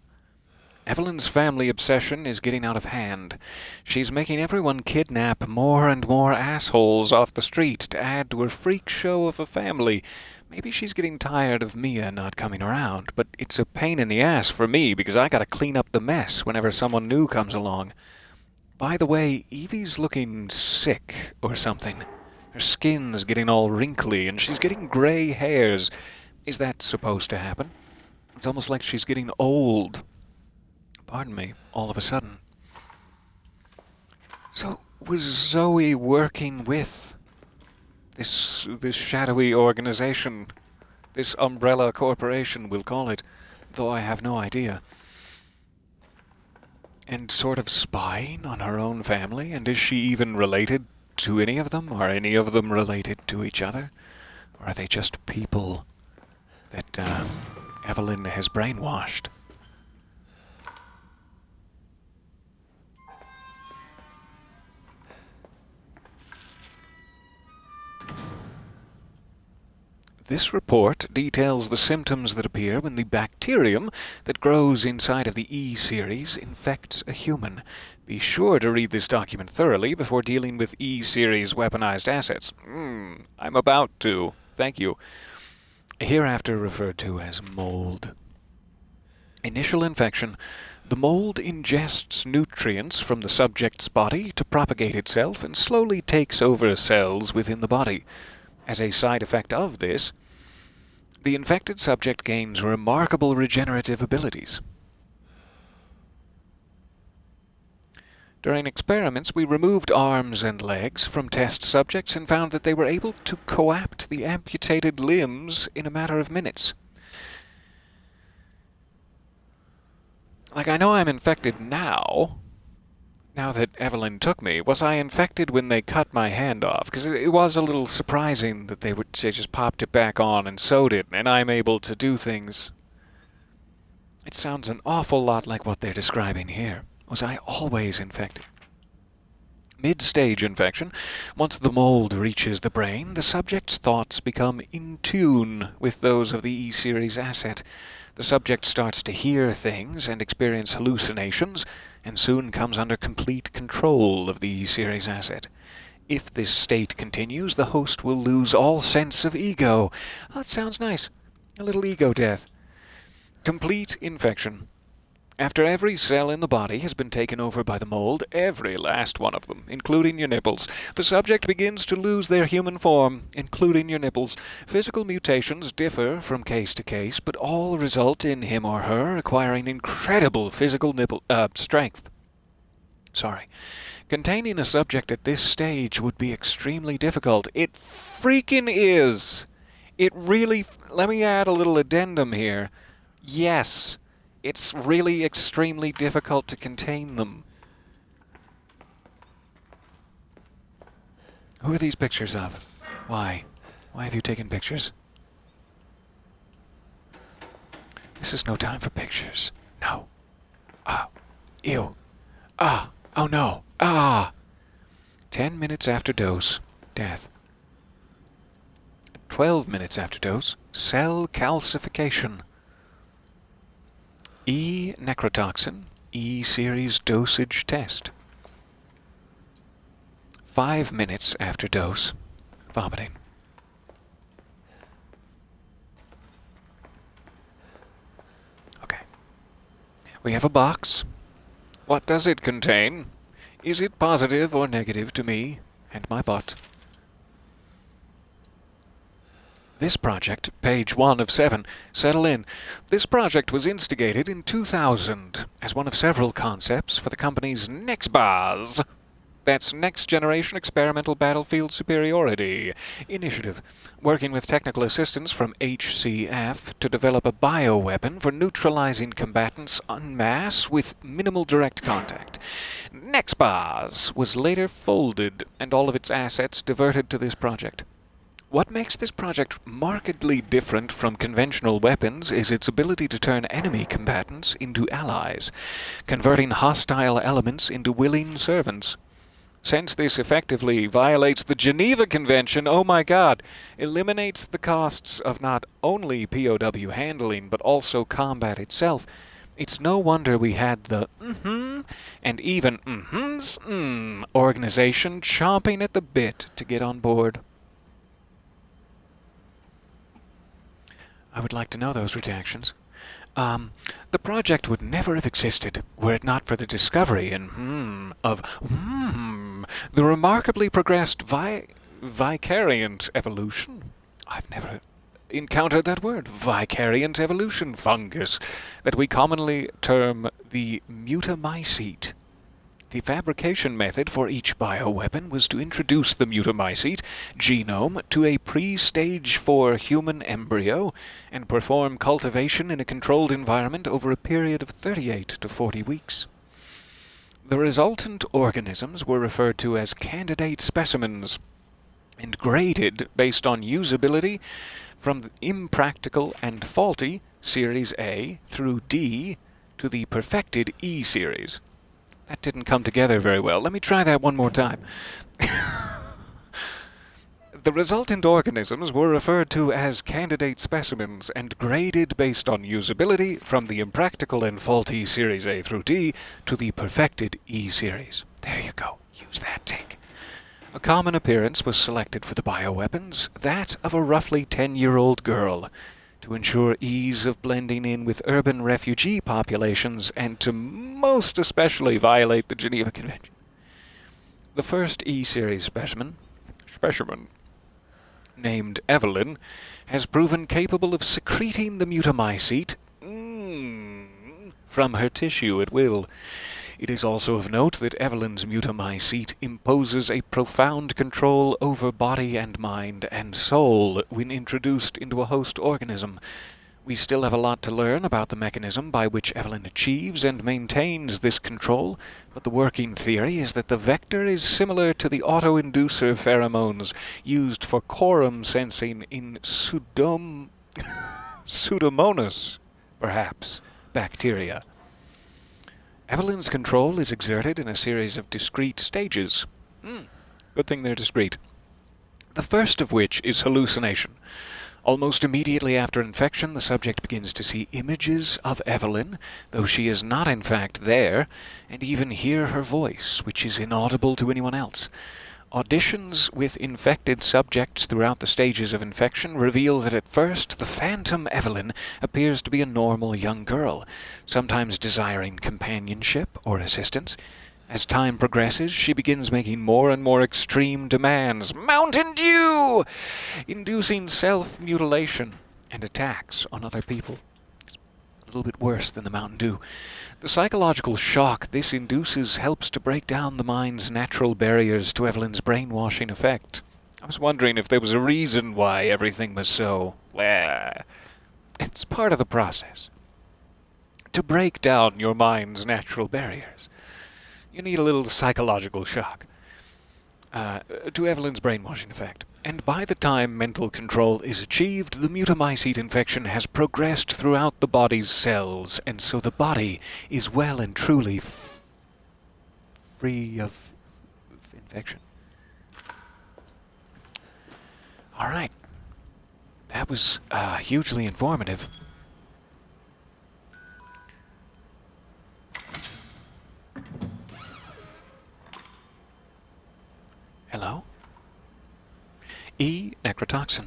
Evelyn's family obsession is getting out of hand. She's making everyone kidnap more and more assholes off the street to add to her freak show of a family. Maybe she's getting tired of Mia not coming around, but it's a pain in the ass for me because I gotta clean up the mess whenever someone new comes along. By the way, Evie's looking sick or something. Her skin's getting all wrinkly and she's getting gray hairs. Is that supposed to happen? It's almost like she's getting old. Pardon me, all of a sudden. So, was Zoe working with this shadowy organization? This umbrella corporation, we'll call it, though I have no idea. And sort of spying on her own family? And is she even related to any of them? Are any of them related to each other? Or are they just people that Eveline has brainwashed? This report details the symptoms that appear when the bacterium that grows inside of the E-series infects a human. Be sure to read this document thoroughly before dealing with E-series weaponized assets. I'm about to. Thank you. Hereafter referred to as mold. Initial infection. The mold ingests nutrients from the subject's body to propagate itself and slowly takes over cells within the body. As a side effect of this, the infected subject gains remarkable regenerative abilities. During experiments, we removed arms and legs from test subjects and found that they were able to coapt the amputated limbs in a matter of minutes. Like, I know I'm infected now that Eveline took me. Was I infected when they cut my hand off? Because it was a little surprising that they just popped it back on and sewed it, and I'm able to do things. It sounds an awful lot like what they're describing here. Was I always infected? Mid-stage infection. Once the mold reaches the brain, the subject's thoughts become in tune with those of the E-series asset. The subject starts to hear things and experience hallucinations, and soon comes under complete control of the E-series asset. If this state continues, the host will lose all sense of ego. Oh, that sounds nice. A little ego death. Complete infection. After every cell in the body has been taken over by the mold, every last one of them, including your nipples, the subject begins to lose their human form, including your nipples. Physical mutations differ from case to case, but all result in him or her acquiring incredible physical strength. Containing a subject at this stage would be extremely difficult. It freaking is! It really... Let me add a little addendum here. Yes. It's really extremely difficult to contain them. Who are these pictures of? Why? Why have you taken pictures? This is no time for pictures. No. Ah. Ew. Ah. Oh no. Ah. 10 minutes after dose, death. 12 minutes after dose, cell calcification. E-necrotoxin, E-series dosage test. 5 minutes after dose, vomiting. Okay. We have a box. What does it contain? Is it positive or negative to me and my butt? This project, page 1 of 7, settle in. This project was instigated in 2000 as one of several concepts for the company's NextBAS. That's Next Generation Experimental Battlefield Superiority Initiative, working with technical assistance from HCF to develop a bioweapon for neutralizing combatants en masse with minimal direct contact. NextBAS was later folded and all of its assets diverted to this project. What makes this project markedly different from conventional weapons is its ability to turn enemy combatants into allies, converting hostile elements into willing servants. Since this effectively violates the Geneva Convention, oh my god, eliminates the costs of not only POW handling but also combat itself, It's no wonder we had the and even organization chomping at the bit to get on board. I would like to know those redactions. The project would never have existed were it not for the discovery of the remarkably progressed vicariant evolution. I've never encountered that word, vicariant evolution fungus, that we commonly term the mutamycete. The fabrication method for each bioweapon was to introduce the mutamycete genome to a pre-stage 4 human embryo and perform cultivation in a controlled environment over a period of 38 to 40 weeks. The resultant organisms were referred to as candidate specimens and graded based on usability from the impractical and faulty Series A through D to the perfected E series. That didn't come together very well. Let me try that one more time. The resultant organisms were referred to as candidate specimens and graded based on usability from the impractical and faulty Series A through D to the perfected E series. There you go. Use that tick. A common appearance was selected for the bioweapons, that of a roughly 10-year-old girl, to ensure ease of blending in with urban refugee populations and to most especially violate the Geneva Convention. The first E-Series specimen, named Eveline, has proven capable of secreting the mutamycete from her tissue at will. It is also of note that Eveline's mutamycete imposes a profound control over body and mind and soul when introduced into a host organism. We still have a lot to learn about the mechanism by which Eveline achieves and maintains this control, but the working theory is that the vector is similar to the auto-inducer pheromones used for quorum sensing in Pseudomonas, perhaps, bacteria. Eveline's control is exerted in a series of discrete stages. Good thing they're discrete. The first of which is hallucination. Almost immediately after infection, the subject begins to see images of Eveline, though she is not in fact there, and even hear her voice, which is inaudible to anyone else. Auditions with infected subjects throughout the stages of infection reveal that at first the phantom Eveline appears to be a normal young girl, sometimes desiring companionship or assistance. As time progresses, she begins making more and more extreme demands, Mountain Dew! Inducing self-mutilation and attacks on other people. It's a little bit worse than the Mountain Dew. The psychological shock this induces helps to break down the mind's natural barriers to Eveline's brainwashing effect. I was wondering if there was a reason why everything was so... it's part of the process. To break down your mind's natural barriers, you need a little psychological shock to Eveline's brainwashing effect. And by the time mental control is achieved, the mutamycete infection has progressed throughout the body's cells, and so the body is well and truly free of infection. All right. That was hugely informative. Hello? E. Necrotoxin.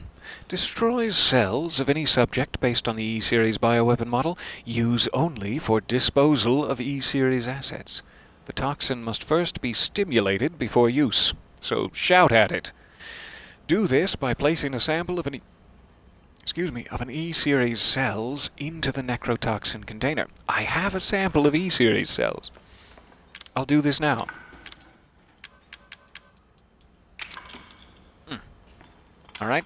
Destroys cells of any subject based on the E-Series bioweapon model. Use only for disposal of E-Series assets. The toxin must first be stimulated before use, so shout at it. Do this by placing a sample of an E-Series cells into the necrotoxin container. I have a sample of E-Series cells. I'll do this now. All right.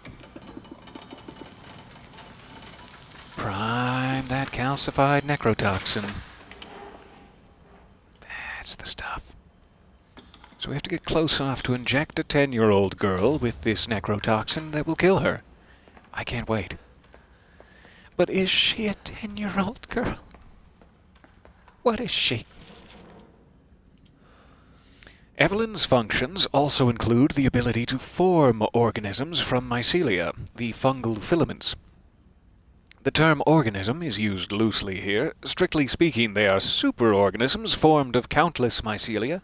Prime that calcified necrotoxin. That's the stuff. So we have to get close enough to inject a 10-year-old girl with this necrotoxin that will kill her. I can't wait. But is she a 10-year-old girl? What is she? Eveline's functions also include the ability to form organisms from mycelia, the fungal filaments. The term organism is used loosely here. Strictly speaking, they are superorganisms formed of countless mycelia.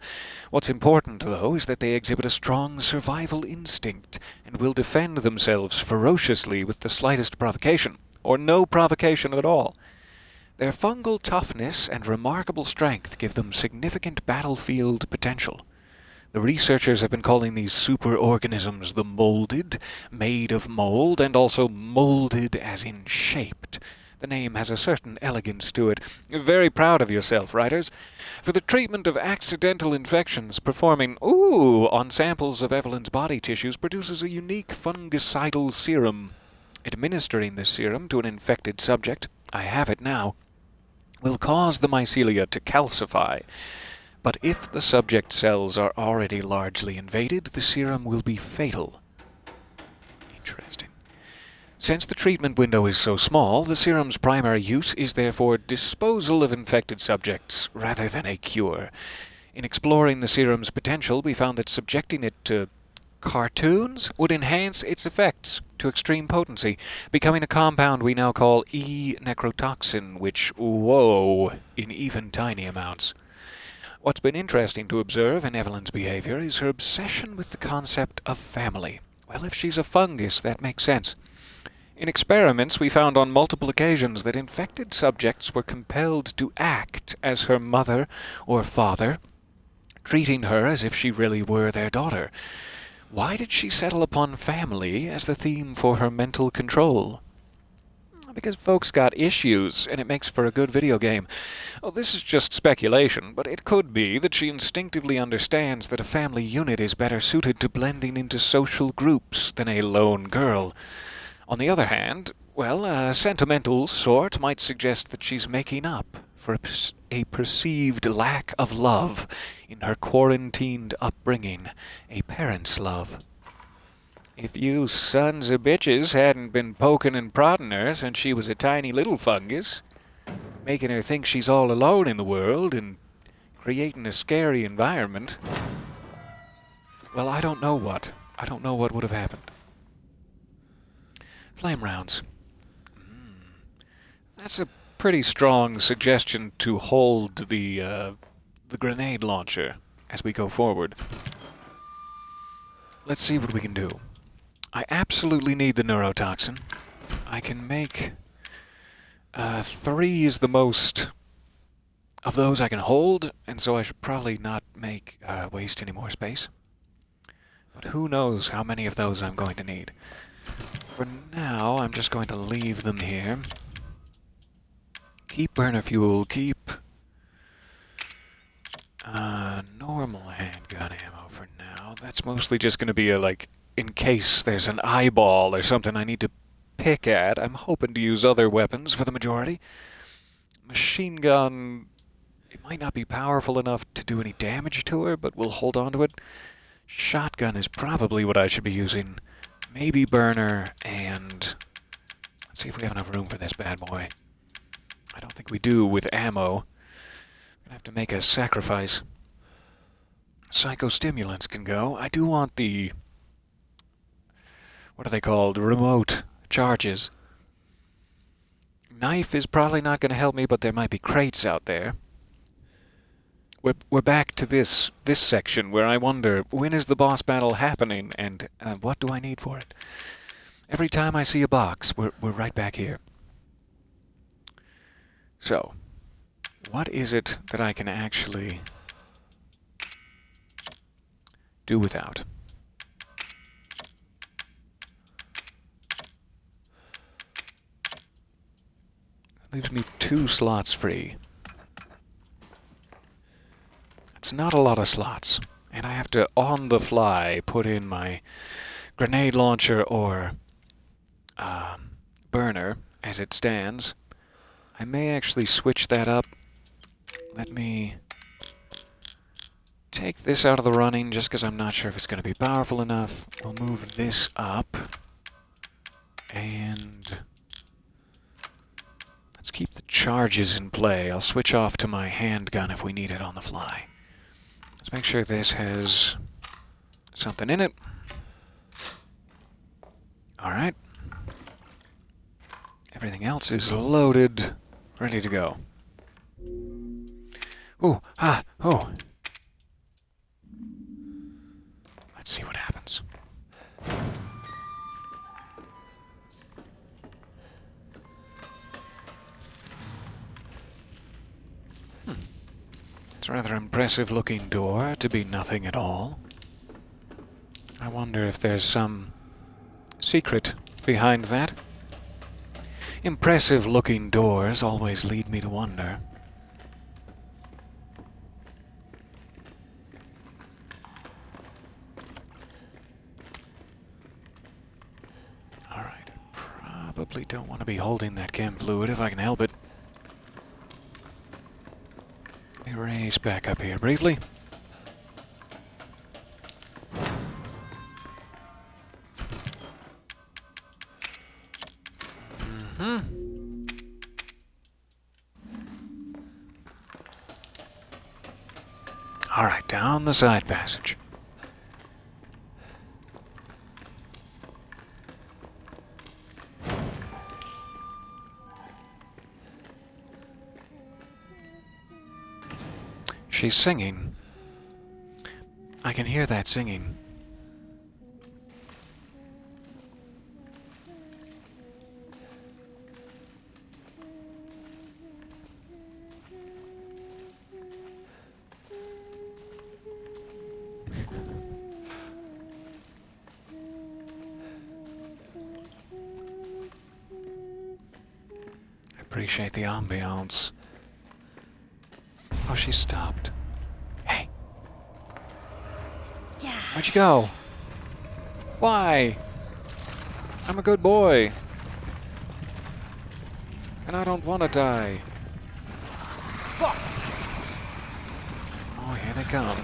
What's important, though, is that they exhibit a strong survival instinct and will defend themselves ferociously with the slightest provocation, or no provocation at all. Their fungal toughness and remarkable strength give them significant battlefield potential. The researchers have been calling these superorganisms the molded, made of mold, and also molded as in shaped. The name has a certain elegance to it. Very proud of yourself, writers. For the treatment of accidental infections, performing on samples of Eveline's body tissues produces a unique fungicidal serum. Administering this serum to an infected subject, I have it now, will cause the mycelia to calcify. But if the subject cells are already largely invaded, the serum will be fatal. Interesting. Since the treatment window is so small, the serum's primary use is therefore disposal of infected subjects rather than a cure. In exploring the serum's potential, we found that subjecting it to cartoons would enhance its effects to extreme potency, becoming a compound we now call E-necrotoxin, which, in even tiny amounts. What's been interesting to observe in Eveline's behavior is her obsession with the concept of family. Well, if she's a fungus, that makes sense. In experiments, we found on multiple occasions that infected subjects were compelled to act as her mother or father, treating her as if she really were their daughter. Why did she settle upon family as the theme for her mental control? Because folks got issues, and it makes for a good video game. Well, this is just speculation, but it could be that she instinctively understands that a family unit is better suited to blending into social groups than a lone girl. On the other hand, well, a sentimental sort might suggest that she's making up for a perceived lack of love in her quarantined upbringing, a parent's love. If you sons of bitches hadn't been poking and prodding her since she was a tiny little fungus, making her think she's all alone in the world and creating a scary environment, well, I don't know what would have happened. Flame rounds. That's a pretty strong suggestion to hold the grenade launcher as we go forward. Let's see what we can do. I absolutely need the neurotoxin. I can make 3 is the most of those I can hold, and so I should probably not waste any more space. But who knows how many of those I'm going to need. For now, I'm just going to leave them here. Keep burner fuel, keep normal handgun ammo for now. That's mostly just going to be in case there's an eyeball or something I need to pick at. I'm hoping to use other weapons for the majority. Machine gun, it might not be powerful enough to do any damage to her, but we'll hold on to it. Shotgun is probably what I should be using. Maybe burner, and let's see if we have enough room for this bad boy. I don't think we do with ammo. I'm gonna have to make a sacrifice. Psychostimulants can go. I do want the... what are they called? Remote charges. Knife is probably not going to help me, but there might be crates out there. We're back to this section where I wonder, when is the boss battle happening, and what do I need for it? Every time I see a box, we're right back here. So, what is it that I can actually do without? That leaves me 2 slots free. It's not a lot of slots, and I have to, on the fly, put in my grenade launcher or burner as it stands. I may actually switch that up. Let me take this out of the running just because I'm not sure if it's going to be powerful enough. We'll move this up. And let's keep the charges in play. I'll switch off to my handgun if we need it on the fly. Let's make sure this has something in it. Alright. Everything else is loaded, ready to go. Ooh, oh. Let's see what happens. It's a rather impressive looking door to be nothing at all. I wonder if there's some secret behind that. Impressive looking doors always lead me to wonder. Alright, probably don't want to be holding that chem fluid if I can help it. Let me race back up here briefly. Alright, down the side passage. She's singing. I can hear that singing. I appreciate the ambiance. Oh, she stopped. Hey. Where'd you go? Why? I'm a good boy. And I don't want to die. Oh, here they come.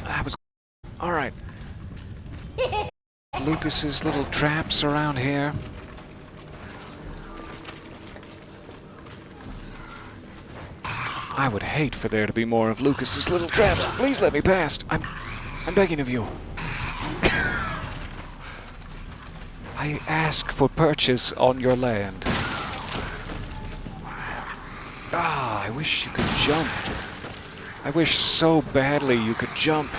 That was... Alright. Lucas's little traps around here. I would hate for there to be more of Lucas's little traps. Please let me past. I'm begging of you. I ask for purchase on your land. Ah, I wish you could jump. I wish so badly you could jump.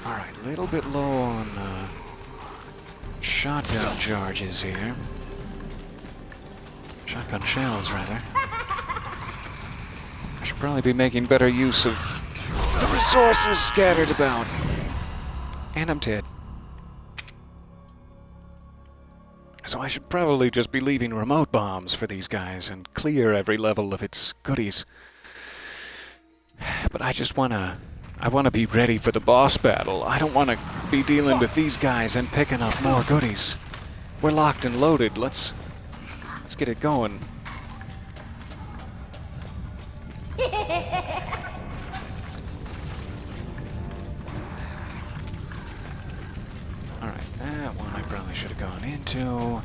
Alright, a little bit low on shotgun charges here. Shotgun shells, rather. I should probably be making better use of the resources scattered about. And I'm dead. So I should probably just be leaving remote bombs for these guys and clear every level of its goodies. But I want to be ready for the boss battle. I don't want to be dealing with these guys and picking up more goodies. We're locked and loaded. Let's get it going. Alright, that one I probably should have gone into.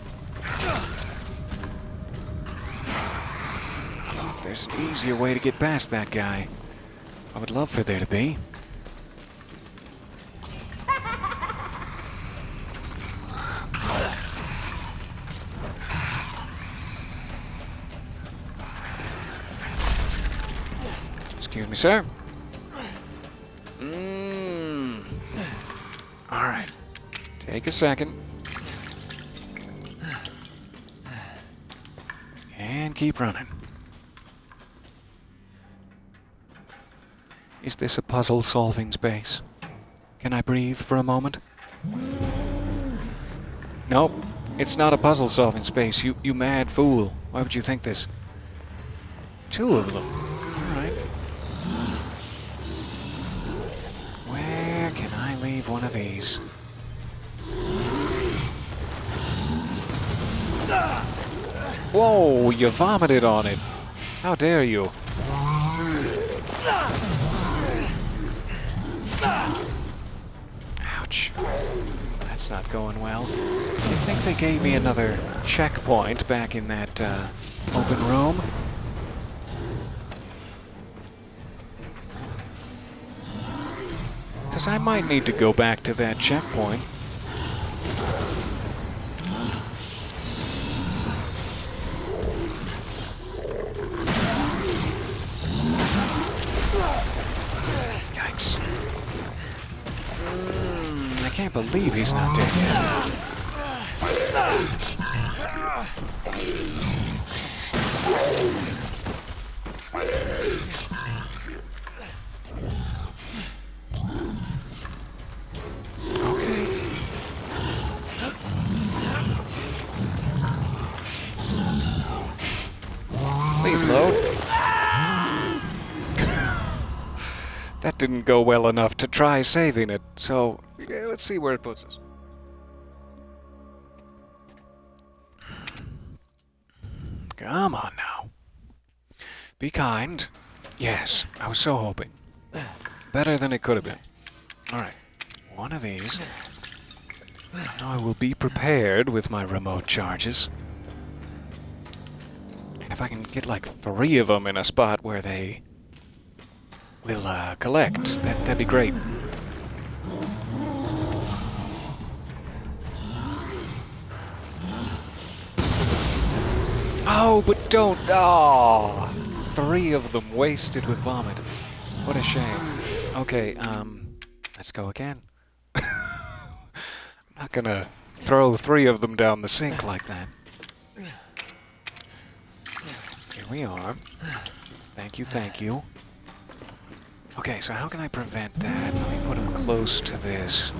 I don't know if there's an easier way to get past that guy. I would love for there to be. Excuse me, sir. Alright. Take a second. And keep running. Is this a puzzle-solving space? Can I breathe for a moment? Nope. It's not a puzzle-solving space. You mad fool. Why would you think this? Two of them. Alright. Where can I leave one of these? Whoa, you vomited on it. How dare you? Ouch. That that's not going well. I think they gave me another checkpoint back in that open room. Because I might need to go back to that checkpoint. Yikes. I can't believe he's not dead yet. Okay. Please load. That didn't go well enough to try saving it, so yeah, let's see where it puts us. Come on now. Be kind. Yes, I was so hoping. Better than it could have been. Alright, one of these. Now I will be prepared with my remote charges. And if I can get like 3 of them in a spot where they will collect, that'd be great. Oh, but don't. Oh, 3 of them wasted with vomit. What a shame. Okay, let's go again. I'm not gonna throw 3 of them down the sink like that. Here we are. Thank you, thank you. Okay, so how can I prevent that? Let me put him close to this.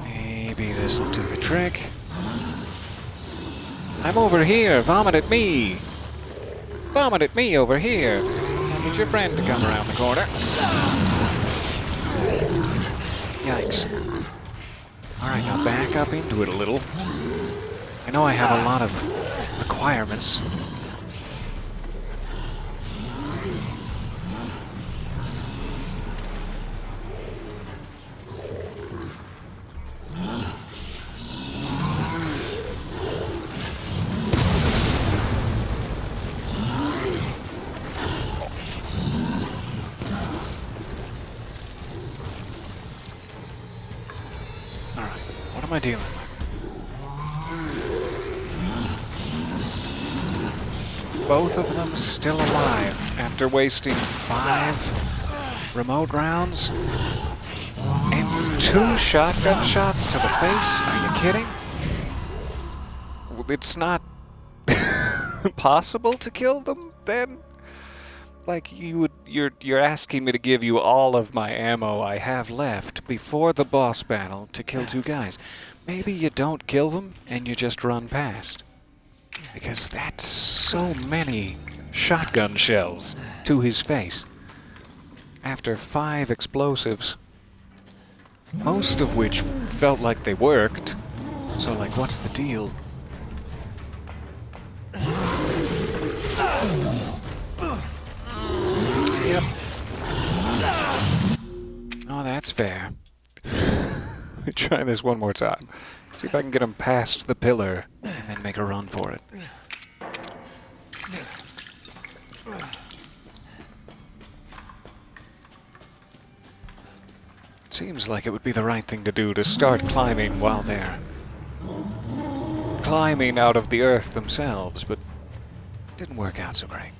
Maybe this will do the trick. I'm over here! Vomit at me! Vomit at me over here! Now get your friend to come around the corner. Yikes. Alright, now back up into it a little. I know I have a lot of requirements. What am I dealing with? Both of them still alive after wasting 5 remote rounds? And 2 shotgun shots to the face? Are you kidding? It's not possible to kill them then? Like you're asking me to give you all of my ammo I have left before the boss battle to kill 2 guys. Maybe you don't kill them and you just run past. Because that's so many shotgun shells to his face. After 5 explosives, most of which felt like they worked. So like, what's the deal? Yep. Oh, that's fair. Let me try this one more time. See if I can get him past the pillar and then make a run for it. Seems like it would be the right thing to do to start climbing while they're climbing out of the earth themselves, but it didn't work out so great.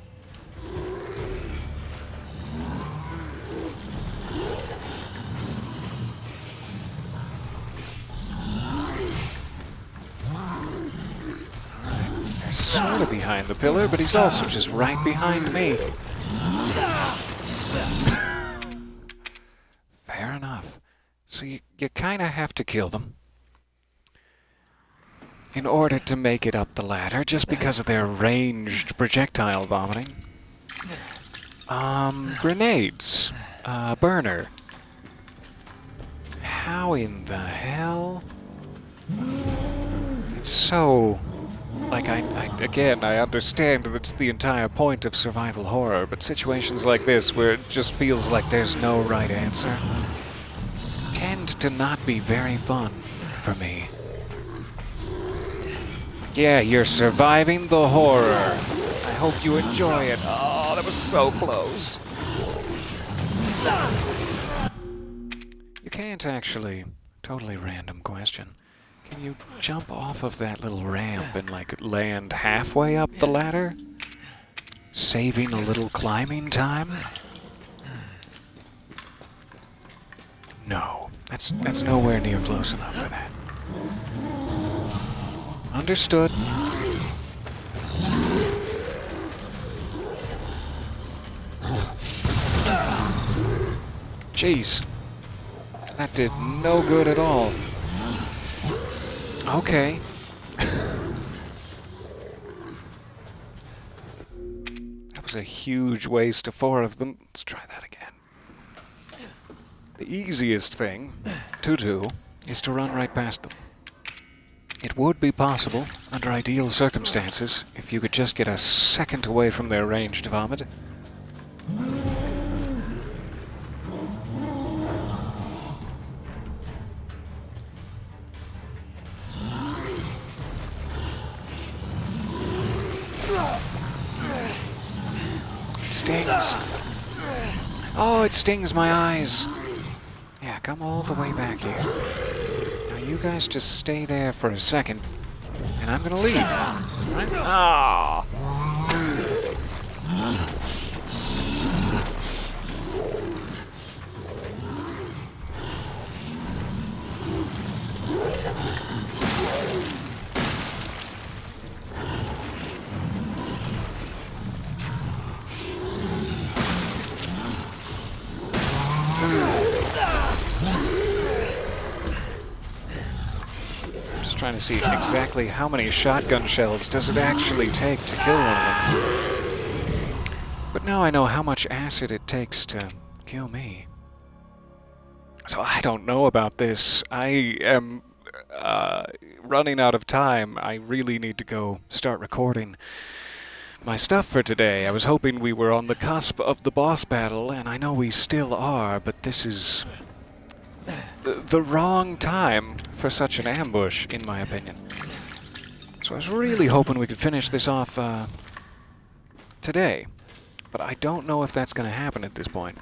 Sort of behind the pillar, but he's also just right behind me. Fair enough. So you kind of have to kill them in order to make it up the ladder, just because of their ranged projectile vomiting. Grenades. Burner. How in the hell? It's so... Like, I understand that's the entire point of survival horror, but situations like this, where it just feels like there's no right answer, tend to not be very fun for me. Yeah, you're surviving the horror. I hope you enjoy it. Oh, that was so close. You can't actually... Totally random question. Can you jump off of that little ramp and, like, land halfway up the ladder? Saving a little climbing time? No. That's nowhere near close enough for that. Understood. Jeez. That did no good at all. Okay. That was a huge waste of 4 of them. Let's try that again. The easiest thing to do is to run right past them. It would be possible, under ideal circumstances, if you could just get a second away from their ranged vomit. It stings. Oh, it stings my eyes. Yeah, come all the way back here. Now you guys just stay there for a second, and I'm gonna leave. Right? Ah. Trying to see exactly how many shotgun shells does it actually take to kill one of them. But now I know how much acid it takes to kill me. So I don't know about this. I am running out of time. I really need to go start recording my stuff for today. I was hoping we were on the cusp of the boss battle, and I know we still are, but this is the wrong time for such an ambush, in my opinion. So I was really hoping we could finish this off today, but I don't know if that's going to happen at this point.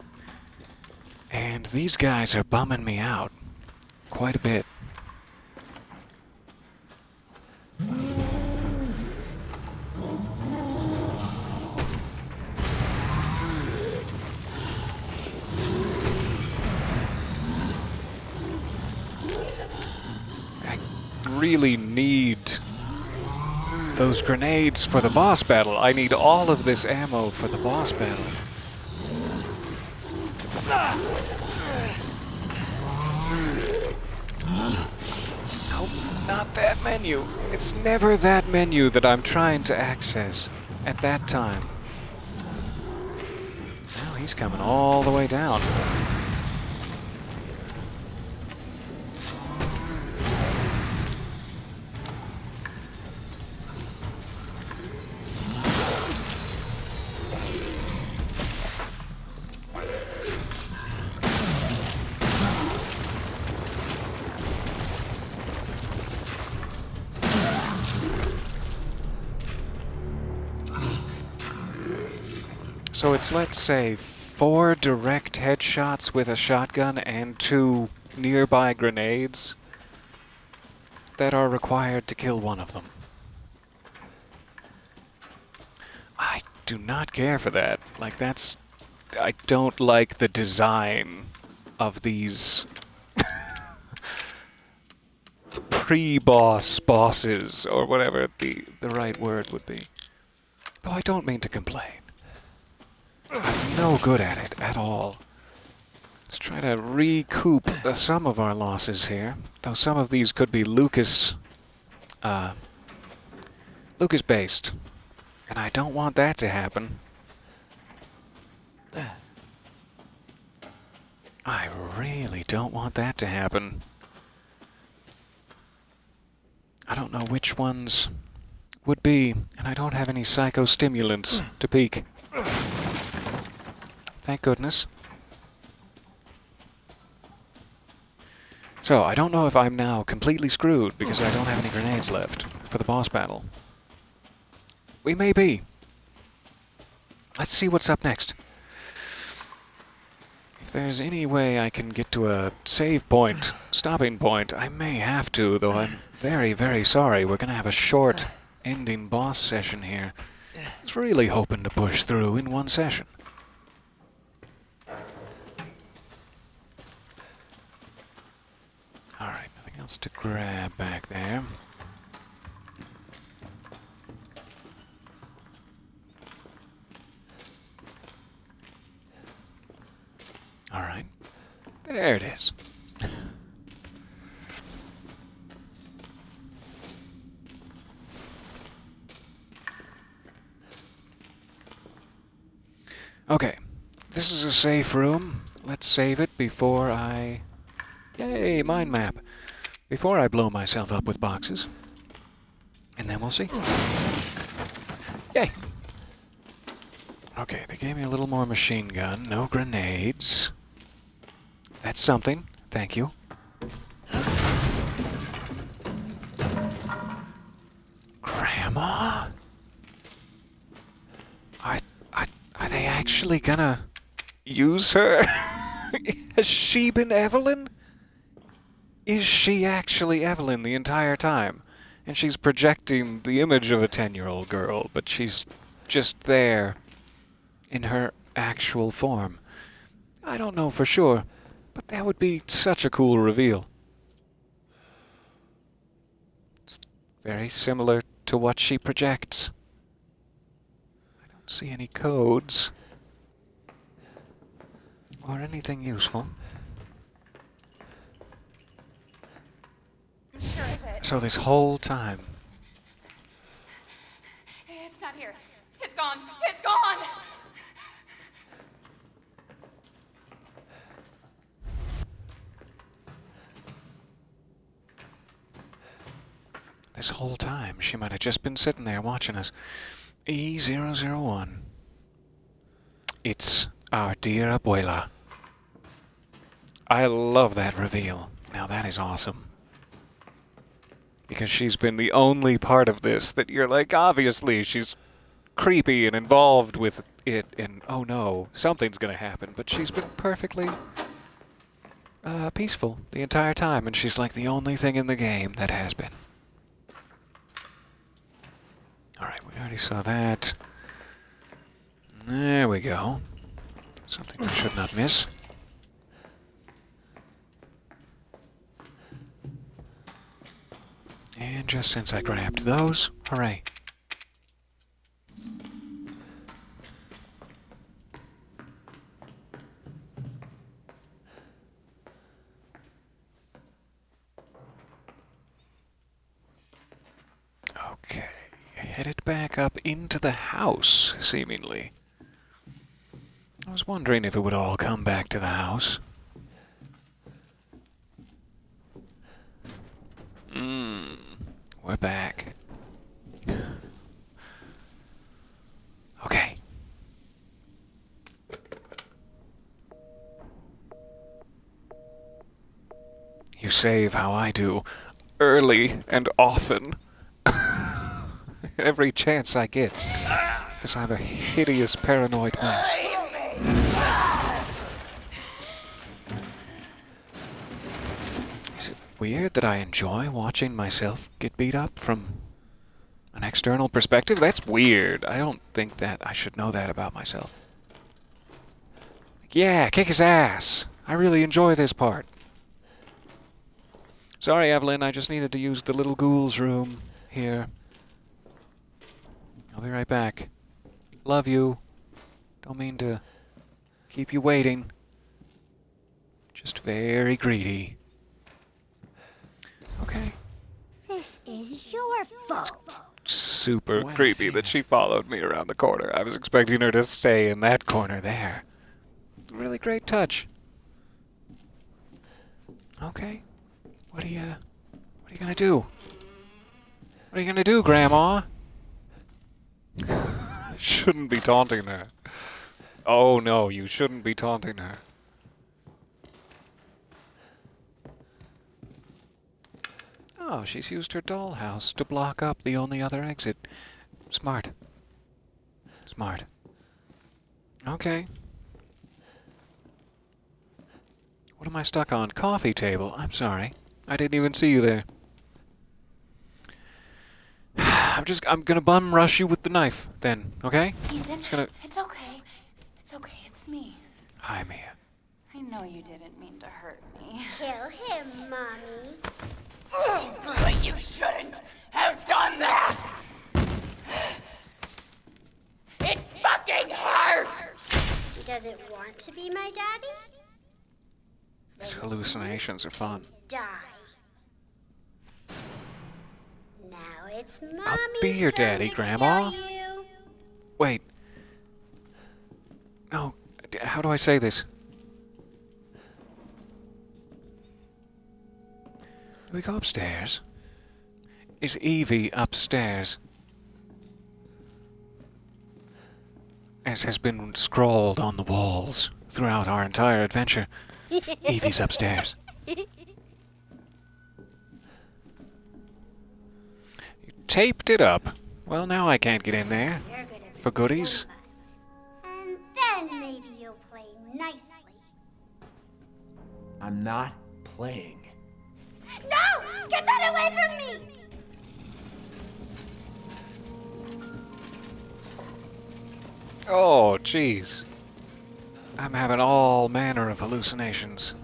And these guys are bumming me out quite a bit. Really need those grenades for the boss battle. I need all of this ammo for the boss battle. Nope, not that menu. It's never that menu that I'm trying to access at that time. Now he's coming all the way down. So it's, let's say, 4 direct headshots with a shotgun and 2 nearby grenades that are required to kill one of them. I do not care for that. Like, that's... I don't like the design of these pre-boss bosses, or whatever the right word would be. Though I don't mean to complain. I'm no good at it at all. Let's try to recoup some of our losses here. Though some of these could be Lucas-based. And I don't want that to happen. I really don't want that to happen. I don't know which ones would be, and I don't have any psychostimulants to peek. Thank goodness. So, I don't know if I'm now completely screwed because I don't have any grenades left for the boss battle. We may be. Let's see what's up next. If there's any way I can get to a save point, stopping point, I may have to, though I'm very, very sorry. We're gonna have a short ending boss session here. I was really hoping to push through in one session. Alright, nothing else to grab back there. Alright. There it is. Okay. This is a safe room. Let's save it before I... Yay, mind map. Before I blow myself up with boxes. And then we'll see. Yay! Okay, they gave me a little more machine gun. No grenades. That's something. Thank you. Grandma? Are they actually gonna use her? Has she been Eveline? Is she actually Eveline the entire time? And she's projecting the image of a 10-year-old girl, but she's just there in her actual form. I don't know for sure, but that would be such a cool reveal. It's very similar to what she projects. I don't see any codes or anything useful. I'm sure of it. So this whole time, It's not here. It's gone. It's gone! this whole time, she might have just been sitting there watching us. E001. It's our dear abuela. I love that reveal. Now that is awesome. Because she's been the only part of this that you're like, obviously she's creepy and involved with it, and oh no, something's gonna happen. But she's been perfectly peaceful the entire time, and she's like the only thing in the game that has been. Alright, we already saw that. There we go. Something I should not miss. And just since I grabbed those, hooray. Okay, headed back up into the house, seemingly. I was wondering if it would all come back to the house. We're back. Okay. You save how I do. Early and often. Every chance I get. Because I'm a hideous paranoid mess. Is it weird that I enjoy watching myself get beat up from an external perspective? That's weird. I don't think that I should know that about myself. Yeah, kick his ass. I really enjoy this part. Sorry, Eveline, I just needed to use the little ghoul's room here. I'll be right back. Love you. Don't mean to keep you waiting. Just very greedy. Okay. This is your fault. Super Buenos creepy that she dias. followed me around the corner. I was expecting her to stay in that corner there. Really great touch. Okay. What are you gonna do? What are you gonna do, Grandma? Shouldn't be taunting her. Oh no, you shouldn't be taunting her. Oh, she's used her dollhouse to block up the only other exit. Smart. Smart. Okay. What am I stuck on? Coffee table. I'm sorry. I didn't even see you there. I'm gonna bum rush you with the knife, then, okay? Ethan, gonna... it's okay. It's okay, it's me. Hi, Mia. I know you didn't mean to hurt me. Kill him, Mommy. But you shouldn't have done that! It fucking hurts! He doesn't want to be my daddy? These hallucinations are fun. Die. Now it's Mommy's I'll be your turn daddy, to Grandma. kill you. Wait. No, how do I say this? Do we go upstairs? Is Evie upstairs? As has been scrawled on the walls throughout our entire adventure, Evie's upstairs. You taped it up. Well, now I can't get in there. You're gonna be For goodies? one of us. And then maybe you'll play nicely. I'm not playing. No! Get that away from me! Oh, jeez. I'm having all manner of hallucinations.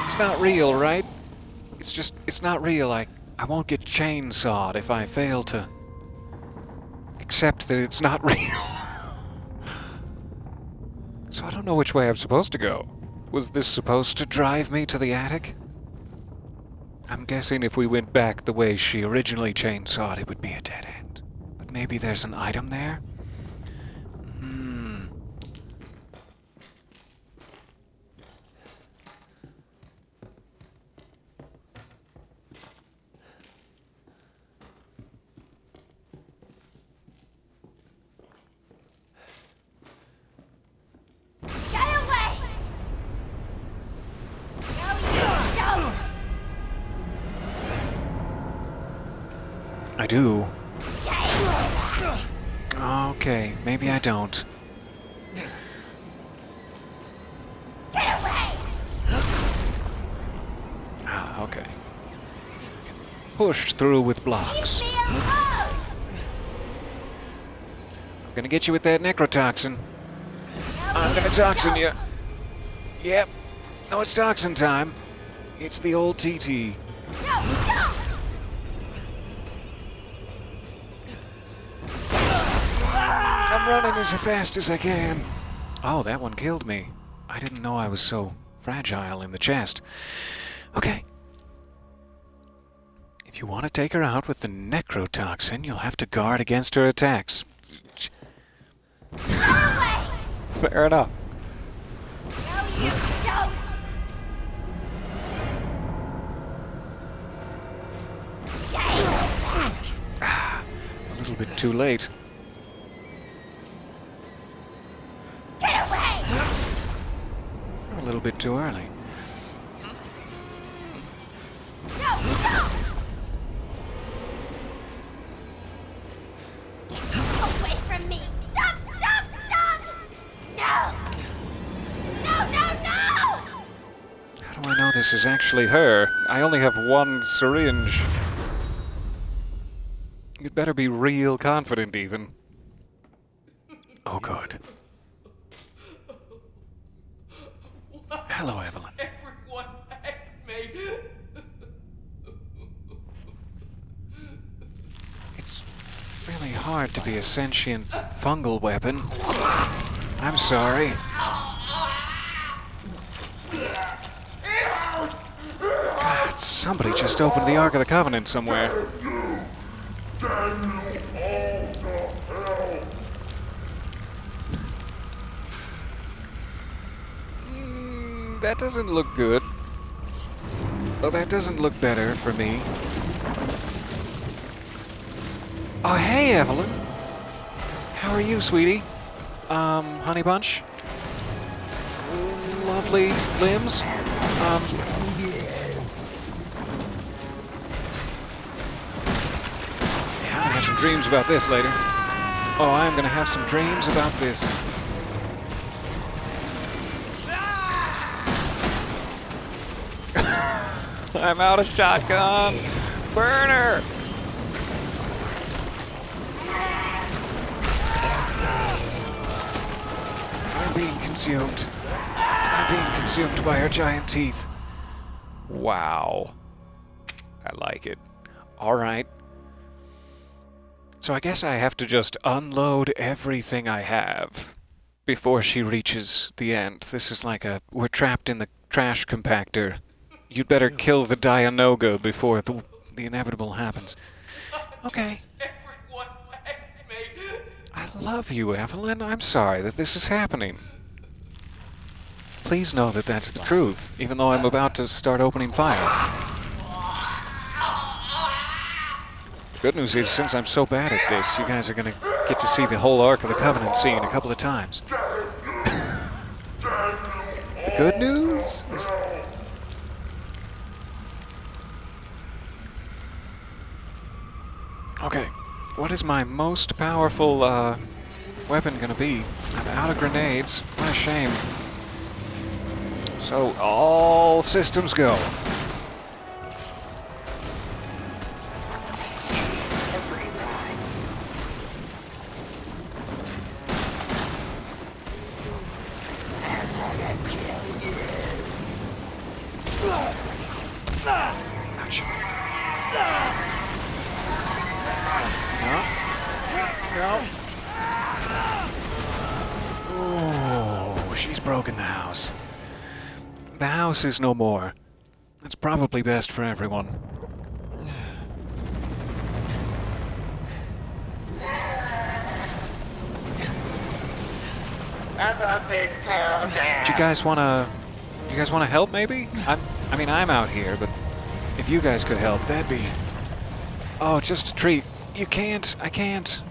It's not real, right? It's not real. I won't get chainsawed if I fail to accept that it's not real. So I don't know which way I'm supposed to go. Was this supposed to drive me to the attic? I'm guessing if we went back the way she originally chainsawed, it would be a dead end. But maybe there's an item there? Get away! No, you don't! I do. Okay, maybe I don't. Get away! Ah, okay. Pushed through with blocks. Leave me alone! I'm gonna get you with that necrotoxin. No, I'm gonna toxin you. Yep. No, it's toxin time. It's the old TT. No, don't! I'm running as fast as I can. Oh, that one killed me. I didn't know I was so fragile in the chest. Okay. If you want to take her out with the necrotoxin, you'll have to guard against her attacks. Fair enough. No, you don't! A little bit too late. Get away! A little bit too early. No, don't! Get away from me! Stop! Stop! Stop! No! No, no, no! How do I know this is actually her? I only have one syringe. You'd better be real confident, even. Oh, good. Hello, Eveline. Everyone hacked me. It's really hard to be a sentient fungal weapon. I'm sorry. God, somebody just opened the Ark of the Covenant somewhere. That doesn't look good. Oh, that doesn't look better for me. Oh, hey, Eveline. How are you, sweetie? Honey Bunch? lovely limbs. Yeah, I'm gonna have some dreams about this later. Oh, I'm gonna have some dreams about this. I'm out of shotgun. Burner! I'm being consumed. I'm being consumed by her giant teeth. Wow. I like it. Alright. So I guess I have to just unload everything I have before she reaches the end. This is like we're trapped in the trash compactor. You'd better kill the Dianoga before the inevitable happens. Okay. Everyone hate me. I love you, Eveline. I'm sorry that this is happening. Please know that that's the truth, even though I'm about to start opening fire. Good news is, since I'm so bad at this, you guys are gonna get to see the whole Ark of the Covenant scene a couple of times. The good news is... Okay, what is my most powerful weapon gonna be? I'm out of grenades. What a shame. So, all systems go. Ouch. No. Oh, she's broken the house. The house is no more. It's probably best for everyone. Do you guys wanna help maybe? I mean I'm out here, but if you guys could help, that'd be... Oh, just a treat. I can't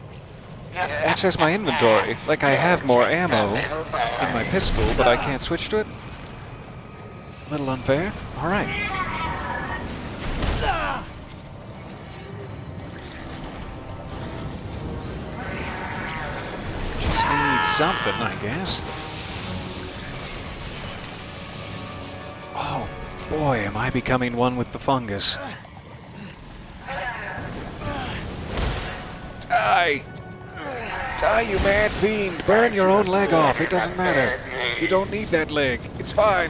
access my inventory. Like I have more ammo in my pistol, but I can't switch to it. A little unfair. Alright. Just need something, I guess. Oh, boy, am I becoming one with the fungus. Die! Die, you mad fiend! Burn your own leg off, it doesn't matter. You don't need that leg, it's fine.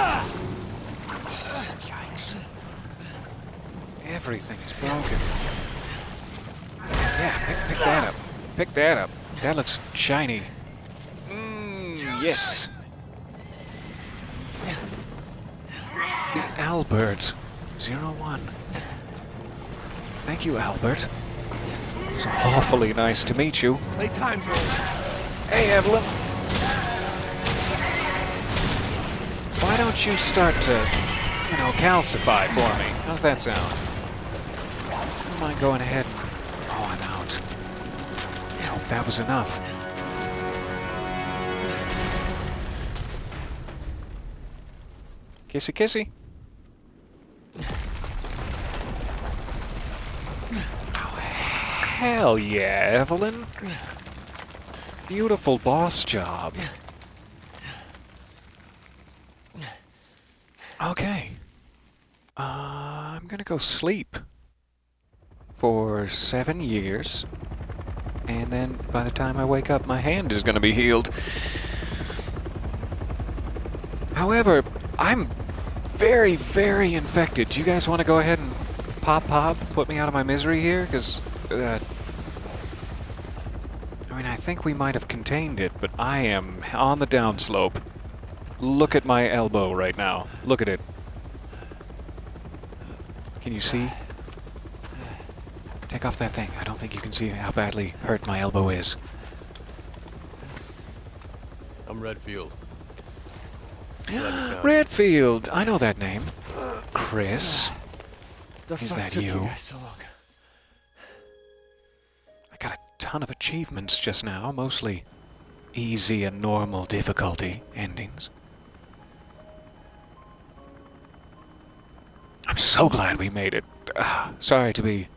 Oh, yikes. Everything is broken. Yeah, pick that up. Pick that up. That looks shiny. Yes. The Albert 01. Thank you, Albert. It's awfully nice to meet you. Playtime's over. Hey, Eveline. Why don't you start to, calcify for me? How's that sound? Don't mind going ahead and... Oh, I'm out. I hope that was enough. Kissy kissy. Oh, hell yeah, Eveline. Beautiful boss job. Okay. I'm gonna go sleep for 7 years. And then by the time I wake up, my hand is gonna be healed. However, I'm very, very infected. Do you guys want to go ahead and pop, put me out of my misery here? Because, I think we might have contained it, but I am on the downslope. Look at my elbow right now. Look at it. Can you see? Take off that thing. I don't think you can see how badly hurt my elbow is. I'm Redfield. Redfield! I know that name. Chris. The Is fuck that took you? guys so long? I gotta ton of achievements just now, mostly easy and normal difficulty endings. I'm so glad we made it. Sorry to be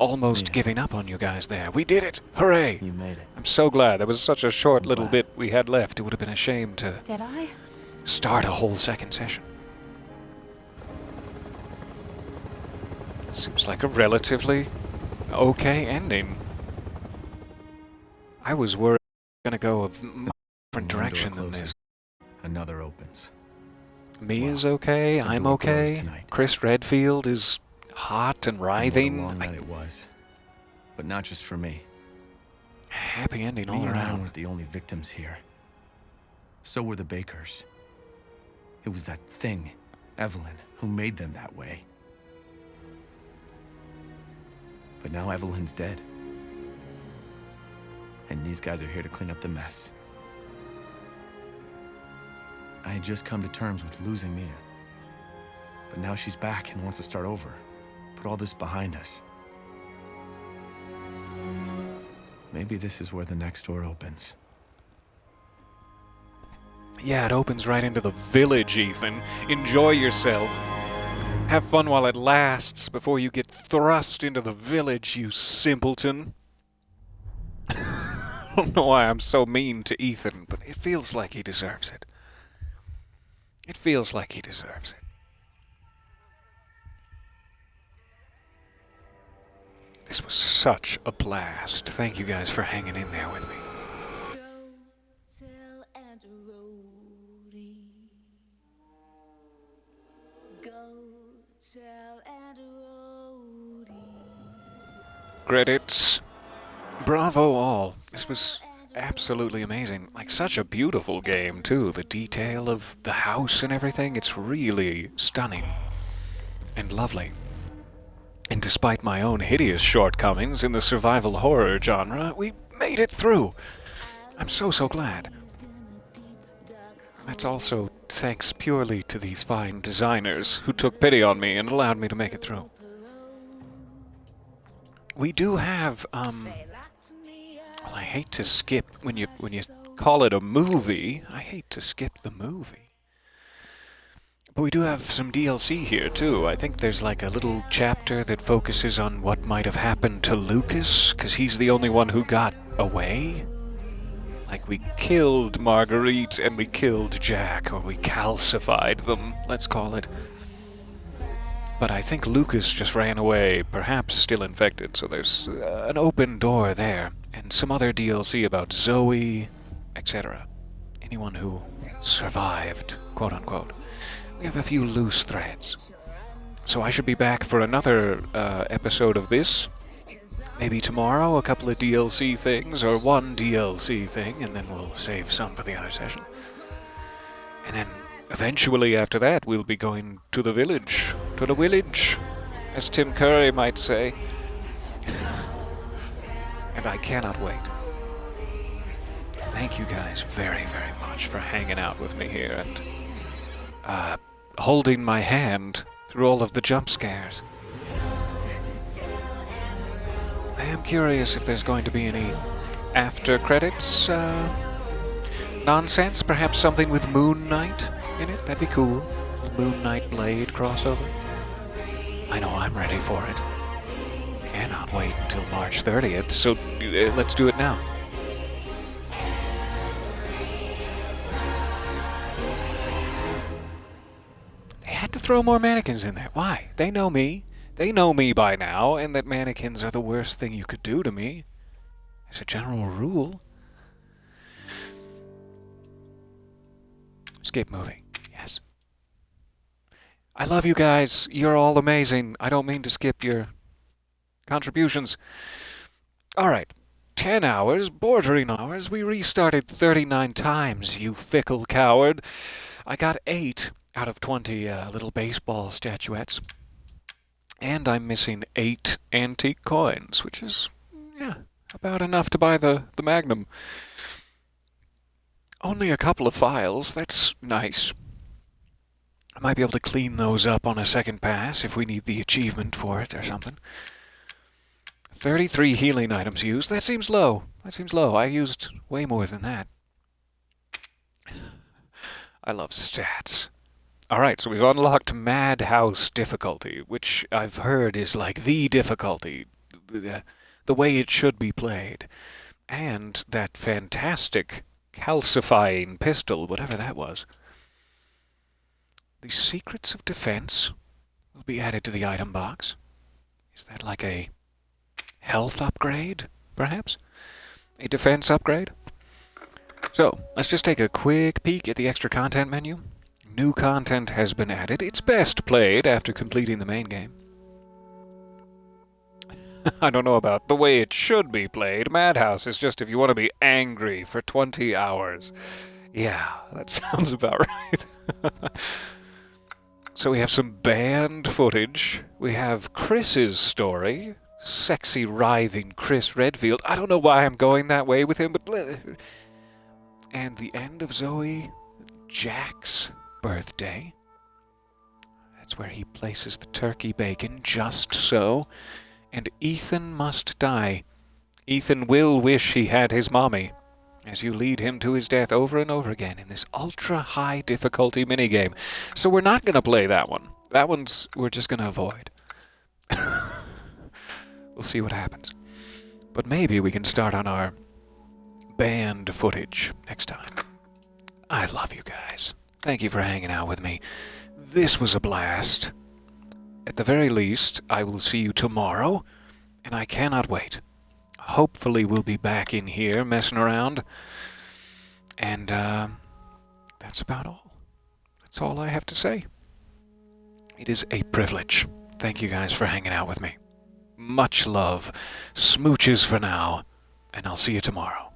almost giving up on you guys there. We did it! Hooray! You made it. I'm so glad. That was such a short I'm little glad. bit we had left. It would have been a shame to Did I? start a whole second session. It seems like a relatively okay ending. I was worried it was going to go a different direction than this. Another opens. Me Well, is okay, the I'm door closed okay. tonight. Chris Redfield is hot and And what a writhing. long night it was. But not just for me. Happy ending all Me and I around. weren't the only victims here. So were the Bakers. It was that thing, Eveline, who made them that way. But now Eveline's dead. And these guys are here to clean up the mess. I had just come to terms with losing Mia. But now she's back and wants to start over. Put all this behind us. Maybe this is where the next door opens. Yeah, it opens right into the village, Ethan. Enjoy yourself. Have fun while it lasts before you get thrust into the village, you simpleton. I don't know why I'm so mean to Ethan, but it feels like he deserves it. It feels like he deserves it. This was such a blast. Thank you guys for hanging in there with me. Credits. Bravo all. This was absolutely amazing. Like, such a beautiful game, too. The detail of the house and everything, it's really stunning and lovely. And despite my own hideous shortcomings in the survival horror genre, we made it through. I'm so glad. That's also thanks purely to these fine designers who took pity on me and allowed me to make it through. We do have, well, I hate to skip, when you call it a movie, I hate to skip the movie. But we do have some DLC here, too. I think there's like a little chapter that focuses on what might have happened to Lucas, because he's the only one who got away. Like, we killed Marguerite and we killed Jack, or we calcified them, let's call it. But I think Lucas just ran away, perhaps still infected, so there's an open door there, and some other DLC about Zoe, etc. Anyone who survived, quote-unquote. We have a few loose threads. So I should be back for another episode of this. Maybe tomorrow, a couple of DLC things, or one DLC thing, and then we'll save some for the other session. And then, eventually after that, we'll be going to the village. To the village, as Tim Curry might say. And I cannot wait. Thank you guys very, very much for hanging out with me here and holding my hand through all of the jump scares. I am curious if there's going to be any after credits nonsense, perhaps something with Moon Knight in it. That'd be cool. The Moon Knight Blade crossover. I know I'm ready for it. Cannot wait until March 30th, so let's do it now. They had to throw more mannequins in there. Why? They know me. They know me by now, and that mannequins are the worst thing you could do to me. As a general rule. Escape movie. Yes. I love you guys. You're all amazing. I don't mean to skip your contributions. Alright. 10 hours, bordering hours. We restarted 39 times, you fickle coward. I got 8 out of 20 little baseball statuettes. And I'm missing 8 antique coins, which is, yeah, about enough to buy the Magnum. Only a couple of files. That's nice. I might be able to clean those up on a second pass if we need the achievement for it or something. 33 healing items used. That seems low. That seems low. I used way more than that. I love stats. Alright, so we've unlocked Madhouse difficulty, which I've heard is like the difficulty. The way it should be played. And that fantastic calcifying pistol, whatever that was. The Secrets of Defense will be added to the item box. Is that like a health upgrade, perhaps? A defense upgrade? So, let's just take a quick peek at the extra content menu. New content has been added. It's best played after completing the main game. I don't know about the way it should be played. Madhouse is just if you want to be angry for 20 hours. Yeah, that sounds about right. So we have some banned footage. We have Chris's story. Sexy, writhing Chris Redfield. I don't know why I'm going that way with him, but... And the end of Zoe, Jack's birthday. That's where he places the turkey bacon, just so. And Ethan must die. Ethan will wish he had his mommy, as you lead him to his death over and over again in this ultra-high difficulty minigame. So we're not going to play that one. That one's we're just going to avoid. We'll see what happens. But maybe we can start on our banned footage next time. I love you guys. Thank you for hanging out with me. This was a blast. At the very least, I will see you tomorrow, and I cannot wait. Hopefully we'll be back in here messing around. And that's about all. That's all I have to say. It is a privilege. Thank you guys for hanging out with me. Much love. Smooches for now, and I'll see you tomorrow.